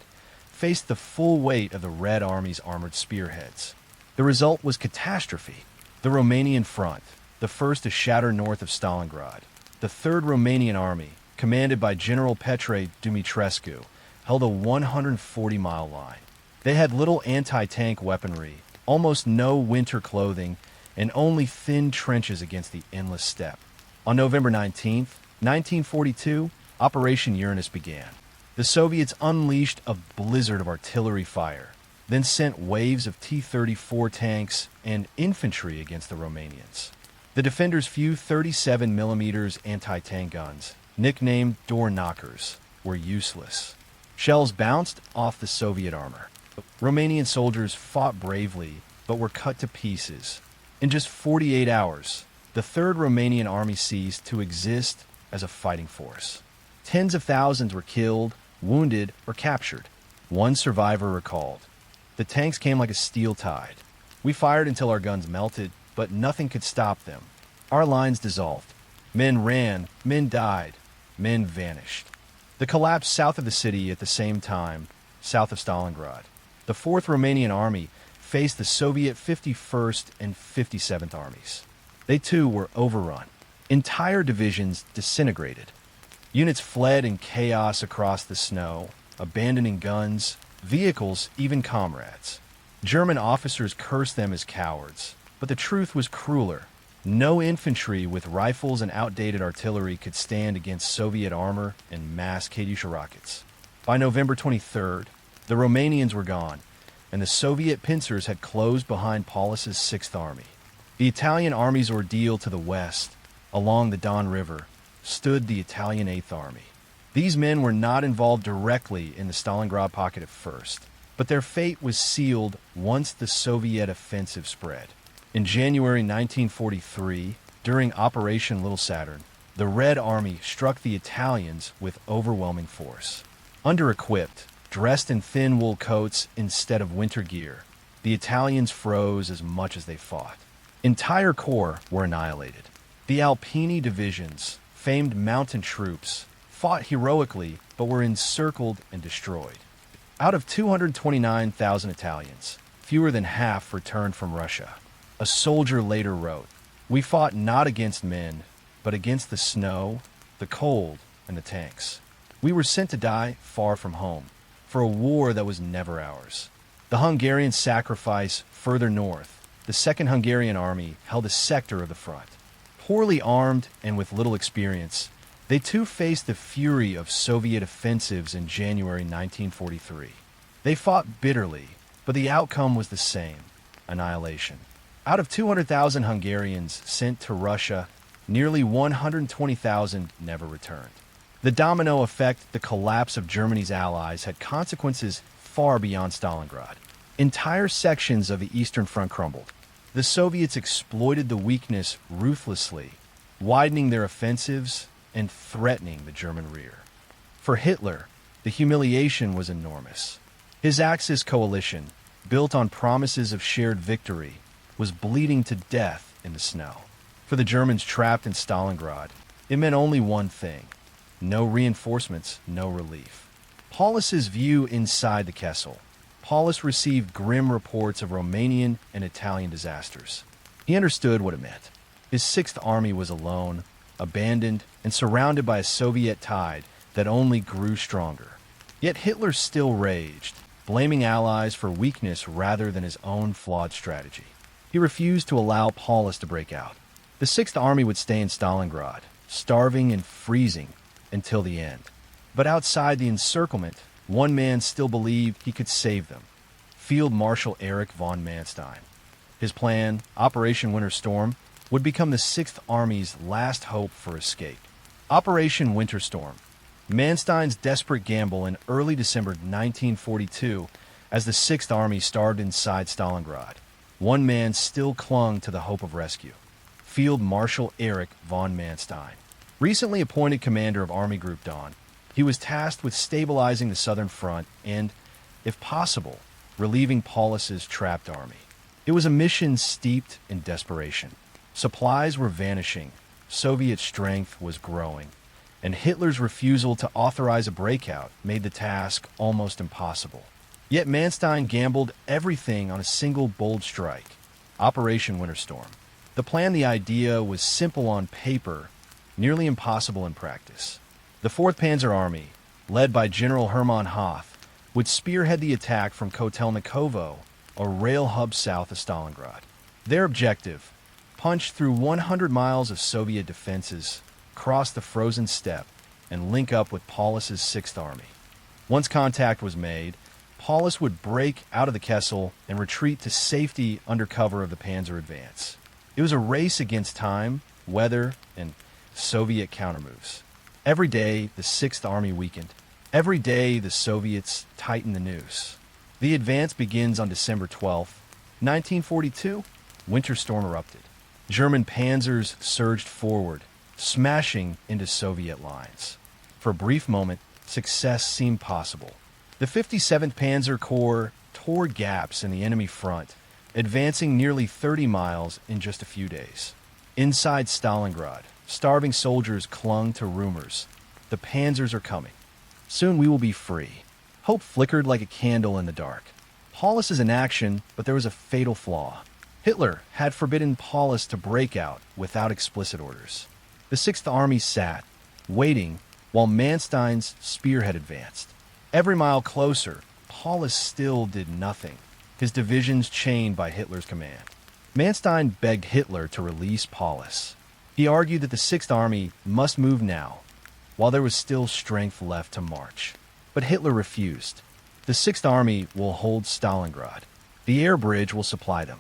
faced the full weight of the Red Army's armored spearheads. The result was catastrophe. The Romanian front, the first to shatter north of Stalingrad, the Third Romanian Army, commanded by General Petre Dumitrescu, held a 140-mile line. They had little anti-tank weaponry, almost no winter clothing, and only thin trenches against the endless steppe. On November 19, 1942, Operation Uranus began. The Soviets unleashed a blizzard of artillery fire, then sent waves of T-34 tanks and infantry against the Romanians. The defenders' few 37mm anti-tank guns, nicknamed door knockers, were useless. Shells bounced off the Soviet armor. Romanian soldiers fought bravely, but were cut to pieces. In just 48 hours, the Third Romanian Army ceased to exist as a fighting force. Tens of thousands were killed, wounded, or captured. One survivor recalled, "The tanks came like a steel tide. We fired until our guns melted, but nothing could stop them. Our lines dissolved. Men ran, men died, men vanished." The collapse south of the city at the same time, south of Stalingrad. The 4th Romanian Army faced the Soviet 51st and 57th Armies. They too were overrun. Entire divisions disintegrated. Units fled in chaos across the snow, abandoning guns, vehicles, even comrades. German officers cursed them as cowards, but the truth was crueler. No infantry with rifles and outdated artillery could stand against Soviet armor and mass Katyusha rockets. By November 23rd, the Romanians were gone, and the Soviet pincers had closed behind Paulus's Sixth Army. The Italian army's ordeal to the west, along the Don River, stood the Italian Eighth Army. These men were not involved directly in the Stalingrad pocket at first, but their fate was sealed once the Soviet offensive spread. In January 1943, during Operation Little Saturn, the Red Army struck the Italians with overwhelming force. Under-equipped, dressed in thin wool coats instead of winter gear, the Italians froze as much as they fought. Entire corps were annihilated. The Alpini divisions, famed mountain troops, fought heroically but were encircled and destroyed. Out of 229,000 Italians, fewer than half returned from Russia. A soldier later wrote, "We fought not against men, but against the snow, the cold, and the tanks. We were sent to die far from home, for a war that was never ours." The Hungarian sacrifice further north, the Second Hungarian Army held a sector of the front. Poorly armed and with little experience, they too faced the fury of Soviet offensives in January 1943. They fought bitterly, but the outcome was the same: annihilation. Out of 200,000 Hungarians sent to Russia, nearly 120,000 never returned. The domino effect, the collapse of Germany's allies, had consequences far beyond Stalingrad. Entire sections of the Eastern Front crumbled. The Soviets exploited the weakness ruthlessly, widening their offensives and threatening the German rear. For Hitler, the humiliation was enormous. His Axis coalition, built on promises of shared victory, was bleeding to death in the snow. For the Germans trapped in Stalingrad, it meant only one thing: no reinforcements, no relief. Paulus's view inside the Kessel. Paulus received grim reports of Romanian and Italian disasters. He understood what it meant. His Sixth Army was alone, abandoned, and surrounded by a Soviet tide that only grew stronger. Yet Hitler still raged, blaming allies for weakness rather than his own flawed strategy. He refused to allow Paulus to break out. The Sixth Army would stay in Stalingrad, starving and freezing until the end. But outside the encirclement, one man still believed he could save them: Field Marshal Erich von Manstein. His plan, Operation Winter Storm, would become the Sixth Army's last hope for escape. Operation Winter Storm. Manstein's desperate gamble in early December 1942 as the Sixth Army starved inside Stalingrad. One man still clung to the hope of rescue: Field Marshal Erich von Manstein. Recently appointed commander of Army Group Dawn, he was tasked with stabilizing the southern front and, if possible, relieving Paulus's trapped army. It was a mission steeped in desperation. Supplies were vanishing, Soviet strength was growing, and Hitler's refusal to authorize a breakout made the task almost impossible. Yet Manstein gambled everything on a single bold strike: Operation Winter Storm. The idea was simple on paper, nearly impossible in practice. The 4th Panzer Army, led by General Hermann Hoth, would spearhead the attack from Kotelnikovo, a rail hub south of Stalingrad. Their objective: punch through 100 miles of Soviet defenses, cross the frozen steppe, and link up with Paulus's Sixth Army. Once contact was made, Paulus would break out of the Kessel and retreat to safety under cover of the Panzer advance. It was a race against time, weather, and Soviet countermoves. Every day, the Sixth Army weakened. Every day, the Soviets tightened the noose. The advance begins on December 12, 1942. Winter storm erupted. German panzers surged forward, smashing into Soviet lines. For a brief moment, success seemed possible. The 57th Panzer Corps tore gaps in the enemy front, advancing nearly 30 miles in just a few days. Inside Stalingrad, starving soldiers clung to rumors: the panzers are coming. Soon we will be free. Hope flickered like a candle in the dark. Paulus is in action, but there was a fatal flaw. Hitler had forbidden Paulus to break out without explicit orders. The Sixth Army sat, waiting, while Manstein's spearhead advanced. Every mile closer, Paulus still did nothing, his divisions chained by Hitler's command. Manstein begged Hitler to release Paulus. He argued that the Sixth Army must move now, while there was still strength left to march. But Hitler refused. The Sixth Army will hold Stalingrad. The air bridge will supply them.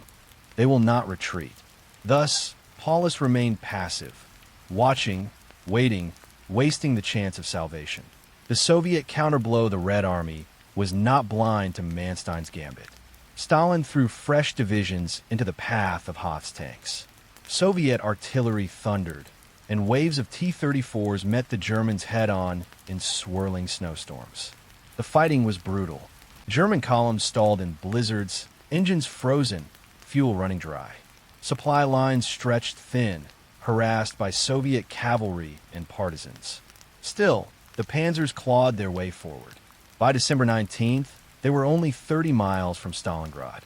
They will not retreat. Thus, Paulus remained passive, watching, waiting, wasting the chance of salvation. The Soviet counterblow, the Red Army, was not blind to Manstein's gambit. Stalin threw fresh divisions into the path of Hoth's tanks. Soviet artillery thundered, and waves of T-34s met the Germans head-on in swirling snowstorms. The fighting was brutal. German columns stalled in blizzards, engines frozen, fuel running dry. Supply lines stretched thin, harassed by Soviet cavalry and partisans. Still, the panzers clawed their way forward. By December 19th, they were only 30 miles from Stalingrad.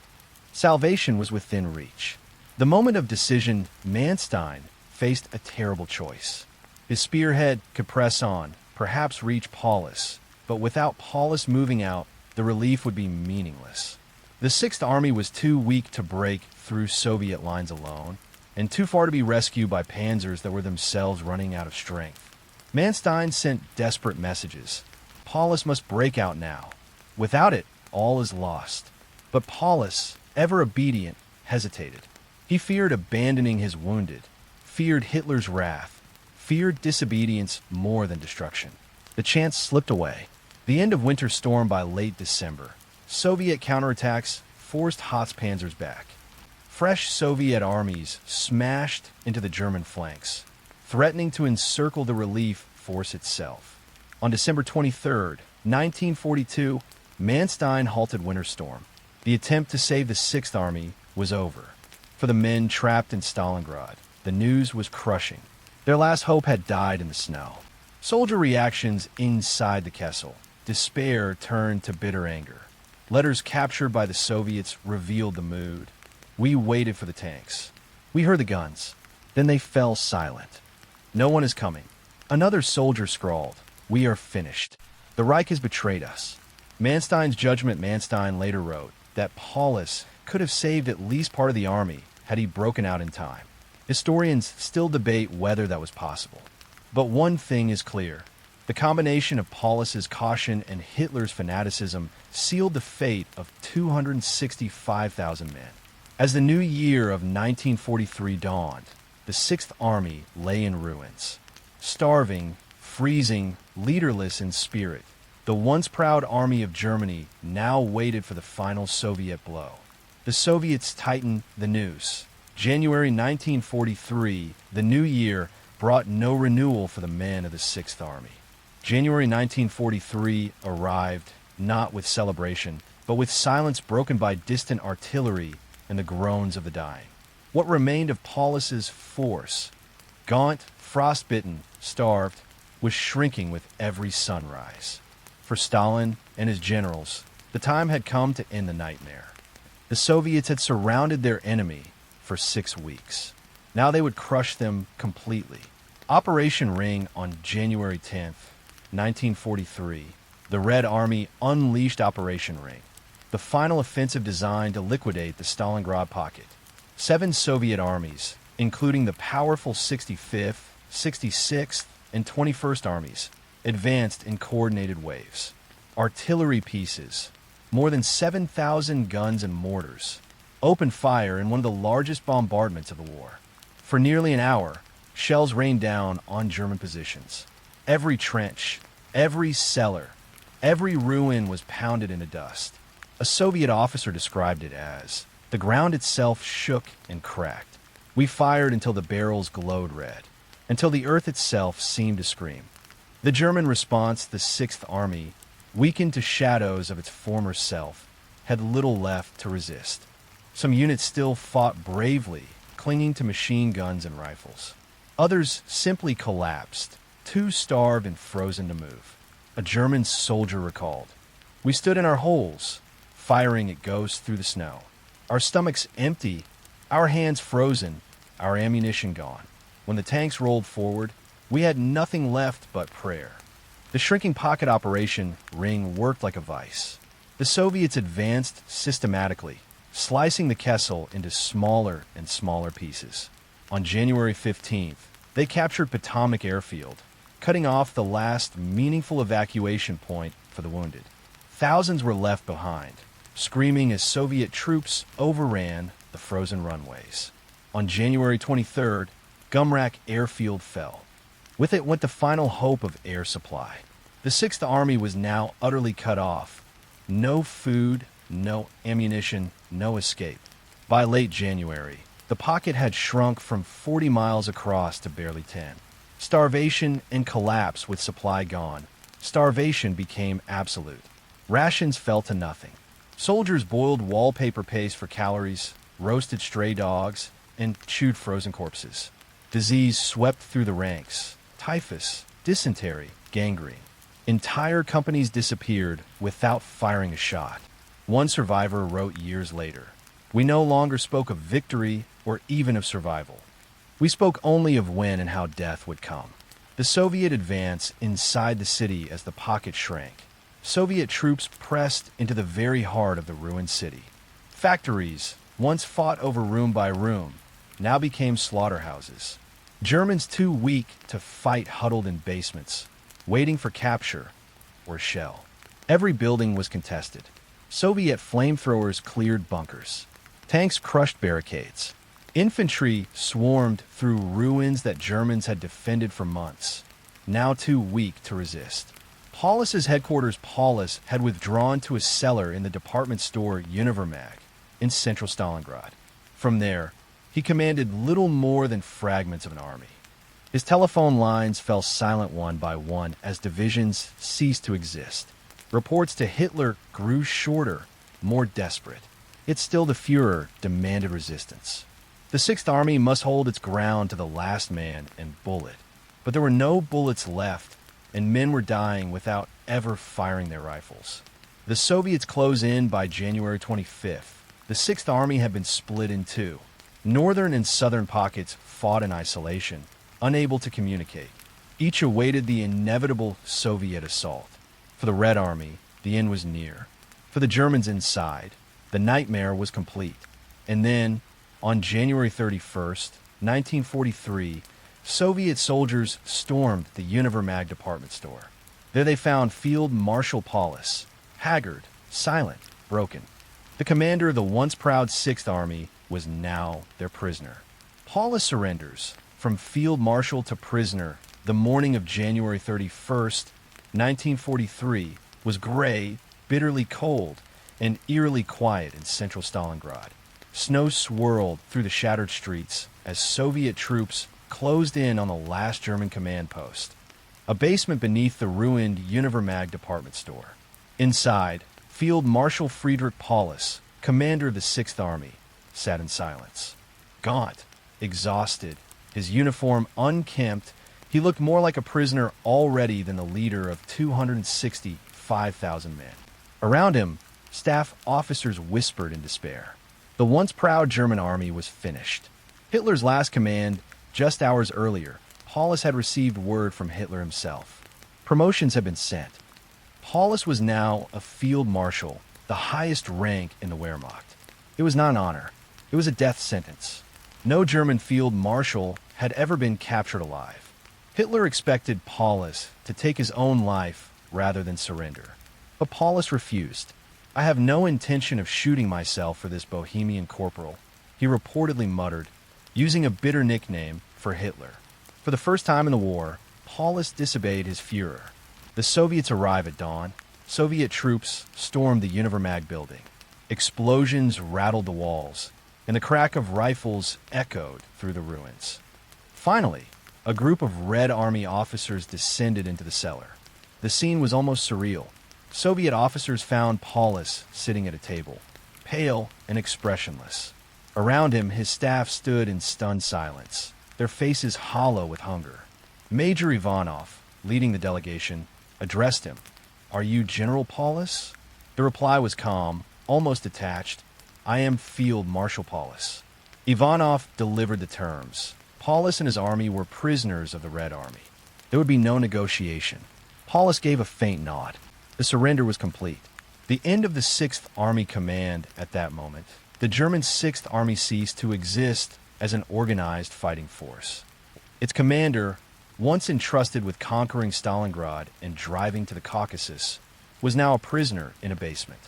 Salvation was within reach. The moment of decision, Manstein faced a terrible choice. His spearhead could press on, perhaps reach Paulus, but without Paulus moving out, the relief would be meaningless. The Sixth Army was too weak to break through Soviet lines alone, and too far to be rescued by panzers that were themselves running out of strength. Manstein sent desperate messages. Paulus must break out now. Without it, all is lost. But Paulus, ever obedient, hesitated. He feared abandoning his wounded, feared Hitler's wrath, feared disobedience more than destruction. The chance slipped away. The end of Winter Storm by late December. Soviet counterattacks forced Hoth's panzers back. Fresh Soviet armies smashed into the German flanks, threatening to encircle the relief force itself. On December 23, 1942, Manstein halted Winter Storm. The attempt to save the Sixth Army was over. For the men trapped in Stalingrad, the news was crushing. Their last hope had died in the snow. Soldier reactions inside the Kessel. Despair turned to bitter anger. Letters captured by the Soviets revealed the mood. We waited for the tanks. We heard the guns. Then they fell silent. No one is coming. Another soldier scrawled, "We are finished. The Reich has betrayed us." Manstein's judgment. Manstein later wrote that Paulus could have saved at least part of the army had he broken out in time. Historians still debate whether that was possible. But one thing is clear. The combination of Paulus's caution and Hitler's fanaticism sealed the fate of 265,000 men. As the new year of 1943 dawned, the Sixth Army lay in ruins. Starving, freezing, leaderless in spirit. The once proud army of Germany now waited for the final Soviet blow. The Soviets tightened the noose. January 1943, the new year, brought no renewal for the men of the Sixth Army. January 1943 arrived not with celebration, but with silence broken by distant artillery and the groans of the dying. What remained of Paulus's force, gaunt, frostbitten, starved, was shrinking with every sunrise. For Stalin and his generals, the time had come to end the nightmare. The Soviets had surrounded their enemy for 6 weeks. Now they would crush them completely. Operation Ring on January 10th, 1943, the Red Army unleashed Operation Ring, the final offensive designed to liquidate the Stalingrad pocket. 7 Soviet armies, including the powerful 65th, 66th, and 21st Armies, advanced in coordinated waves. Artillery pieces, more than 7,000 guns and mortars, opened fire in one of the largest bombardments of the war. For nearly an hour, shells rained down on German positions. Every trench, every cellar, every ruin was pounded into dust. A Soviet officer described it as, "The ground itself shook and cracked. We fired until the barrels glowed red, until the earth itself seemed to scream." The German response, the Sixth Army, weakened to shadows of its former self, had little left to resist. Some units still fought bravely, clinging to machine guns and rifles. Others simply collapsed, too starved and frozen to move. A German soldier recalled, "We stood in our holes, firing at ghosts through the snow. Our stomachs empty, our hands frozen, our ammunition gone. When the tanks rolled forward, we had nothing left but prayer." The shrinking pocket Operation Ring worked like a vice. The Soviets advanced systematically, slicing the Kessel into smaller and smaller pieces. On January 15th, they captured Potomac Airfield, cutting off the last meaningful evacuation point for the wounded. Thousands were left behind, screaming as Soviet troops overran the frozen runways. On January 23rd, Gumrak Airfield fell. With it went the final hope of air supply. The Sixth Army was now utterly cut off. No food, no ammunition, no escape. By late January, the pocket had shrunk from 40 miles across to barely 10. Starvation and collapse with supply gone. Starvation became absolute. Rations fell to nothing. Soldiers boiled wallpaper paste for calories, roasted stray dogs, and chewed frozen corpses. Disease swept through the ranks. Typhus, dysentery, gangrene. Entire companies disappeared without firing a shot. One survivor wrote years later, "We no longer spoke of victory or even of survival. We spoke only of when and how death would come." The Soviet advance inside the city as the pocket shrank. Soviet troops pressed into the very heart of the ruined city. Factories, once fought over room by room, now became slaughterhouses. Germans too weak to fight huddled in basements, waiting for capture or shell. Every building was contested. Soviet flamethrowers cleared bunkers. Tanks crushed barricades. Infantry swarmed through ruins that Germans had defended for months, now too weak to resist. Paulus's headquarters, Paulus, had withdrawn to a cellar in the department store Univermag in central Stalingrad. From there, he commanded little more than fragments of an army. His telephone lines fell silent one by one as divisions ceased to exist. Reports to Hitler grew shorter, more desperate. Yet still the Führer demanded resistance. The Sixth Army must hold its ground to the last man and bullet. But there were no bullets left, and men were dying without ever firing their rifles. The Soviets close in by January 25th. The Sixth Army had been split in two. Northern and southern pockets fought in isolation, unable to communicate. Each awaited the inevitable Soviet assault. For the Red Army, the end was near. For the Germans inside, the nightmare was complete. And then, on January 31st, 1943, Soviet soldiers stormed the Univermag department store. There they found Field Marshal Paulus, haggard, silent, broken. The commander of the once proud Sixth Army was now their prisoner. Paulus surrenders, from field marshal to prisoner, the morning of January 31st, 1943, was gray, bitterly cold, and eerily quiet in central Stalingrad. Snow swirled through the shattered streets as Soviet troops closed in on the last German command post, a basement beneath the ruined Univermag department store. Inside, Field Marshal Friedrich Paulus, commander of the 6th Army, sat in silence. Gaunt, exhausted, his uniform unkempt, he looked more like a prisoner already than the leader of 265,000 men. Around him, staff officers whispered in despair. The once proud German army was finished. Hitler's last command, just hours earlier, Paulus had received word from Hitler himself. Promotions had been sent. Paulus was now a field marshal, the highest rank in the Wehrmacht. It was not an honor. It was a death sentence. No German field marshal had ever been captured alive. Hitler expected Paulus to take his own life rather than surrender. But Paulus refused. "I have no intention of shooting myself for this Bohemian corporal," he reportedly muttered, using a bitter nickname for Hitler. For the first time in the war, Paulus disobeyed his Führer. The Soviets arrived at dawn. Soviet troops stormed the Univermag building. Explosions rattled the walls, and the crack of rifles echoed through the ruins. Finally, a group of Red Army officers descended into the cellar. The scene was almost surreal. Soviet officers found Paulus sitting at a table, pale and expressionless. Around him, his staff stood in stunned silence, their faces hollow with hunger. Major Ivanov, leading the delegation, addressed him. "Are you General Paulus?" The reply was calm, almost detached. "I am Field Marshal Paulus." Ivanov delivered the terms. Paulus and his army were prisoners of the Red Army. There would be no negotiation. Paulus gave a faint nod. The surrender was complete. The end of the 6th Army command at that moment. The German 6th Army ceased to exist as an organized fighting force. Its commander, once entrusted with conquering Stalingrad and driving to the Caucasus, was now a prisoner in a basement.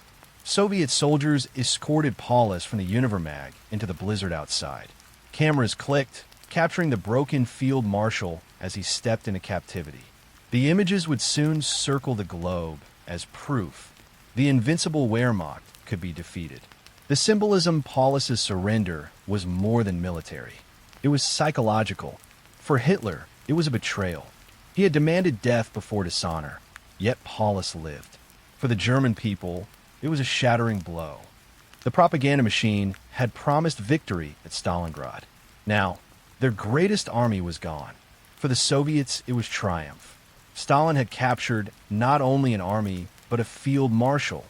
Soviet soldiers escorted Paulus from the Univermag into the blizzard outside. Cameras clicked, capturing the broken field marshal as he stepped into captivity. The images would soon circle the globe as proof the invincible Wehrmacht could be defeated. The symbolism Paulus's surrender was more than military. It was psychological. For Hitler, it was a betrayal. He had demanded death before dishonor, yet Paulus lived. For the German people, it was a shattering blow. The propaganda machine had promised victory at Stalingrad. Now, their greatest army was gone. For the Soviets, it was triumph. Stalin had captured not only an army, but a field marshal,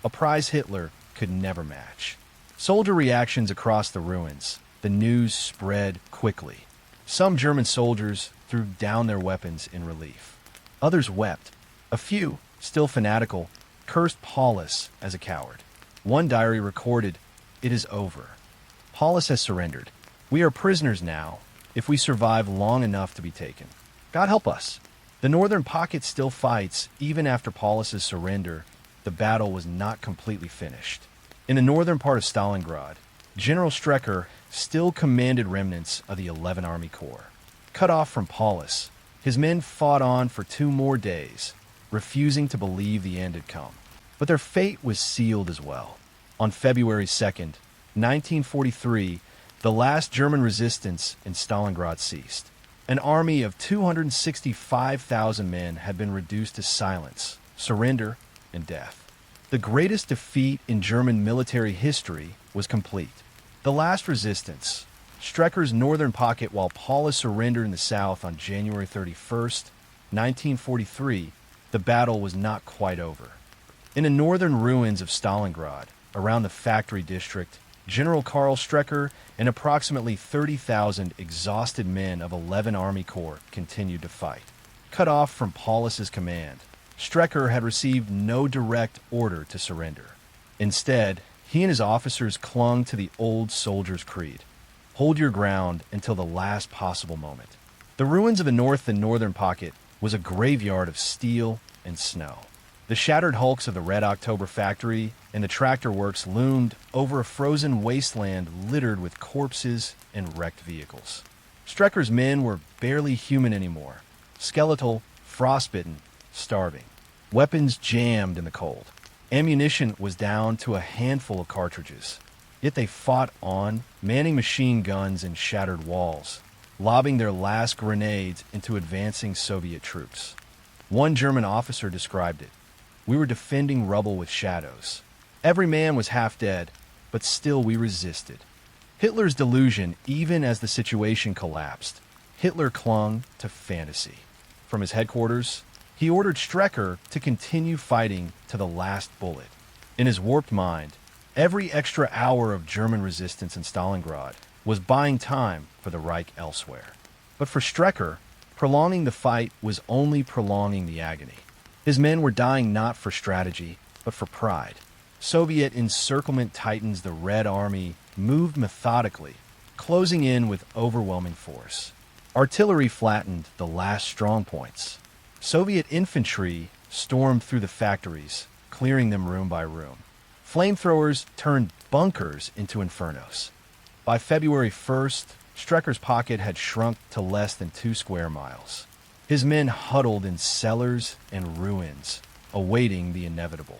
a prize Hitler could never match. Soldier reactions across the ruins. The news spread quickly. Some German soldiers threw down their weapons in relief. Others wept. A few, still fanatical, cursed Paulus as a coward. One diary recorded, "It is over. Paulus has surrendered. We are prisoners now, if we survive long enough to be taken. God help us." The northern pocket still fights. Even after Paulus's surrender, the battle was not completely finished. In the northern part of Stalingrad, General Strecker still commanded remnants of the 11th Army Corps. Cut off from Paulus, his men fought on for 2 more days, refusing to believe the end had come. But their fate was sealed as well. On February 2nd, 1943, the last German resistance in Stalingrad ceased. An army of 265,000 men had been reduced to silence, surrender, and death. The greatest defeat in German military history was complete. The last resistance, Strecker's northern pocket, while Paulus surrendered in the south on January 31st, 1943, the battle was not quite over. In the northern ruins of Stalingrad, around the factory district, General Karl Strecker and approximately 30,000 exhausted men of 11th Army Corps continued to fight. Cut off from Paulus's command, Strecker had received no direct order to surrender. Instead, he and his officers clung to the old soldier's creed: hold your ground until the last possible moment. The ruins of the north and northern pocket was a graveyard of steel and snow. The shattered hulks of the Red October factory and the tractor works loomed over a frozen wasteland littered with corpses and wrecked vehicles. Strecker's men were barely human anymore. Skeletal, frostbitten, starving. Weapons jammed in the cold. Ammunition was down to a handful of cartridges. Yet they fought on, manning machine guns and shattered walls, lobbing their last grenades into advancing Soviet troops. One German officer described it. We were defending rubble with shadows. Every man was half dead, but still we resisted. Hitler's delusion, even as the situation collapsed, Hitler clung to fantasy. From his headquarters, he ordered Strecker to continue fighting to the last bullet. In his warped mind, every extra hour of German resistance in Stalingrad was buying time for the Reich elsewhere. But for Strecker, prolonging the fight was only prolonging the agony. His men were dying not for strategy, but for pride. Soviet encirclement tightens. The Red Army moved methodically, closing in with overwhelming force. Artillery flattened the last strong points. Soviet infantry stormed through the factories, clearing them room by room. Flamethrowers turned bunkers into infernos. By February 1st, Strecker's pocket had shrunk to less than 2 square miles. His men huddled in cellars and ruins, awaiting the inevitable.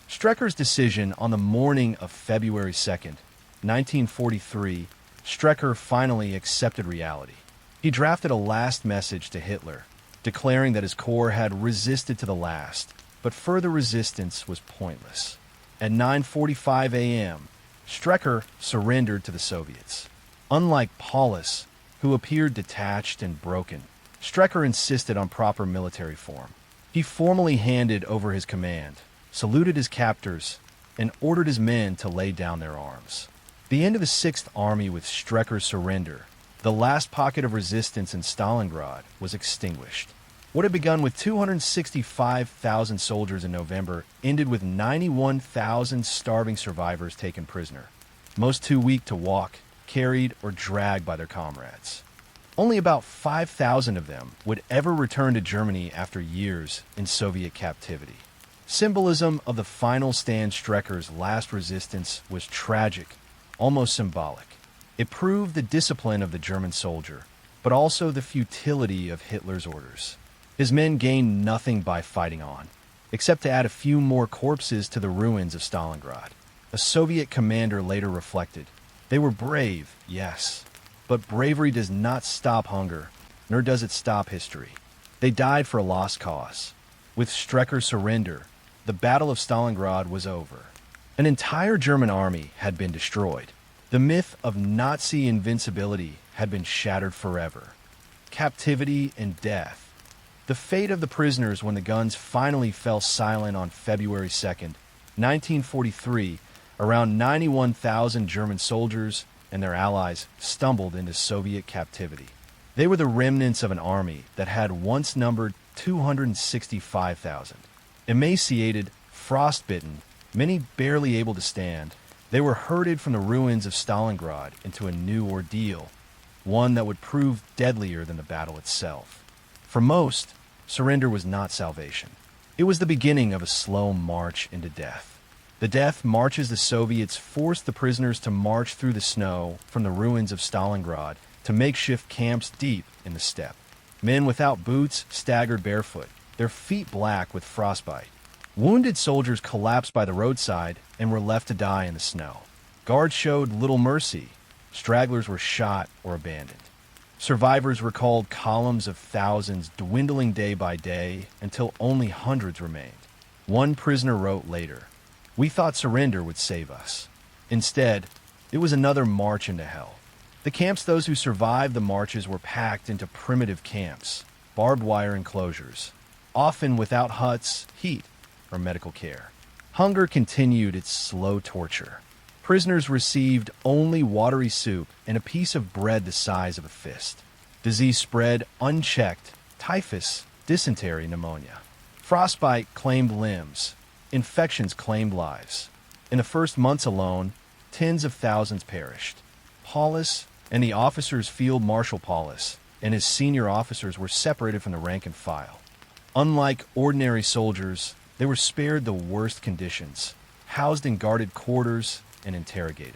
Strecker's decision on the morning of February 2nd, 1943, Strecker finally accepted reality. He drafted a last message to Hitler, declaring that his corps had resisted to the last, but further resistance was pointless. At 9:45 a.m., Strecker surrendered to the Soviets. Unlike Paulus, who appeared detached and broken, Strecker insisted on proper military form. He formally handed over his command, saluted his captors, and ordered his men to lay down their arms. The end of the 6th Army with Strecker's surrender, the last pocket of resistance in Stalingrad, was extinguished. What had begun with 265,000 soldiers in November ended with 91,000 starving survivors taken prisoner, most too weak to walk, carried, or dragged by their comrades. Only about 5,000 of them would ever return to Germany after years in Soviet captivity. Symbolism of the final stand. Strecker's last resistance was tragic, almost symbolic. It proved the discipline of the German soldier, but also the futility of Hitler's orders. His men gained nothing by fighting on, except to add a few more corpses to the ruins of Stalingrad. A Soviet commander later reflected, "They were brave, yes, but bravery does not stop hunger, nor does it stop history. They died for a lost cause." With Strecker's surrender, the Battle of Stalingrad was over. An entire German army had been destroyed. The myth of Nazi invincibility had been shattered forever. Captivity and death. The fate of the prisoners when the guns finally fell silent on February 2nd, 1943, around 91,000 German soldiers and their allies stumbled into Soviet captivity. They were the remnants of an army that had once numbered 265,000. Emaciated, frostbitten, many barely able to stand, they were herded from the ruins of Stalingrad into a new ordeal, one that would prove deadlier than the battle itself. For most, surrender was not salvation. It was the beginning of a slow march into death. The death marches the Soviets forced the prisoners to march through the snow from the ruins of Stalingrad to makeshift camps deep in the steppe. Men without boots staggered barefoot, their feet black with frostbite. Wounded soldiers collapsed by the roadside and were left to die in the snow. Guards showed little mercy. Stragglers were shot or abandoned. Survivors recalled columns of thousands dwindling day by day until only hundreds remained. One prisoner wrote later, "We thought surrender would save us. Instead, it was another march into hell." The camps those who survived the marches were packed into primitive camps, barbed wire enclosures, often without huts, heat, or medical care. Hunger continued its slow torture. Prisoners received only watery soup and a piece of bread the size of a fist. Disease spread unchecked: typhus, dysentery, pneumonia. Frostbite claimed limbs. Infections claimed lives. In the first months alone, tens of thousands perished. Paulus and the officers, Field Marshal Paulus and his senior officers, were separated from the rank and file. Unlike ordinary soldiers, they were spared the worst conditions, housed in guarded quarters and interrogated.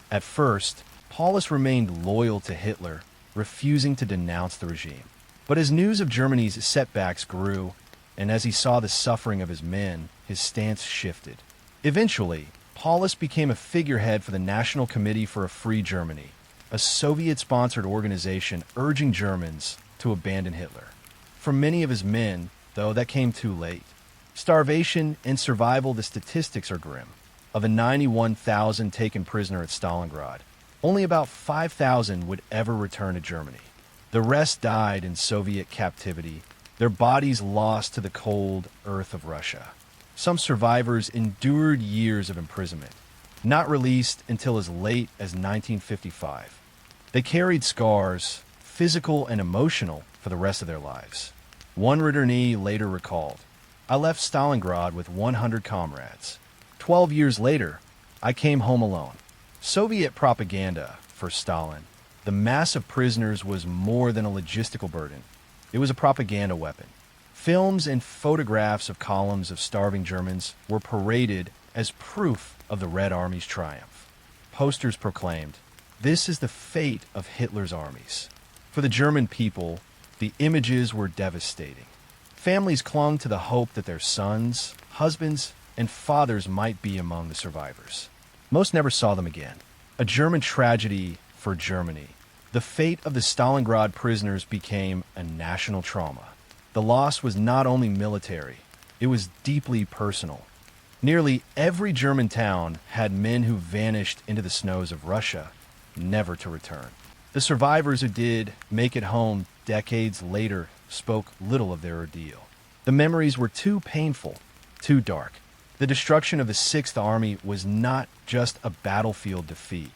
At first, Paulus remained loyal to Hitler, refusing to denounce the regime. But as news of Germany's setbacks grew, and as he saw the suffering of his men, his stance shifted. Eventually, Paulus became a figurehead for the National Committee for a Free Germany, a Soviet-sponsored organization urging Germans to abandon Hitler. For many of his men, though, that came too late. Starvation and survival, the statistics are grim. Of the 91,000 taken prisoner at Stalingrad, only about 5,000 would ever return to Germany. The rest died in Soviet captivity, their bodies lost to the cold earth of Russia. Some survivors endured years of imprisonment, not released until as late as 1955. They carried scars, physical and emotional, for the rest of their lives. One returnee later recalled, "I left Stalingrad with 100 comrades. 12 years later, I came home alone." Soviet propaganda for Stalin. The mass of prisoners was more than a logistical burden. It was a propaganda weapon. Films and photographs of columns of starving Germans were paraded as proof of the Red Army's triumph. Posters proclaimed, "This is the fate of Hitler's armies." For the German people, the images were devastating. Families clung to the hope that their sons, husbands, and fathers might be among the survivors. Most never saw them again. A German tragedy for Germany. The fate of the Stalingrad prisoners became a national trauma. The loss was not only military, it was deeply personal. Nearly every German town had men who vanished into the snows of Russia, never to return. The survivors who did make it home decades later spoke little of their ordeal. The memories were too painful, too dark. The destruction of the Sixth Army was not just a battlefield defeat.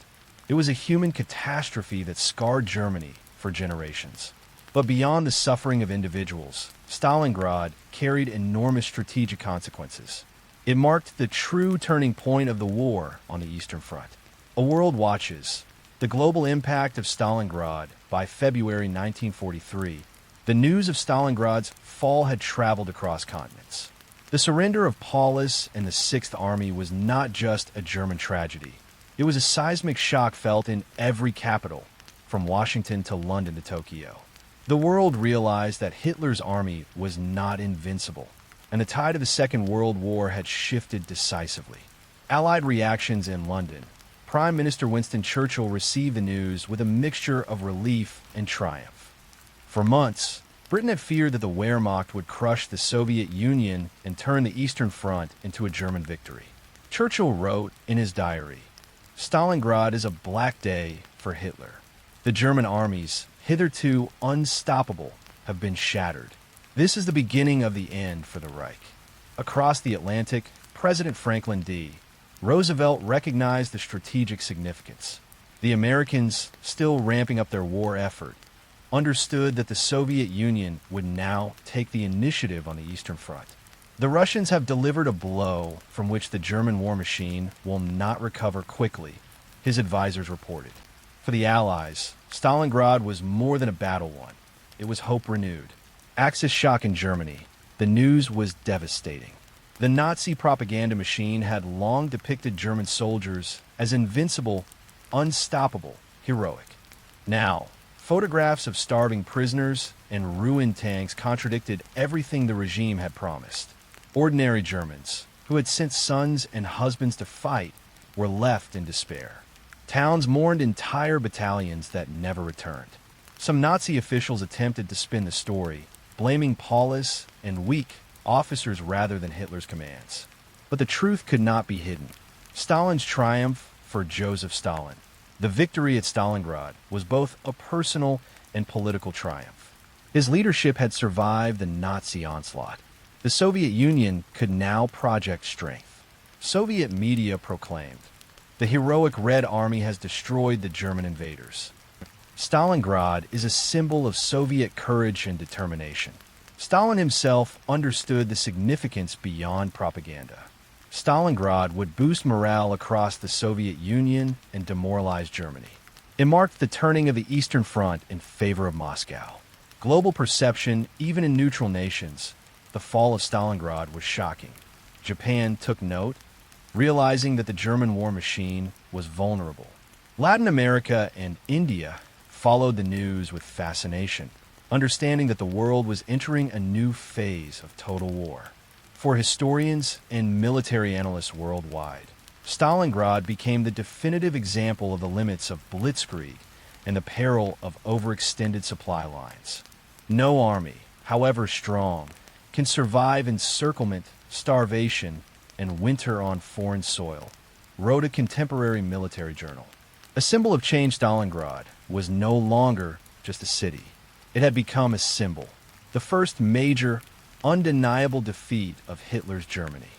It was a human catastrophe that scarred Germany for generations. But beyond the suffering of individuals, Stalingrad carried enormous strategic consequences. It marked the true turning point of the war on the Eastern Front. A world watches. The global impact of Stalingrad. By February 1943, the news of Stalingrad's fall had traveled across continents. The surrender of Paulus and the Sixth Army was not just a German tragedy. It was a seismic shock felt in every capital, from Washington to London to Tokyo. The world realized that Hitler's army was not invincible, and the tide of the Second World War had shifted decisively. Allied reactions in London. Prime Minister Winston Churchill received the news with a mixture of relief and triumph. For months, Britain had feared that the Wehrmacht would crush the Soviet Union and turn the Eastern Front into a German victory. Churchill wrote in his diary, "Stalingrad is a black day for Hitler. The German armies, hitherto unstoppable, have been shattered. This is the beginning of the end for the Reich." Across the Atlantic, President Franklin D. Roosevelt recognized the strategic significance. The Americans, still ramping up their war effort, understood that the Soviet Union would now take the initiative on the Eastern Front. The Russians have delivered a blow from which the German war machine will not recover quickly, his advisors reported. For the Allies, Stalingrad was more than a battle won. It was hope renewed. Axis shock in Germany. The news was devastating. The Nazi propaganda machine had long depicted German soldiers as invincible, unstoppable, heroic. Now, photographs of starving prisoners and ruined tanks contradicted everything the regime had promised. Ordinary Germans, who had sent sons and husbands to fight, were left in despair. Towns mourned entire battalions that never returned. Some Nazi officials attempted to spin the story, blaming Paulus and weak officers rather than Hitler's commands. But the truth could not be hidden. Stalin's triumph for Joseph Stalin. The victory at Stalingrad was both a personal and political triumph. His leadership had survived the Nazi onslaught. The Soviet Union could now project strength. Soviet media proclaimed, "The heroic Red Army has destroyed the German invaders." Stalingrad is a symbol of Soviet courage and determination. Stalin himself understood the significance beyond propaganda. Stalingrad would boost morale across the Soviet Union and demoralize Germany. It marked the turning of the Eastern Front in favor of Moscow. Global perception, even in neutral nations, the fall of Stalingrad was shocking. Japan took note, realizing that the German war machine was vulnerable. Latin America and India followed the news with fascination. understanding that the world was entering a new phase of total war. For historians and military analysts worldwide, Stalingrad became the definitive example of the limits of blitzkrieg and the peril of overextended supply lines. No army, however strong, can survive encirclement, starvation, and winter on foreign soil, wrote a contemporary military journal. A symbol of change, Stalingrad was no longer just a city. It had become a symbol, the first major, undeniable defeat of Hitler's Germany.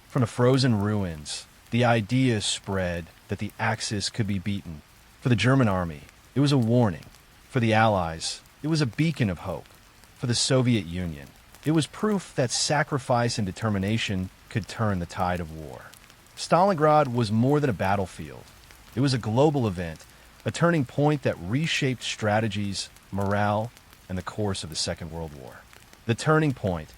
From the frozen ruins, the idea spread that the Axis could be beaten. For the German army, it was a warning. For the Allies, it was a beacon of hope. For the Soviet Union, it was proof that sacrifice and determination could turn the tide of war. Stalingrad was more than a battlefield. It was a global event, a turning point that reshaped strategies, morale, and the course of the Second World War. The turning point,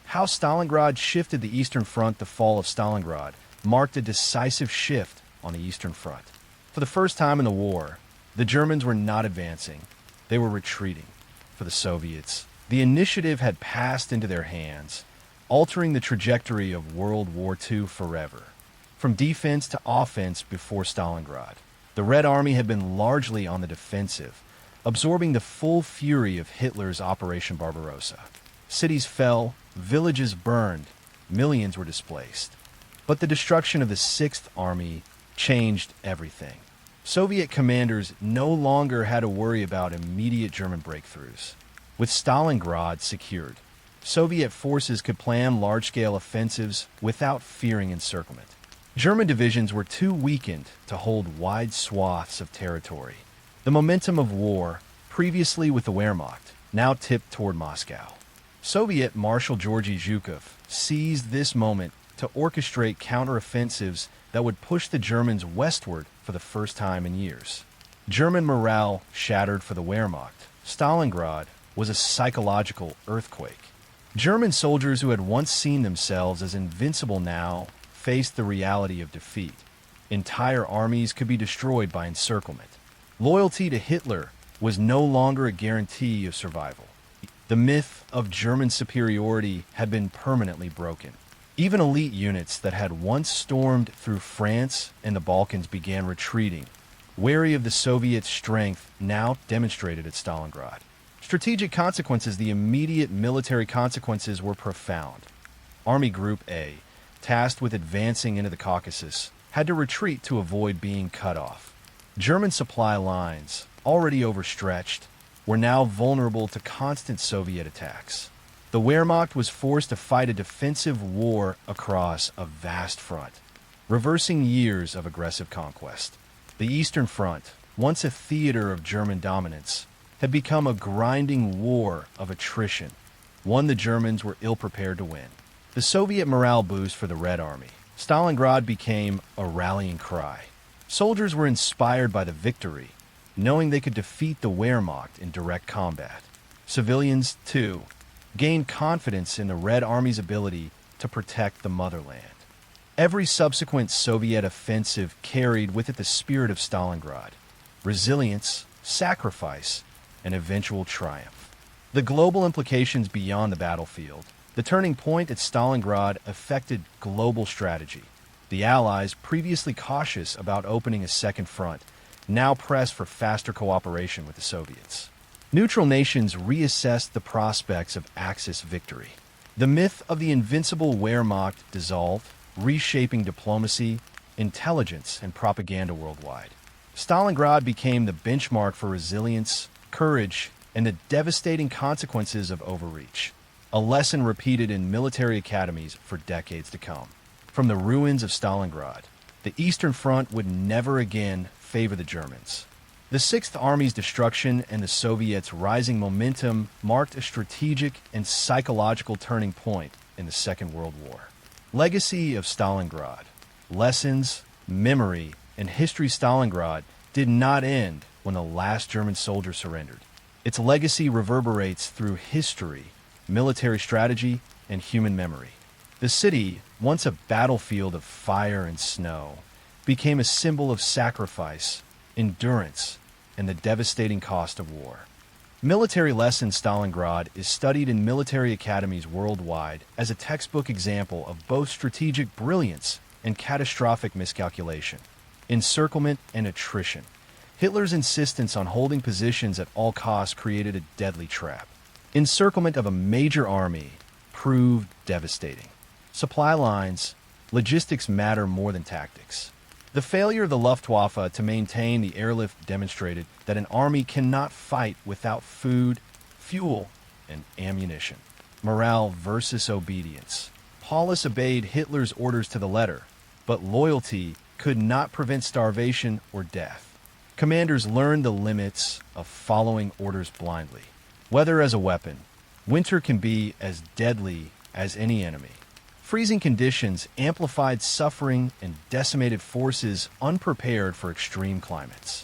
how Stalingrad shifted the Eastern Front. The fall of Stalingrad marked a decisive shift on the Eastern Front. For the first time in the war, the Germans were not advancing, they were retreating. For the Soviets, the initiative had passed into their hands, altering the trajectory of World War II forever. From defense to offense before Stalingrad, the Red Army had been largely on the defensive, absorbing the full fury of Hitler's Operation Barbarossa. Cities fell, villages burned, millions were displaced. But the destruction of the Sixth Army changed everything. Soviet commanders no longer had to worry about immediate German breakthroughs. With Stalingrad secured, Soviet forces could plan large-scale offensives without fearing encirclement. German divisions were too weakened to hold wide swaths of territory. The momentum of war, previously with the Wehrmacht, now tipped toward Moscow. Soviet Marshal Georgy Zhukov seized this moment to orchestrate counteroffensives that would push the Germans westward for the first time in years. German morale shattered for the Wehrmacht. Stalingrad was a psychological earthquake. German soldiers who had once seen themselves as invincible now faced the reality of defeat. Entire armies could be destroyed by encirclement. Loyalty to Hitler was no longer a guarantee of survival. The myth of German superiority had been permanently broken. Even elite units that had once stormed through France and the Balkans began retreating, wary of the Soviet strength now demonstrated at Stalingrad. Strategic consequences. The immediate military consequences were profound. Army Group A, tasked with advancing into the Caucasus, had to retreat to avoid being cut off. German supply lines, already overstretched, were now vulnerable to constant Soviet attacks. The Wehrmacht was forced to fight a defensive war across a vast front, reversing years of aggressive conquest. The Eastern Front, once a theater of German dominance, had become a grinding war of attrition, one the Germans were ill-prepared to win. The Soviet morale boost for the Red Army, Stalingrad became a rallying cry. Soldiers were inspired by the victory, knowing they could defeat the Wehrmacht in direct combat. Civilians, too, gained confidence in the Red Army's ability to protect the motherland. Every subsequent Soviet offensive carried with it the spirit of Stalingrad: resilience, sacrifice, and eventual triumph. The global implications beyond the battlefield. The turning point at Stalingrad affected global strategy. The Allies, previously cautious about opening a second front, now pressed for faster cooperation with the Soviets. Neutral nations reassessed the prospects of Axis victory. The myth of the invincible Wehrmacht dissolved, reshaping diplomacy, intelligence, and propaganda worldwide. Stalingrad became the benchmark for resilience, courage, and the devastating consequences of overreach, a lesson repeated in military academies for decades to come. From the ruins of Stalingrad, the Eastern Front would never again favor the Germans. The Sixth Army's destruction and the Soviets' rising momentum marked a strategic and psychological turning point in the Second World War. Legacy of Stalingrad. Lessons, memory, and history. Stalingrad did not end when the last German soldier surrendered. Its legacy reverberates through history, military strategy, and human memory. The city, once a battlefield of fire and snow, became a symbol of sacrifice, endurance, and the devastating cost of war. Military lesson Stalingrad is studied in military academies worldwide as a textbook example of both strategic brilliance and catastrophic miscalculation, encirclement and attrition. Hitler's insistence on holding positions at all costs created a deadly trap. Encirclement of a major army proved devastating. Supply lines, logistics matter more than tactics. The failure of the Luftwaffe to maintain the airlift demonstrated that an army cannot fight without food, fuel, and ammunition. Morale versus obedience. Paulus obeyed Hitler's orders to the letter, but loyalty could not prevent starvation or death. Commanders learned the limits of following orders blindly. Weather as a weapon. Winter can be as deadly as any enemy. Freezing conditions amplified suffering and decimated forces unprepared for extreme climates.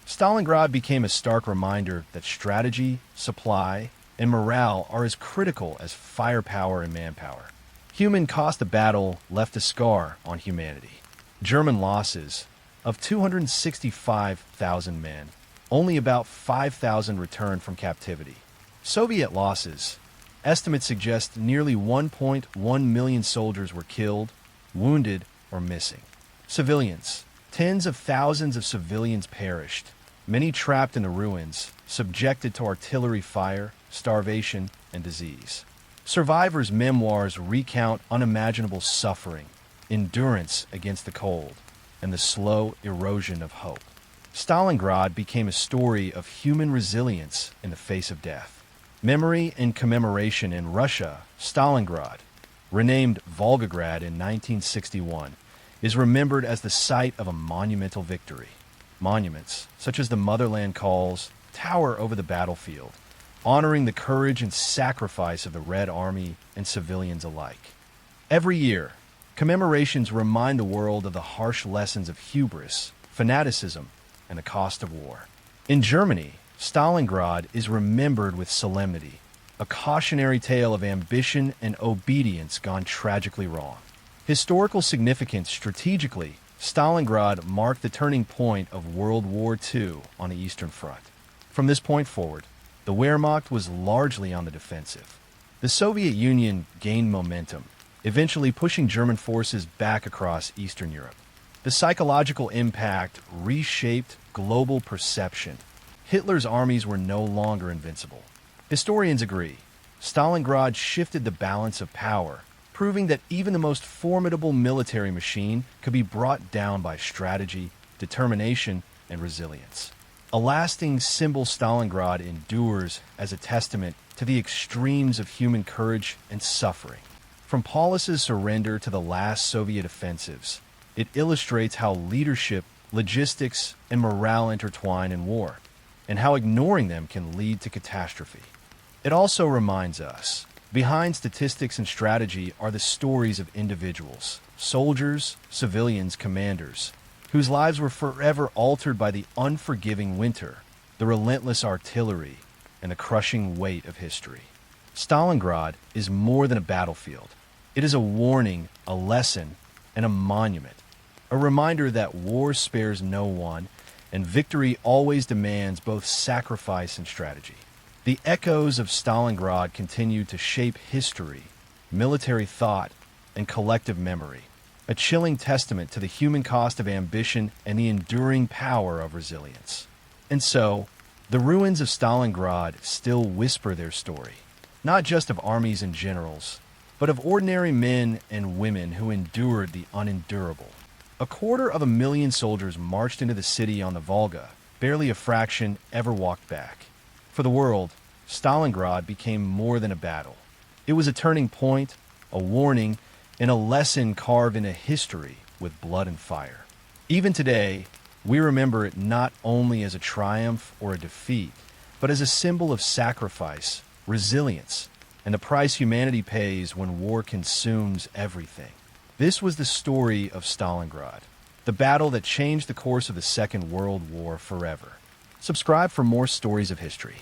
Stalingrad became a stark reminder that strategy, supply, and morale are as critical as firepower and manpower. Human cost of battle left a scar on humanity. German losses of 265,000 men, only about 5,000 returned from captivity. Soviet losses. Estimates suggest nearly 1.1 million soldiers were killed, wounded, or missing. Civilians. Tens of thousands of civilians perished, many trapped in the ruins, subjected to artillery fire, starvation, and disease. Survivors' memoirs recount unimaginable suffering, endurance against the cold, and the slow erosion of hope. Stalingrad became a story of human resilience in the face of death. Memory and commemoration in Russia, Stalingrad, renamed Volgograd in 1961, is remembered as the site of a monumental victory. Monuments, such as the Motherland Calls, tower over the battlefield, honoring the courage and sacrifice of the Red Army and civilians alike. Every year, commemorations remind the world of the harsh lessons of hubris, fanaticism, and the cost of war. In Germany, Stalingrad is remembered with solemnity, a cautionary tale of ambition and obedience gone tragically wrong. Historical significance strategically, Stalingrad marked the turning point of World War II on the Eastern Front. From this point forward, the Wehrmacht was largely on the defensive. The Soviet Union gained momentum, eventually pushing German forces back across Eastern Europe. The psychological impact reshaped global perception. Hitler's armies were no longer invincible. Historians agree, Stalingrad shifted the balance of power, proving that even the most formidable military machine could be brought down by strategy, determination, and resilience. A lasting symbol, Stalingrad endures as a testament to the extremes of human courage and suffering. From Paulus's surrender to the last Soviet offensives, it illustrates how leadership, logistics, and morale intertwine in war, and how ignoring them can lead to catastrophe. It also reminds us, behind statistics and strategy are the stories of individuals, soldiers, civilians, commanders, whose lives were forever altered by the unforgiving winter, the relentless artillery, and the crushing weight of history. Stalingrad is more than a battlefield. It is a warning, a lesson, and a monument. A reminder that war spares no one, and victory always demands both sacrifice and strategy. The echoes of Stalingrad continue to shape history, military thought, and collective memory, a chilling testament to the human cost of ambition and the enduring power of resilience. And so, the ruins of Stalingrad still whisper their story, not just of armies and generals, but of ordinary men and women who endured the unendurable. 250,000 soldiers marched into the city on the Volga, barely a fraction ever walked back. For the world, Stalingrad became more than a battle. It was a turning point, a warning, and a lesson carved into history with blood and fire. Even today, we remember it not only as a triumph or a defeat, but as a symbol of sacrifice, resilience, and the price humanity pays when war consumes everything. This was the story of Stalingrad, the battle that changed the course of the Second World War forever. Subscribe for more stories of history.